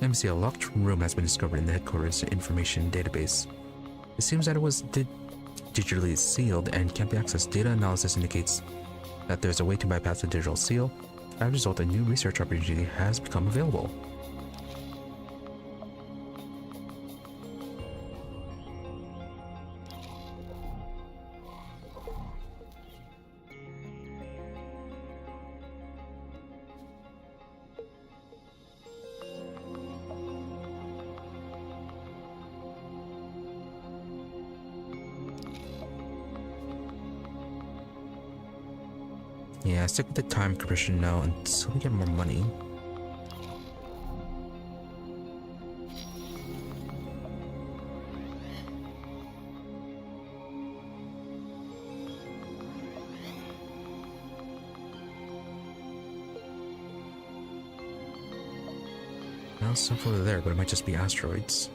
MC, a locked room has been discovered in the headquarters information database. It seems that it was digitally sealed and can't be accessed. Data analysis indicates that there's a way to bypass the digital seal. As a result, a new research opportunity has become available. Yeah, stick with the time compression now until we get more money. Now stuff over there, but it might just be asteroids.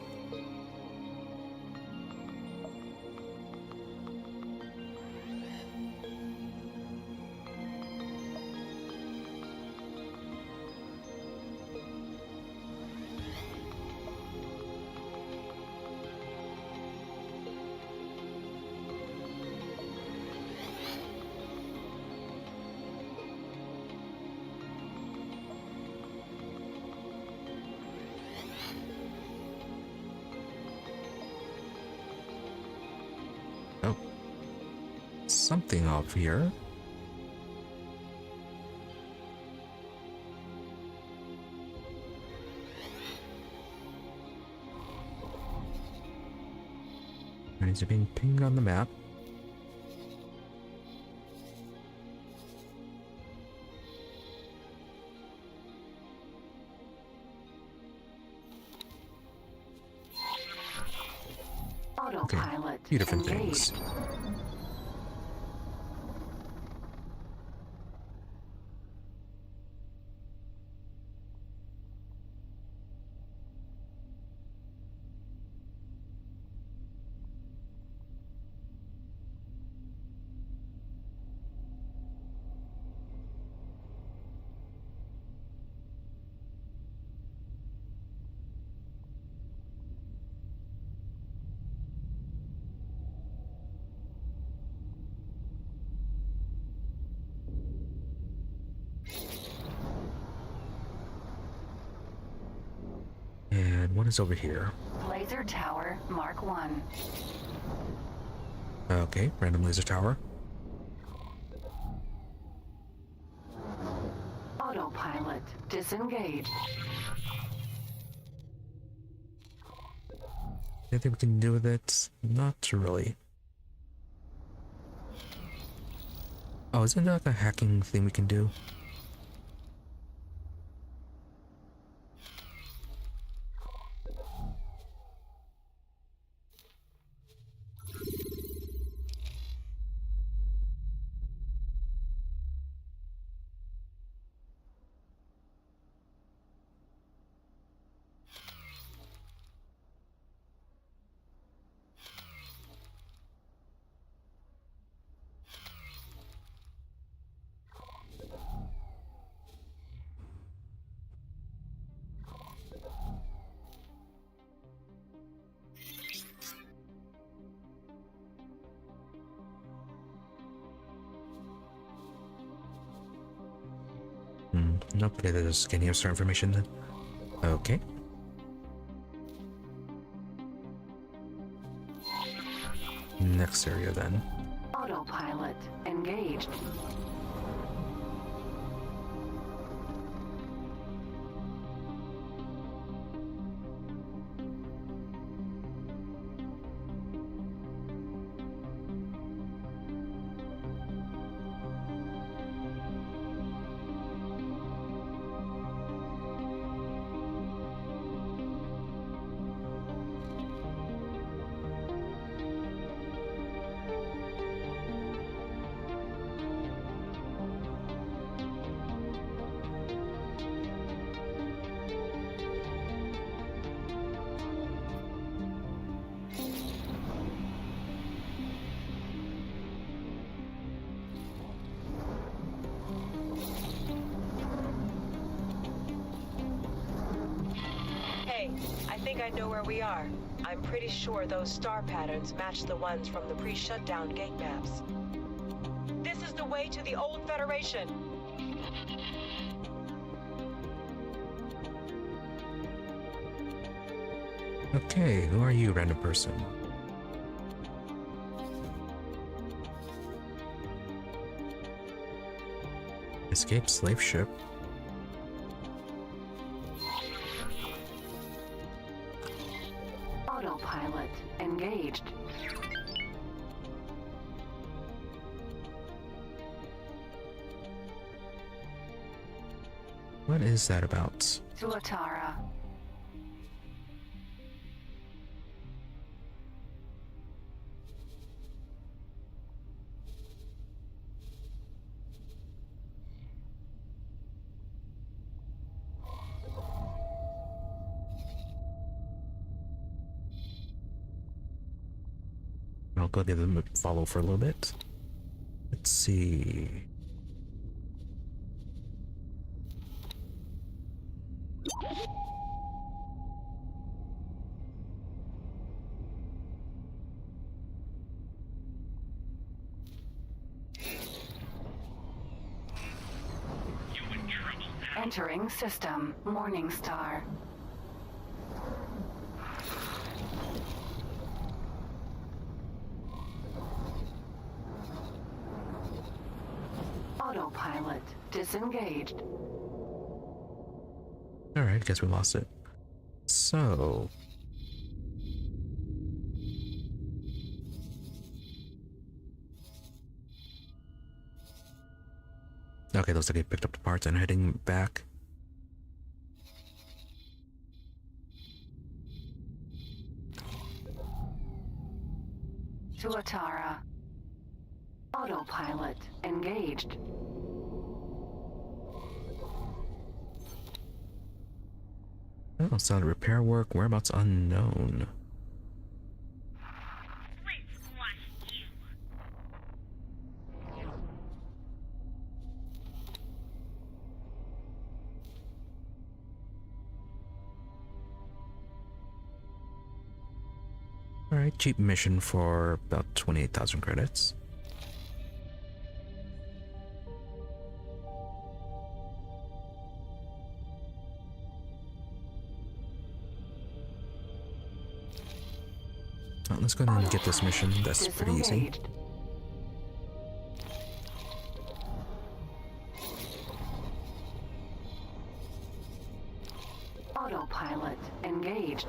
Something off here. It's being pinged on the map. Autopilot. Okay, few different things. And what is over here? Laser Tower Mark 1. Okay, random laser tower. Autopilot disengaged. Anything we can do with it? Not really. Oh, isn't there like a hacking thing we can do? Nope, okay, they're just getting us our information then. Okay. Next area then. Autopilot engaged. I think I know where we are. I'm pretty sure those star patterns match the ones from the pre-shutdown gate maps. This is the way to the old Federation. Okay, who are you, random person? Escape slave ship. Autopilot engaged. What is that about? Tuatara. I'll go give them a follow for a little bit. Let's see. Entering system. Morningstar. Autopilot disengaged. Alright, guess we lost it. So... okay, looks like I picked up the parts and heading back. Tuatara. Autopilot engaged. Oh, sound repair work, whereabouts unknown. Alright, cheap mission for about 28,000 credits. Well, let's go ahead and get this mission. That's pretty easy. Disengaged. Autopilot engaged.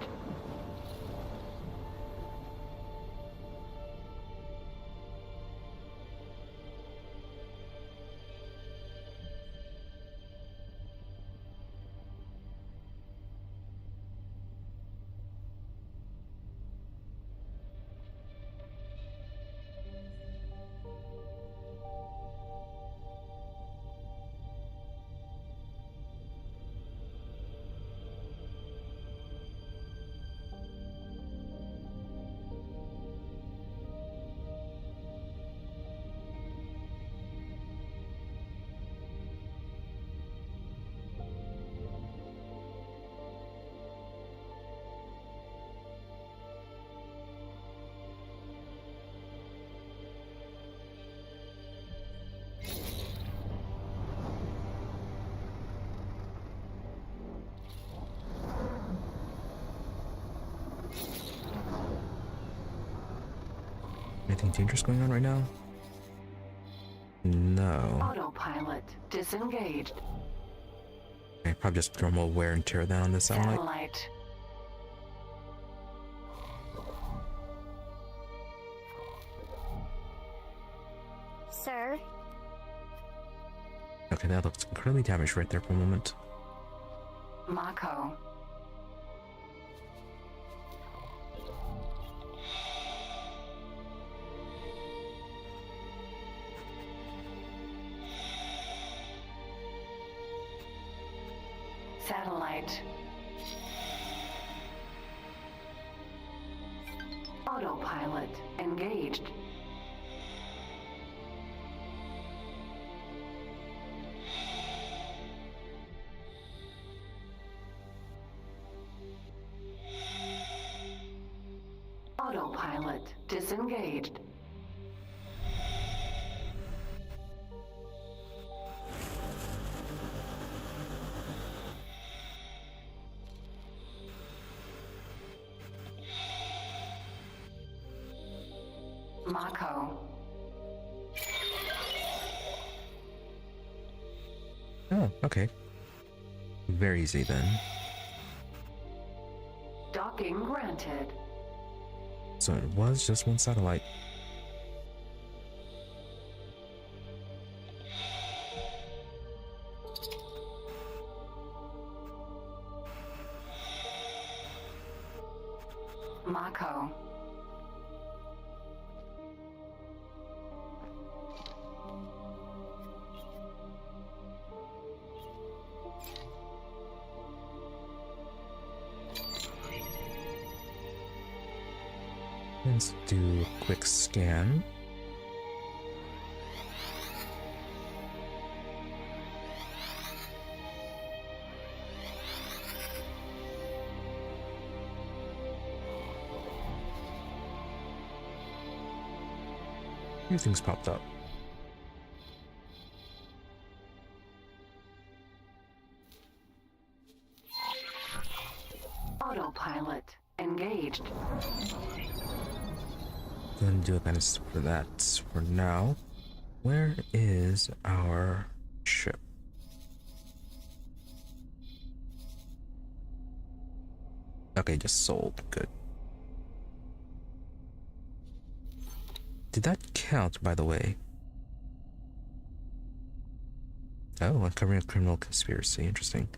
Anything dangerous going on right now? No. Autopilot disengaged. Okay, probably just normal wear and tear down on this satellite. Satellite. Sir, Okay, that looks incredibly damaged right there for a moment. Mako. Satellite. Autopilot engaged. Autopilot disengaged. Mako. Oh, okay. Very easy then. Docking granted. So it was just one satellite. Mako. Let's do a quick scan. A few things popped up. Autopilot engaged. Gonna do a kind of for that for now. Where is our ship? Okay, just sold. Good. Did that count, by the way? Oh, uncovering a criminal conspiracy. Interesting.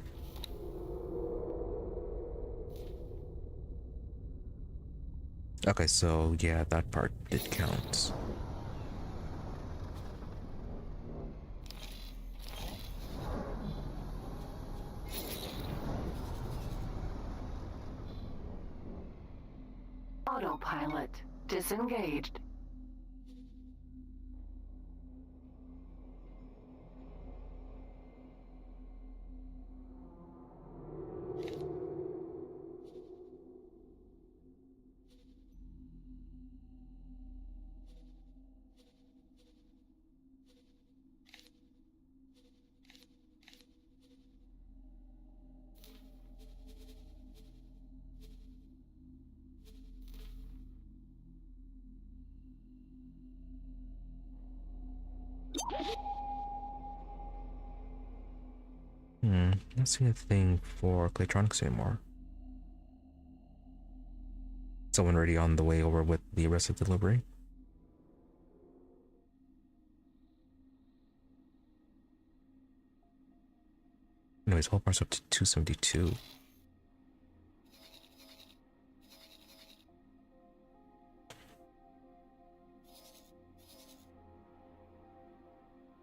Okay, so yeah, that part did count. Autopilot disengaged. Don't see a thing for Claytronics anymore. Someone already on the way over with the rest of the delivery? Anyways, whole parts up to 272.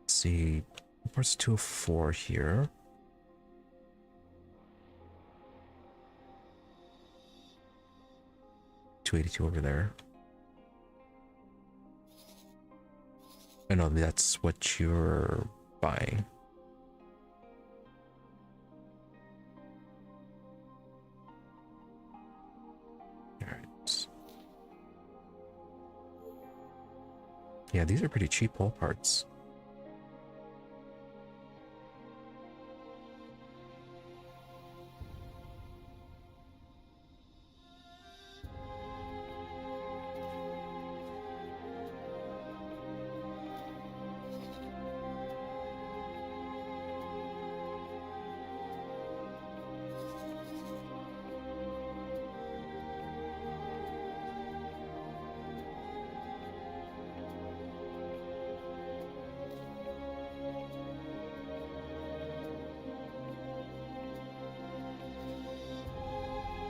Let's see, parts 204 here. $282 over there. I know that's what you're buying. Alright. Yeah, these are pretty cheap hull parts.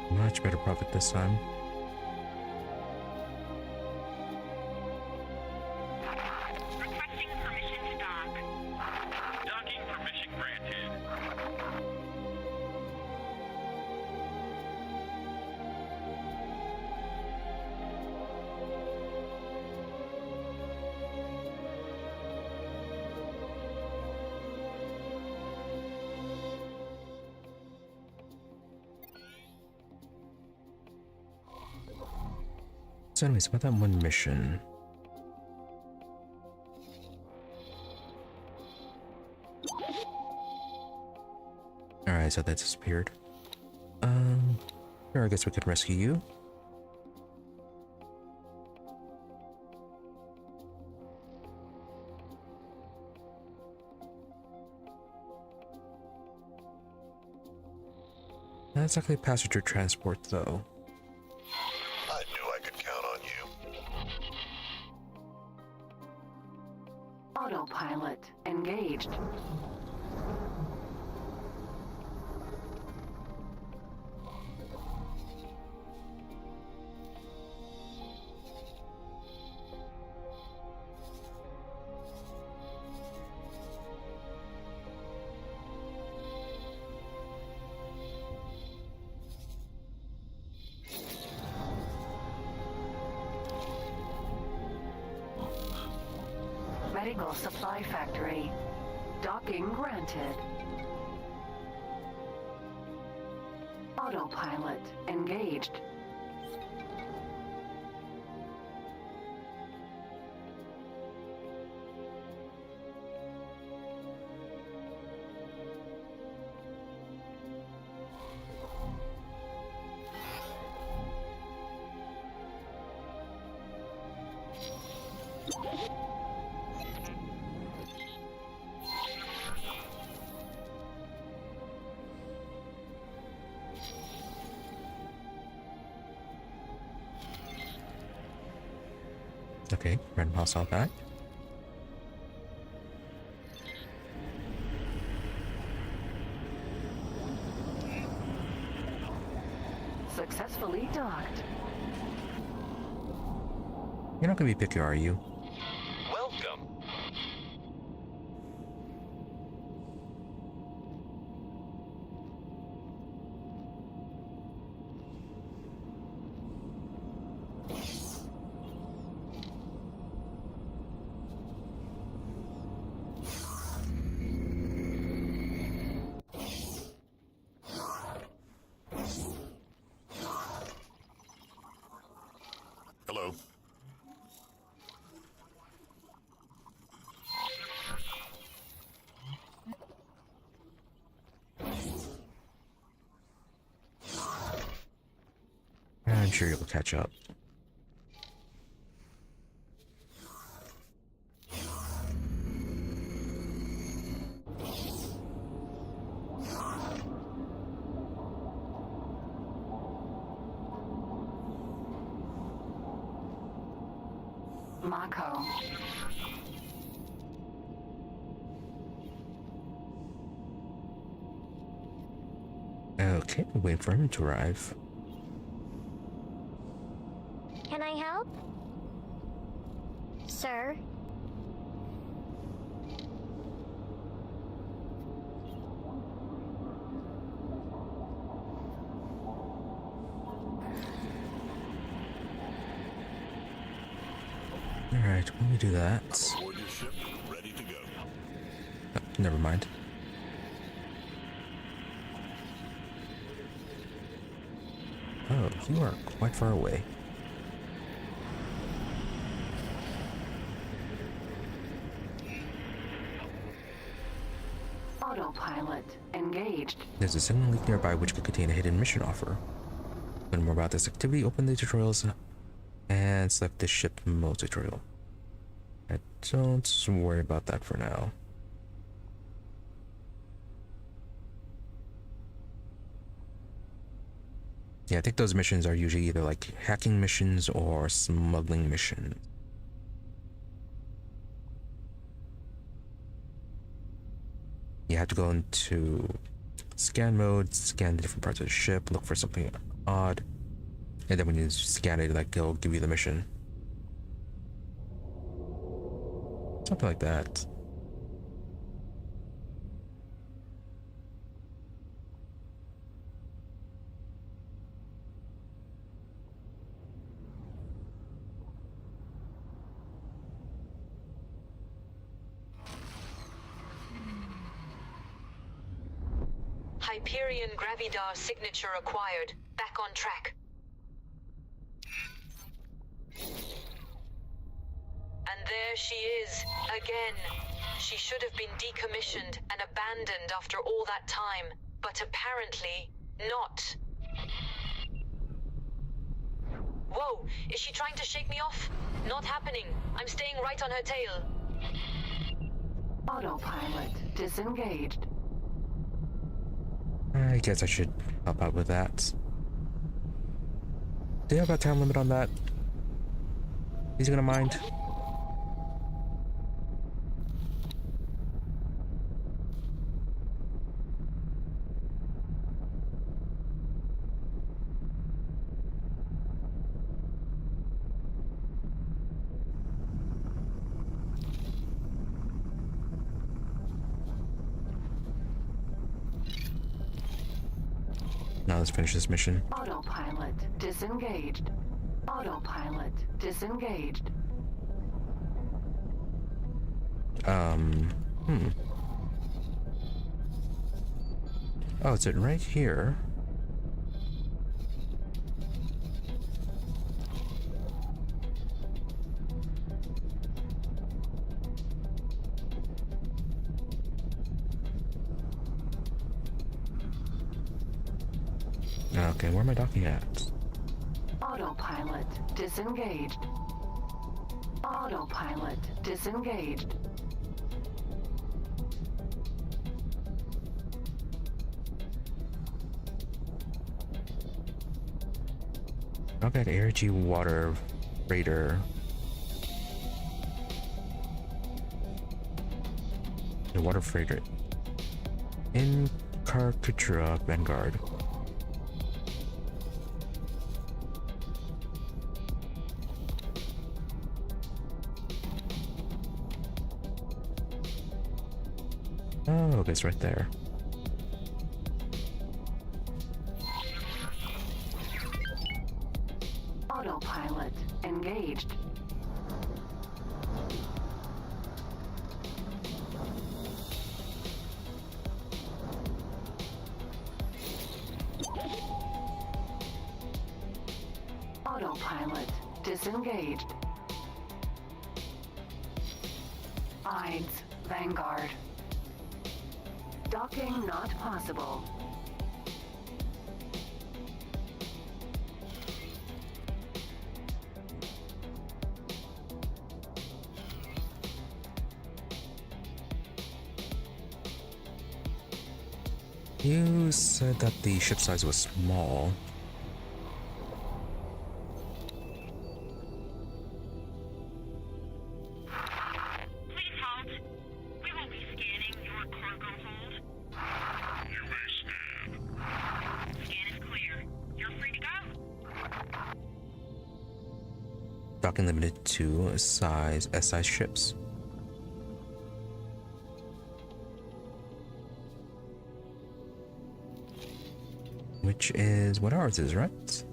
Much better profit this time. Requesting permission to dock. Docking permission granted. So anyways, about that one mission. Alright, so that disappeared. Sure, I guess we could rescue you. Not exactly passenger transport, though. I knew I could count on you. Autopilot engaged. Medical supply factory. Docking granted. Autopilot engaged. Okay, random house all back. Successfully docked. You're not gonna be picky, are you? Welcome. Hello. I'm sure you'll catch up. Mako. Okay, waiting for him to arrive. Can I help? Sir? Alright, let me do that. Aboard your ship, ready to go. Oh, never mind. Oh, you are quite far away. Autopilot engaged. There's a signal leak nearby which could contain a hidden mission offer. Learn more about this activity, open the tutorials, and select the ship mode tutorial. I don't worry about that for now. Yeah, I think those missions are usually either like hacking missions or smuggling missions. You have to go into scan mode, scan the different parts of the ship, look for something odd, and then when you scan it, like it'll give you the mission. Something like that. Hyperion Gravidar signature acquired. Back on track. And there she is, again. She should have been decommissioned and abandoned after all that time, but apparently not. Whoa, is she trying to shake me off? Not happening. I'm staying right on her tail. Autopilot disengaged. I guess I should help out with that. Do you have a time limit on that? Is he gonna mind? Now let's finish this mission. Autopilot disengaged. Autopilot disengaged. Oh, it's it right here. Okay, where am I docking at? Autopilot disengaged. Autopilot disengaged. Okay, the ARG water freighter. The water freighter in Kha'ak Vanguard. Oh, it's right there. Autopilot engaged. Autopilot disengaged. Ides Vanguard. Docking not possible. You said that the ship size was small. docking limited to size S-size ships. Which is what ours is, right?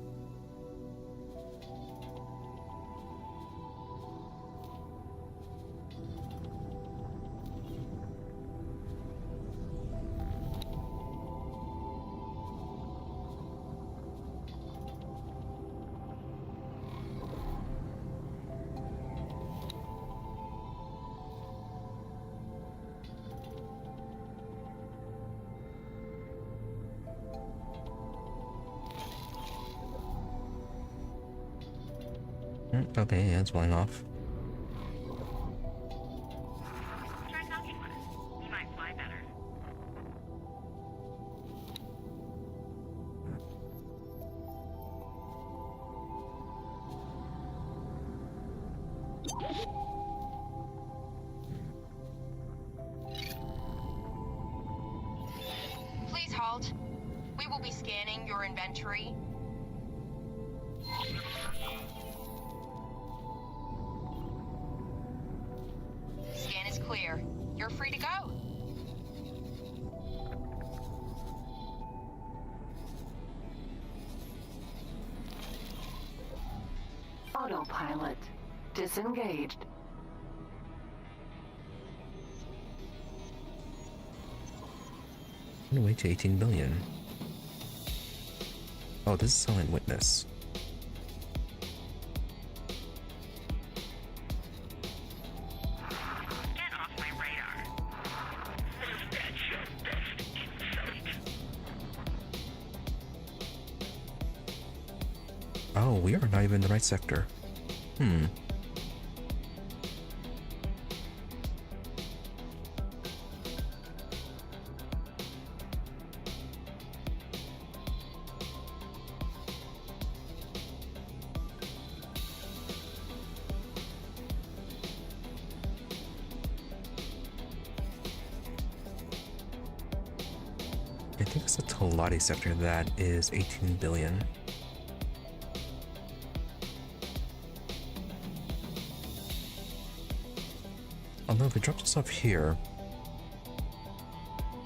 Okay, yeah, it's flying off. Try knocking less. You might fly better. Please halt. We will be scanning your inventory. Scan is clear. You're free to go. Autopilot disengaged. On the way to 18 billion. Oh, this is Silent Witness. Get off my radar. That's your best insight. Oh, we are not even in the right sector. I think it's the Tolati sector that is 18 billion. Although if it drops us off here,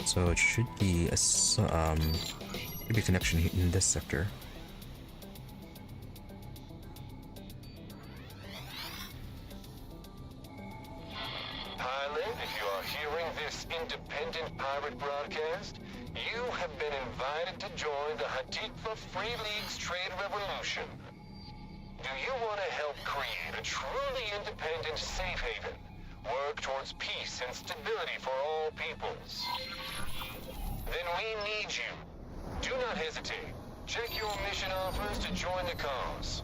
so it should be a connection in this sector. Pilot, if you are hearing this independent pirate broadcast, you have been invited to join the Hatikva Free League's trade revolution. Do you want to help create a truly independent safe haven? Work towards peace and stability for all peoples? Then we need you. Do not hesitate. Check your mission offers to join the cause.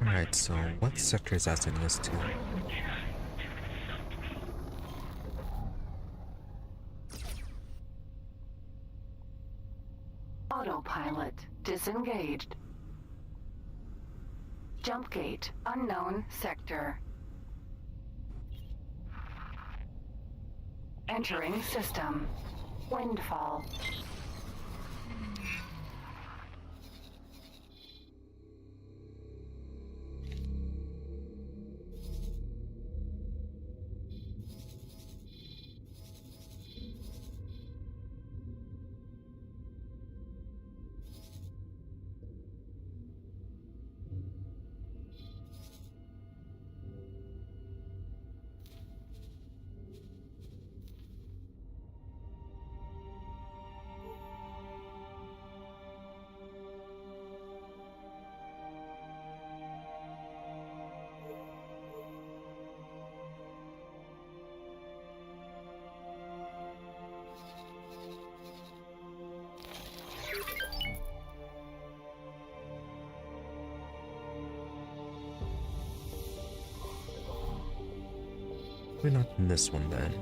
Alright, so what sector is that sending us to? Autopilot disengaged. Jump gate unknown sector. Entering system. Windfall. Probably not in this one then.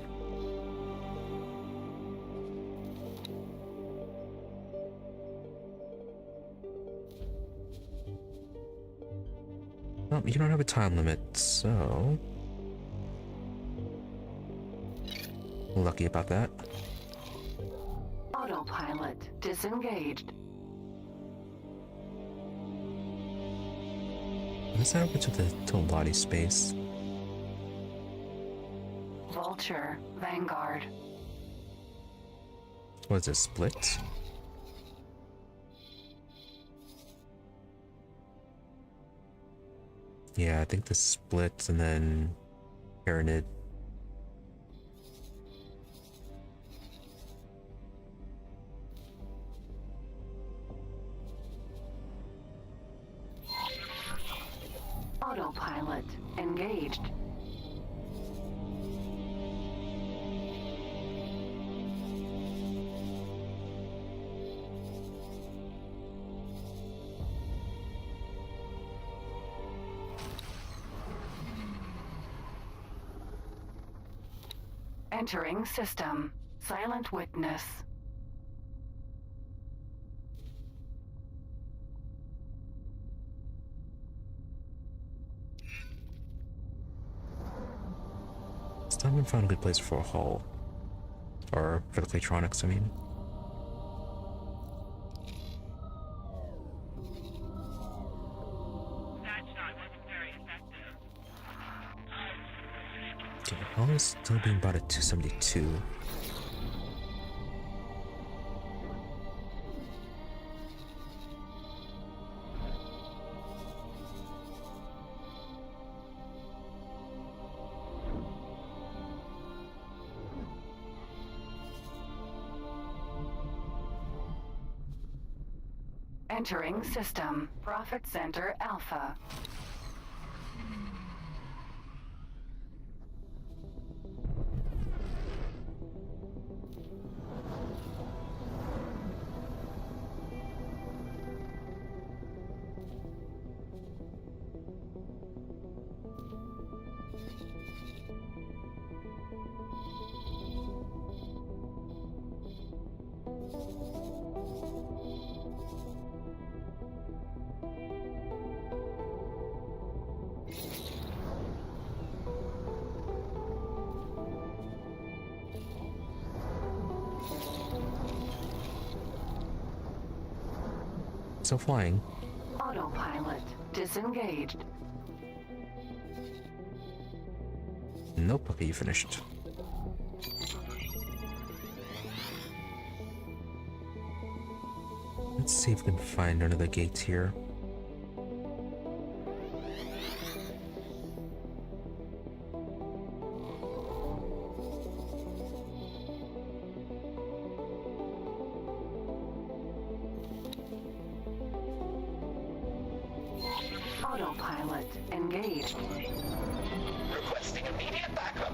Well, you don't have a time limit, so... lucky about that. Autopilot disengaged. Let's head over to the Lottie space. Vulture, Vanguard. What is this, split? Yeah, I think the split and then Tyranid. Autopilot engaged. Entering system. Silent witness. Still haven't found a good place for a hull. Or for the Claytronics, I mean. Okay, hull is still being bought at 272. Entering system. Profit Center Alpha. Still flying. Autopilot disengaged. Nope, okay, you finished. Let's see if we can find another gate here. Autopilot engaged. Requesting immediate backup.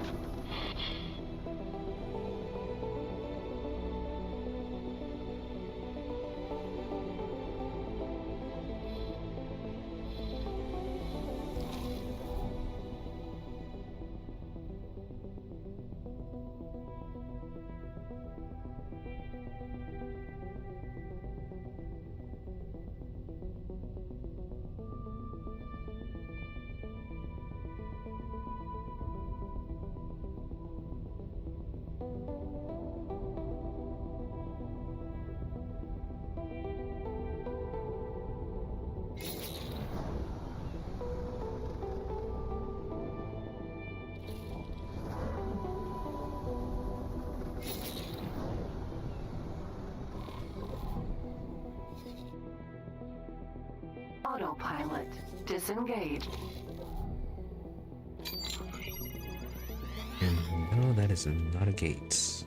Autopilot disengaged. And no, that is not a gate.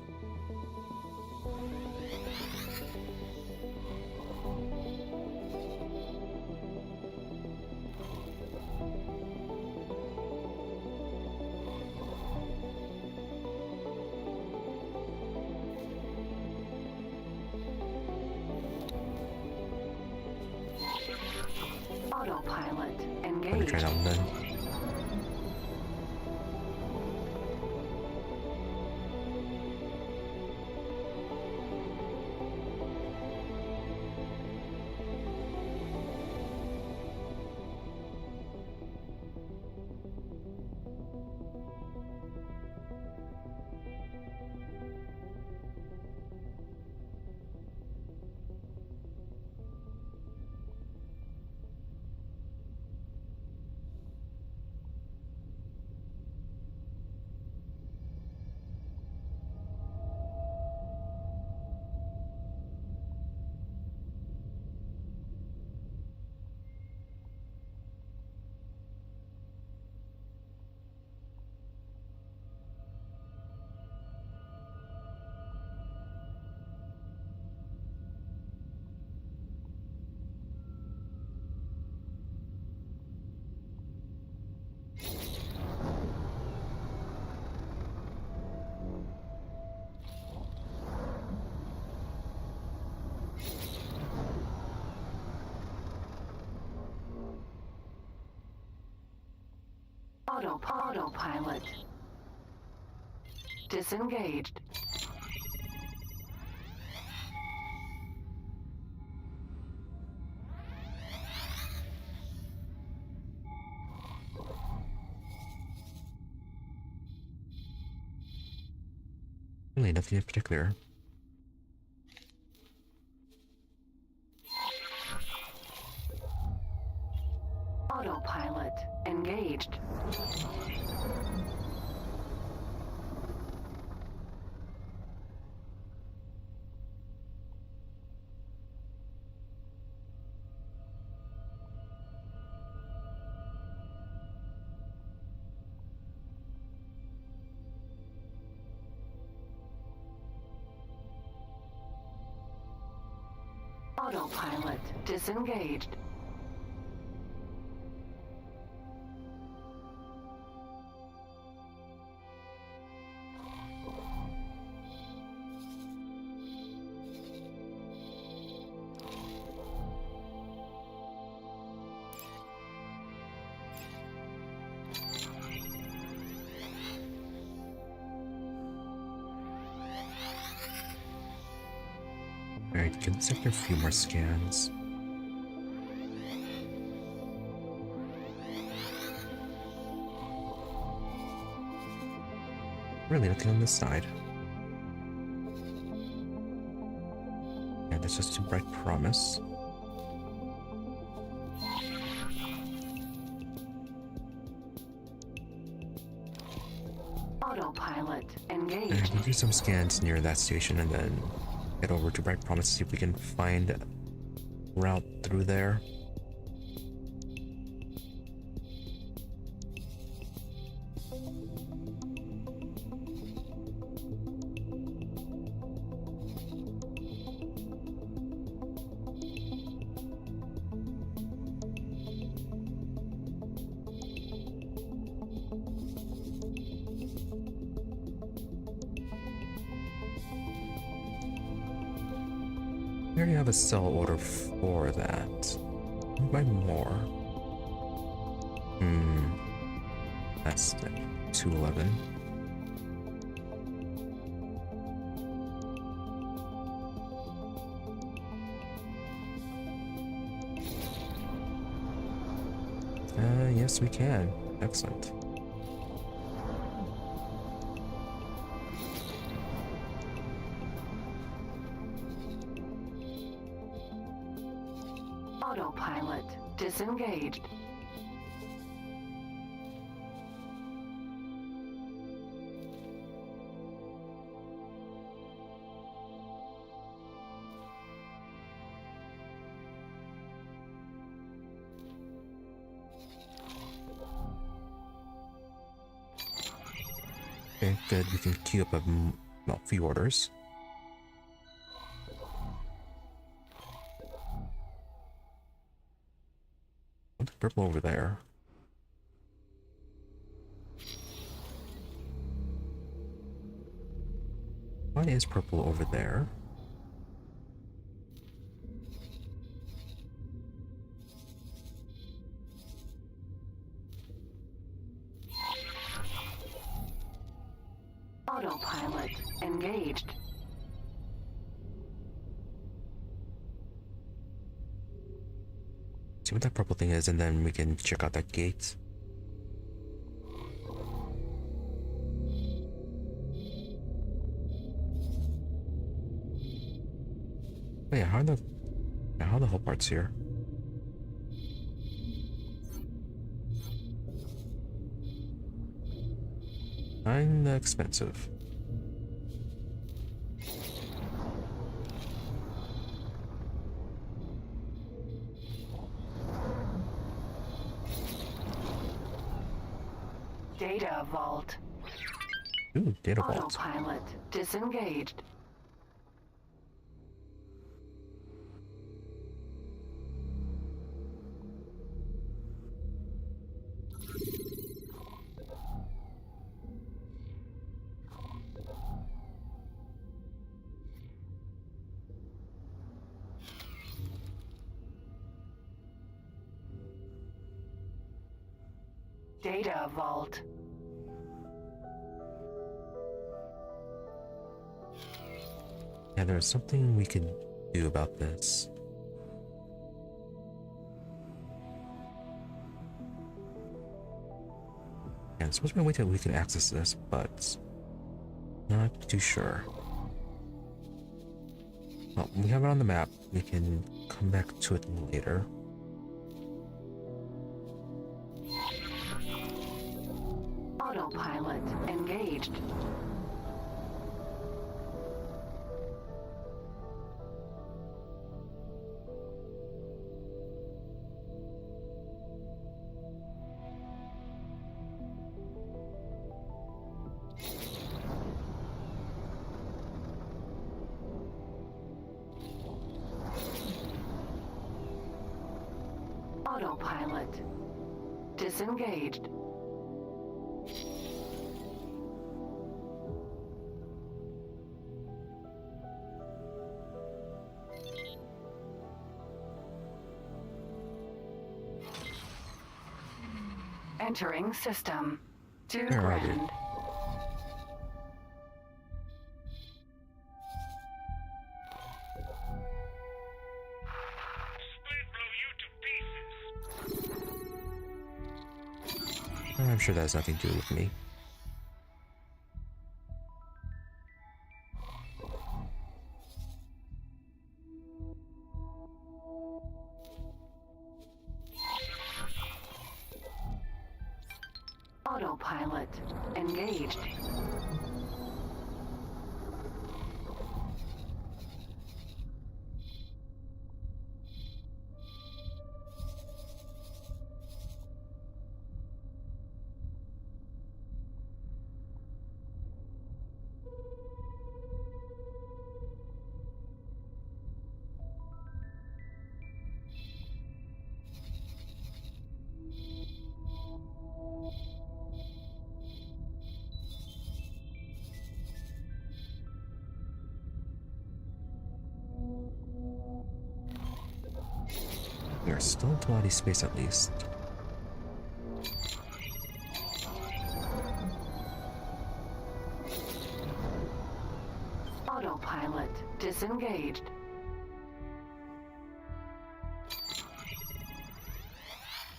Autopilot I'm gonna engaged. try that one then. Autopilot. Disengaged. Really, nothing in particular. Autopilot engaged. Autopilot disengaged. Alright, can sector a few more scans. Really nothing on this side. Yeah, that's just too bright promise. Autopilot And engaged. we'll do some scans near that station and then head over to Bright Promise to see if we can find a route through there. We already have a sell order for that. Buy more. That's like 211. Yes, we can. Excellent. Autopilot disengaged. Okay, good. We can queue up a few orders. What's purple over there? Why is purple over there? Autopilot engaged. See what that purple thing is, and then we can check out that gate. Oh yeah, how are the whole parts here? Kinda expensive. Data vault. Ooh, data vault. Autopilot disengaged. Data vault. Yeah, there's something we could do about this. And it's supposed to be a way that we can access this, but not too sure. Well, we have it on the map. We can come back to it later. Autopilot engaged. Autopilot disengaged. Entering system. 2 Where are we? grand. I'm sure that has nothing to do with me. Autopilot engaged. We are still in Twilight space at least. Autopilot disengaged.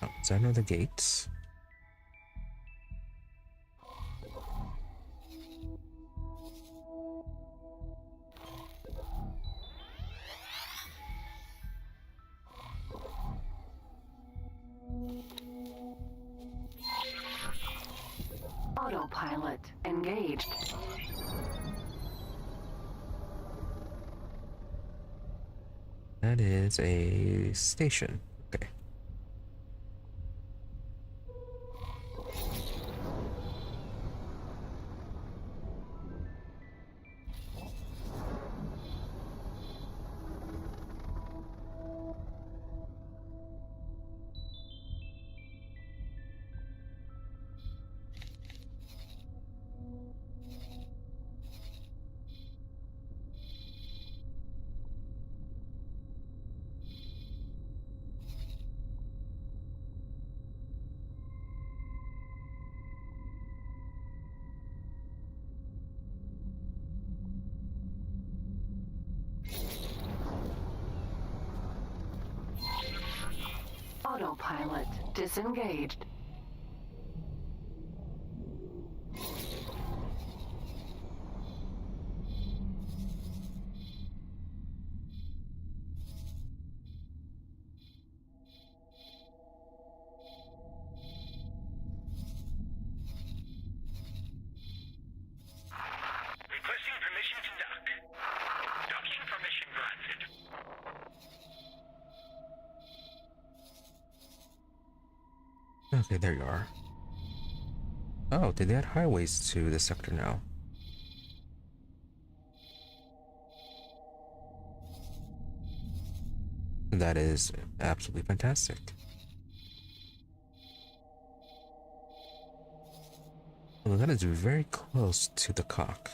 Oh, is that another gate? Autopilot engaged. That is a station. Okay. Autopilot disengaged. Requesting permission to dock. Docking permission granted. Okay, there you are. Oh, did they add highways to this sector now? That is absolutely fantastic. Although that is very close to the Kha'ak.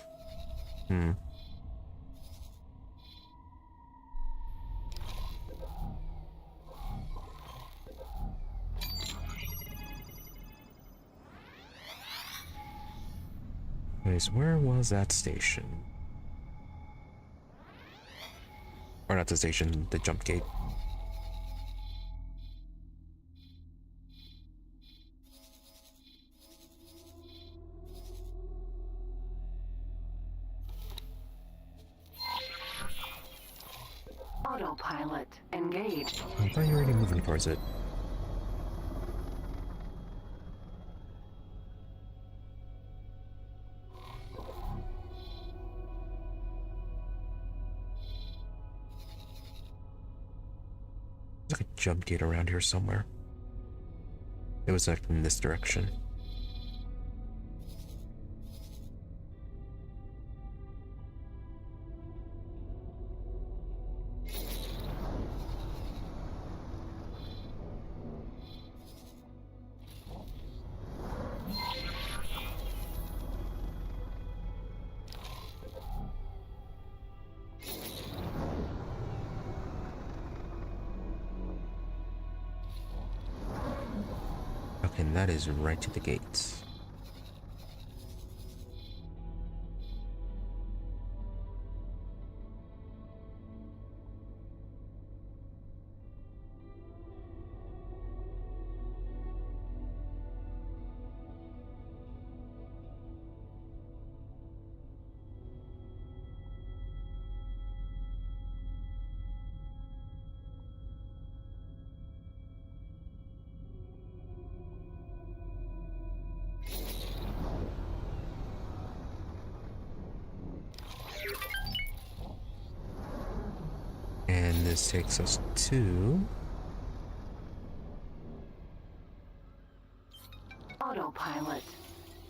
Anyways, where was that station? Or not the station, the jump gate. Autopilot engaged. I thought you were already moving towards it. There's like a jump gate around here somewhere. It was like in this direction. Okay, and that is right to the gates. And this takes us to... Autopilot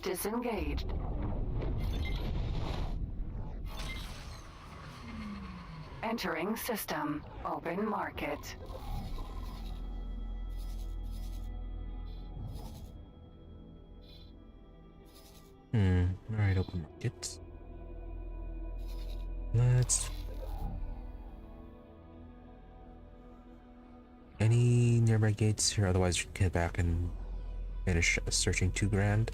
disengaged. Entering system. Open market. Alright, open market. Let's... Any nearby gates here? Otherwise, you can head back and finish searching 2 grand.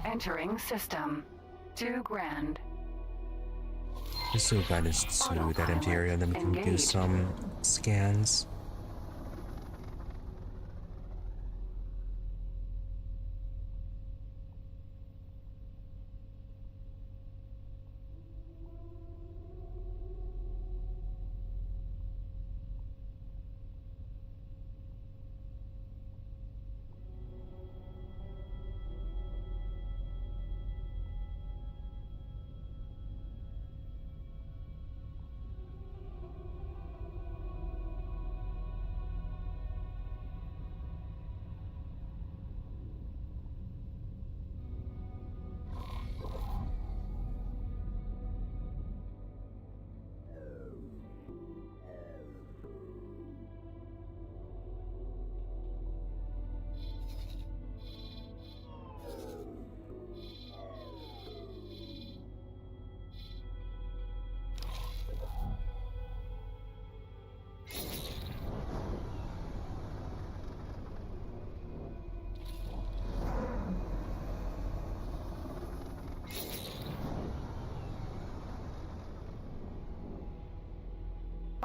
Entering system. 2 grand. Just so guidance to that empty area, and then we can do some scans.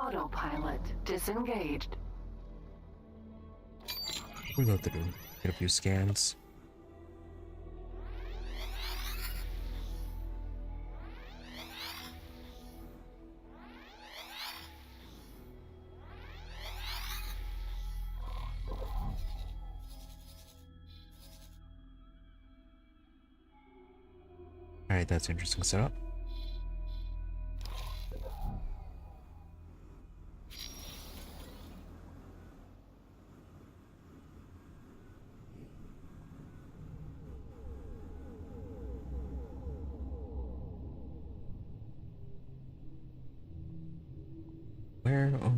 Autopilot disengaged. We'll go through, get a few scans. Alright, that's an interesting setup.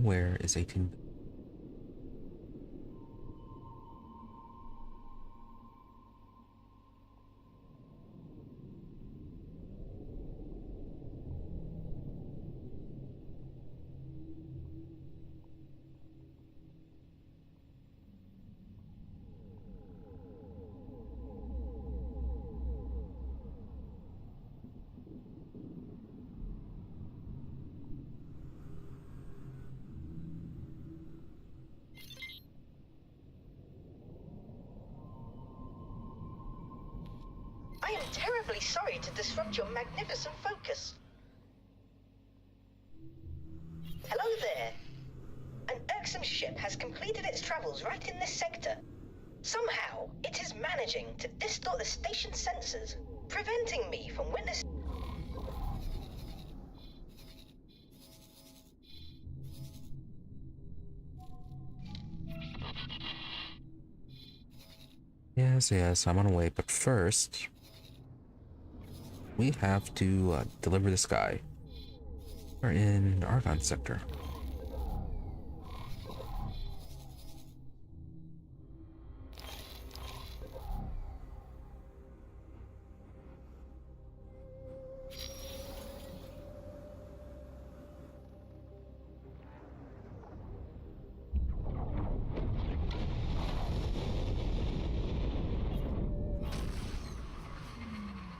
Where is 18? I am terribly sorry to disrupt your magnificent focus. Hello there. An irksome ship has completed its travels right in this sector. Somehow, it is managing to distort the station's sensors, preventing me from witnessing... Yes, I'm on the way, but first, we have to deliver this guy. We're in the Argon sector.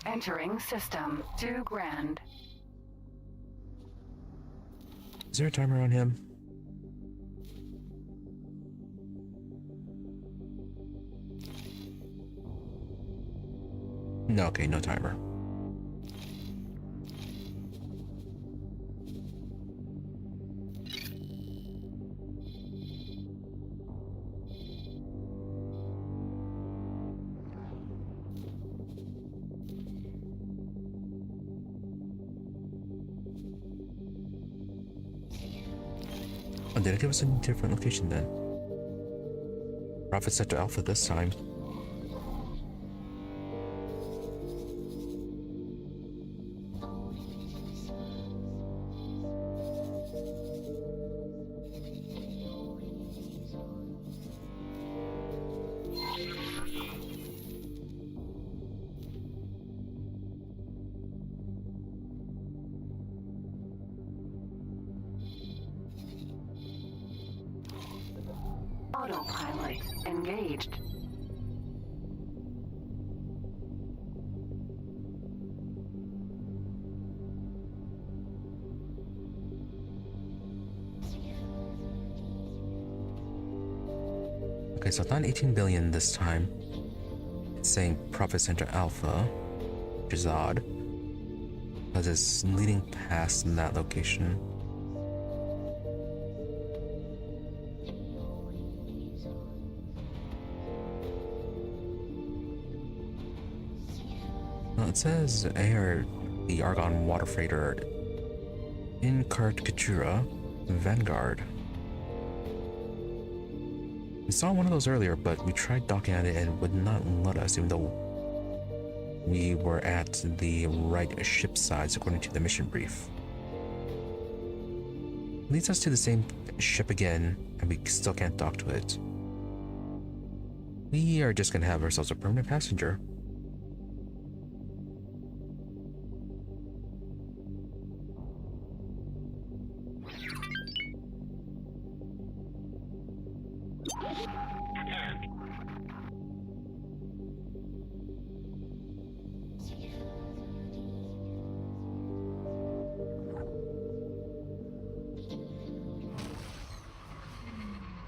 Entering system. 2 grand. Is there a timer on him? No, okay, no timer. Oh, did it give us a different location then? Prophet set to Alpha this time. Autopilot engaged. Okay, so it's not 18 billion this time. It's saying Profit Center Alpha, which is odd, because it's leading past that location. Well, it says the Argon water freighter in Katura, Vanguard. We saw one of those earlier, but we tried docking at it and it would not let us, even though we were at the right ship size according to the mission brief. Leads us to the same ship again, and we still can't dock to it. We are just gonna have ourselves a permanent passenger.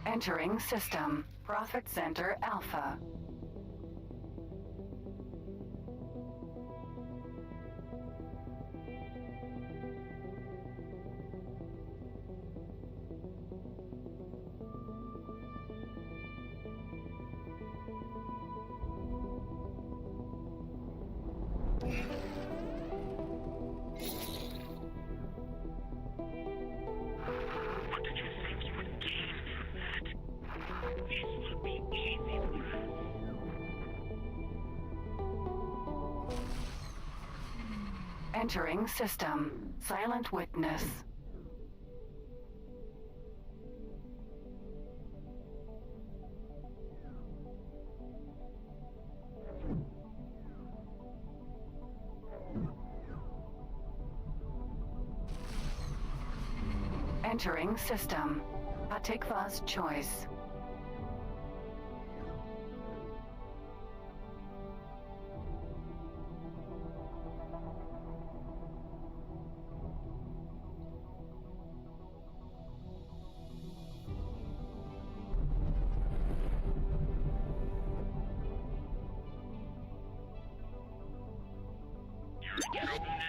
Entering system. Profit Center Alpha. Entering system. Silent witness. Entering system. Atikva's choice. Get open now.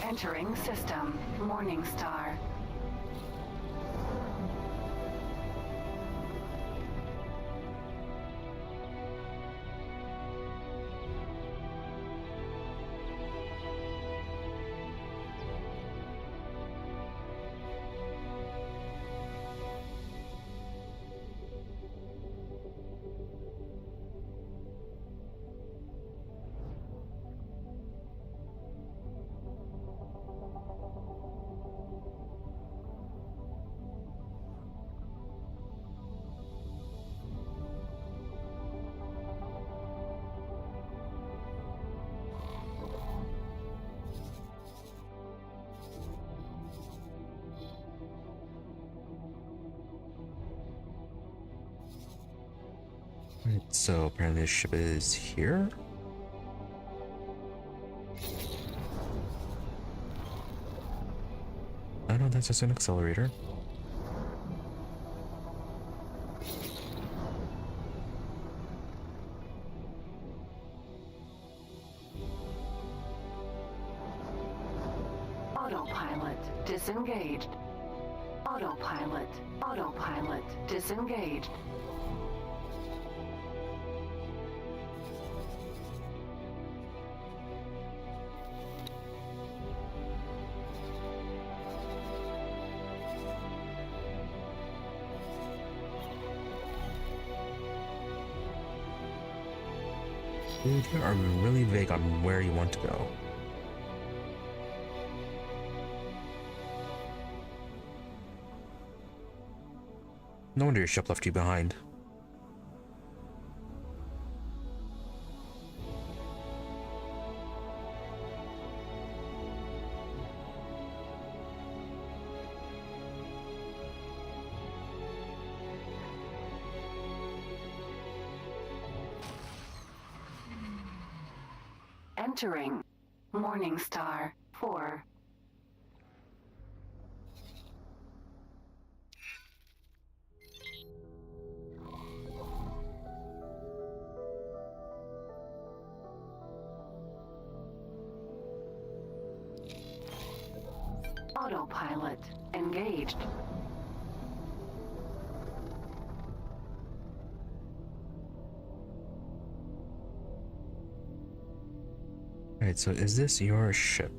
Entering system. Morning Star. Right, so apparently the ship is here. Oh no, that's just an accelerator. Autopilot disengaged. Autopilot disengaged. Dude, you are really vague on where you want to go. No wonder your ship left you behind. Entering Morning Star 4. Autopilot engaged. Alright, so is this your ship?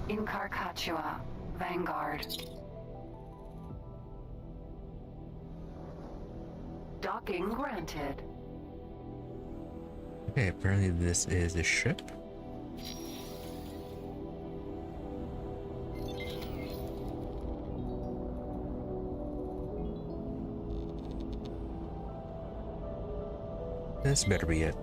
In Carcachua, Vanguard. Docking granted. Okay, apparently this is a ship. This better be it.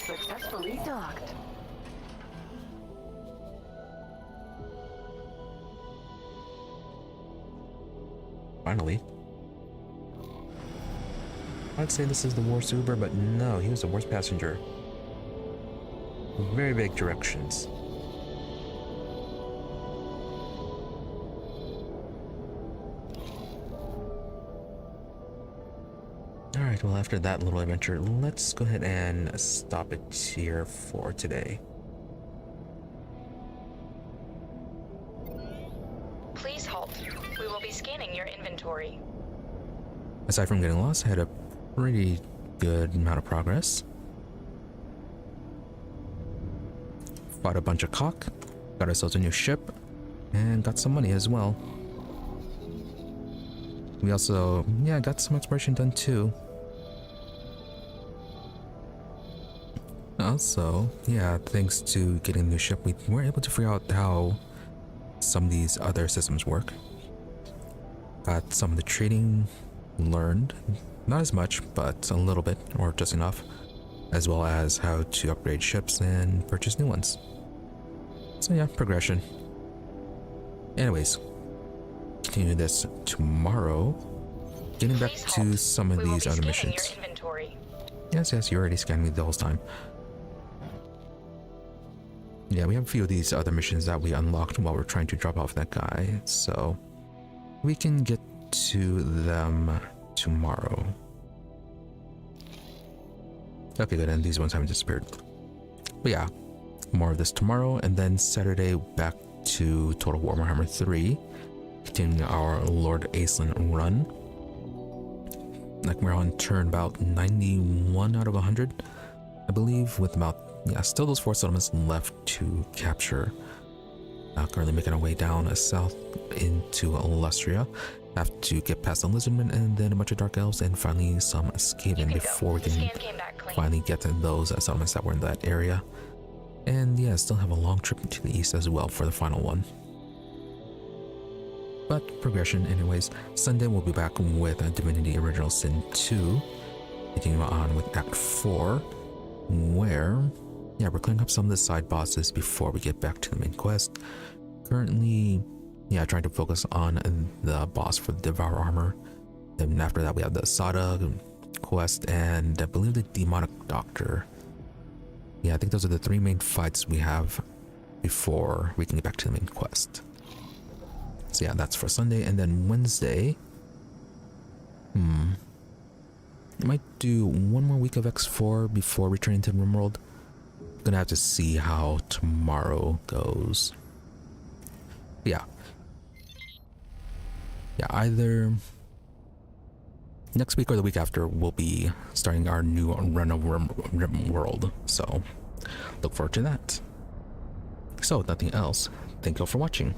Successfully docked. Finally. I'd say this is the worst Uber, but no, he was the worst passenger. Very big directions. Alright, well, after that little adventure, let's go ahead and stop it here for today. Please halt. We will be scanning your inventory. Aside from getting lost, I had a pretty good amount of progress. Fought a bunch of Kha'ak, got ourselves a new ship, and got some money as well. We also, got some exploration done too. Also, thanks to getting a new ship, we were able to figure out how some of these other systems work. Got some of the trading learned, not as much, but a little bit, or just enough, as well as how to upgrade ships and purchase new ones. So yeah, progression. Anyways, continue this tomorrow, getting back to some of these other missions. Yes, you already scanned me the whole time. Yeah, we have a few of these other missions that we unlocked while we're trying to drop off that guy, so we can get to them tomorrow. Okay, good, and these ones haven't disappeared. But yeah, more of this tomorrow, and then Saturday back to Total War Warhammer 3, continuing our Lord Aislinn run. Like, we're on turn about 91 out of 100, I believe, with about, still those 4 settlements left to capture. Currently making our way down south into Illustria. Have to get past the Lizardmen and then a bunch of Dark Elves and finally some Skaven before we can finally get to those settlements that were in that area. And still have a long trip to the east as well for the final one. But progression anyways. Sunday we'll be back with Divinity Original Sin 2. Continuing on with Act 4, where we're cleaning up some of the side bosses before we get back to the main quest. Currently, trying to focus on the boss for the Devour Armor. Then after that we have the Sada quest and I believe the Demonic Doctor. I think those are the 3 main fights we have before we can get back to the main quest. So that's for Sunday, and then Wednesday, I might do one more week of X4 before returning to RimWorld. Gonna have to see how tomorrow goes. Yeah, either next week or the week after we'll be starting our new run of RimWorld, so look forward to that. So with nothing else, thank you all for watching.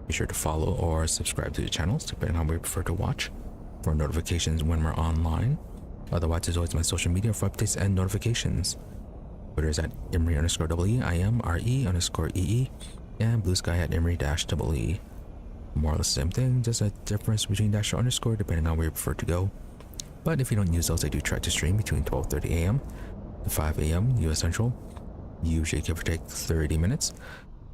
Be sure to follow or subscribe to the channels depending on how we prefer to watch for notifications when we're online. Otherwise, as always, my social media for updates and notifications. Twitter is at Imri_EE, IMRE_EE, and Blue Sky at Imri-EE. More or less the same thing, just a difference between dash or underscore depending on where you prefer to go. But if you don't use those, I do try to stream between 12:30 a.m. to 5 a.m. US Central, usually give or take 30 minutes,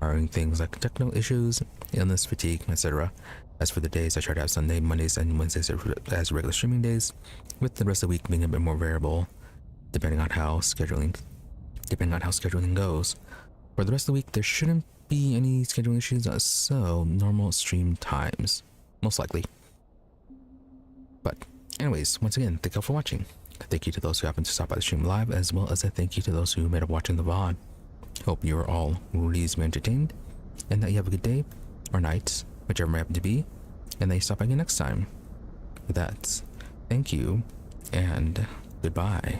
barring things like technical issues, illness, fatigue, etc. As for the days, I try to have Sunday, Mondays, and Wednesdays as regular streaming days, with the rest of the week being a bit more variable, depending on how scheduling goes. For the rest of the week, there shouldn't be any scheduling issues, so normal stream times, most likely. But anyways, once again, thank you all for watching. Thank you to those who happen to stop by the stream live, as well as a thank you to those who made up watching the VOD. Hope you are all reasonably entertained, and that you have a good day, or night, whichever it may happen to be, and that you stop by again next time. With that, thank you, and goodbye.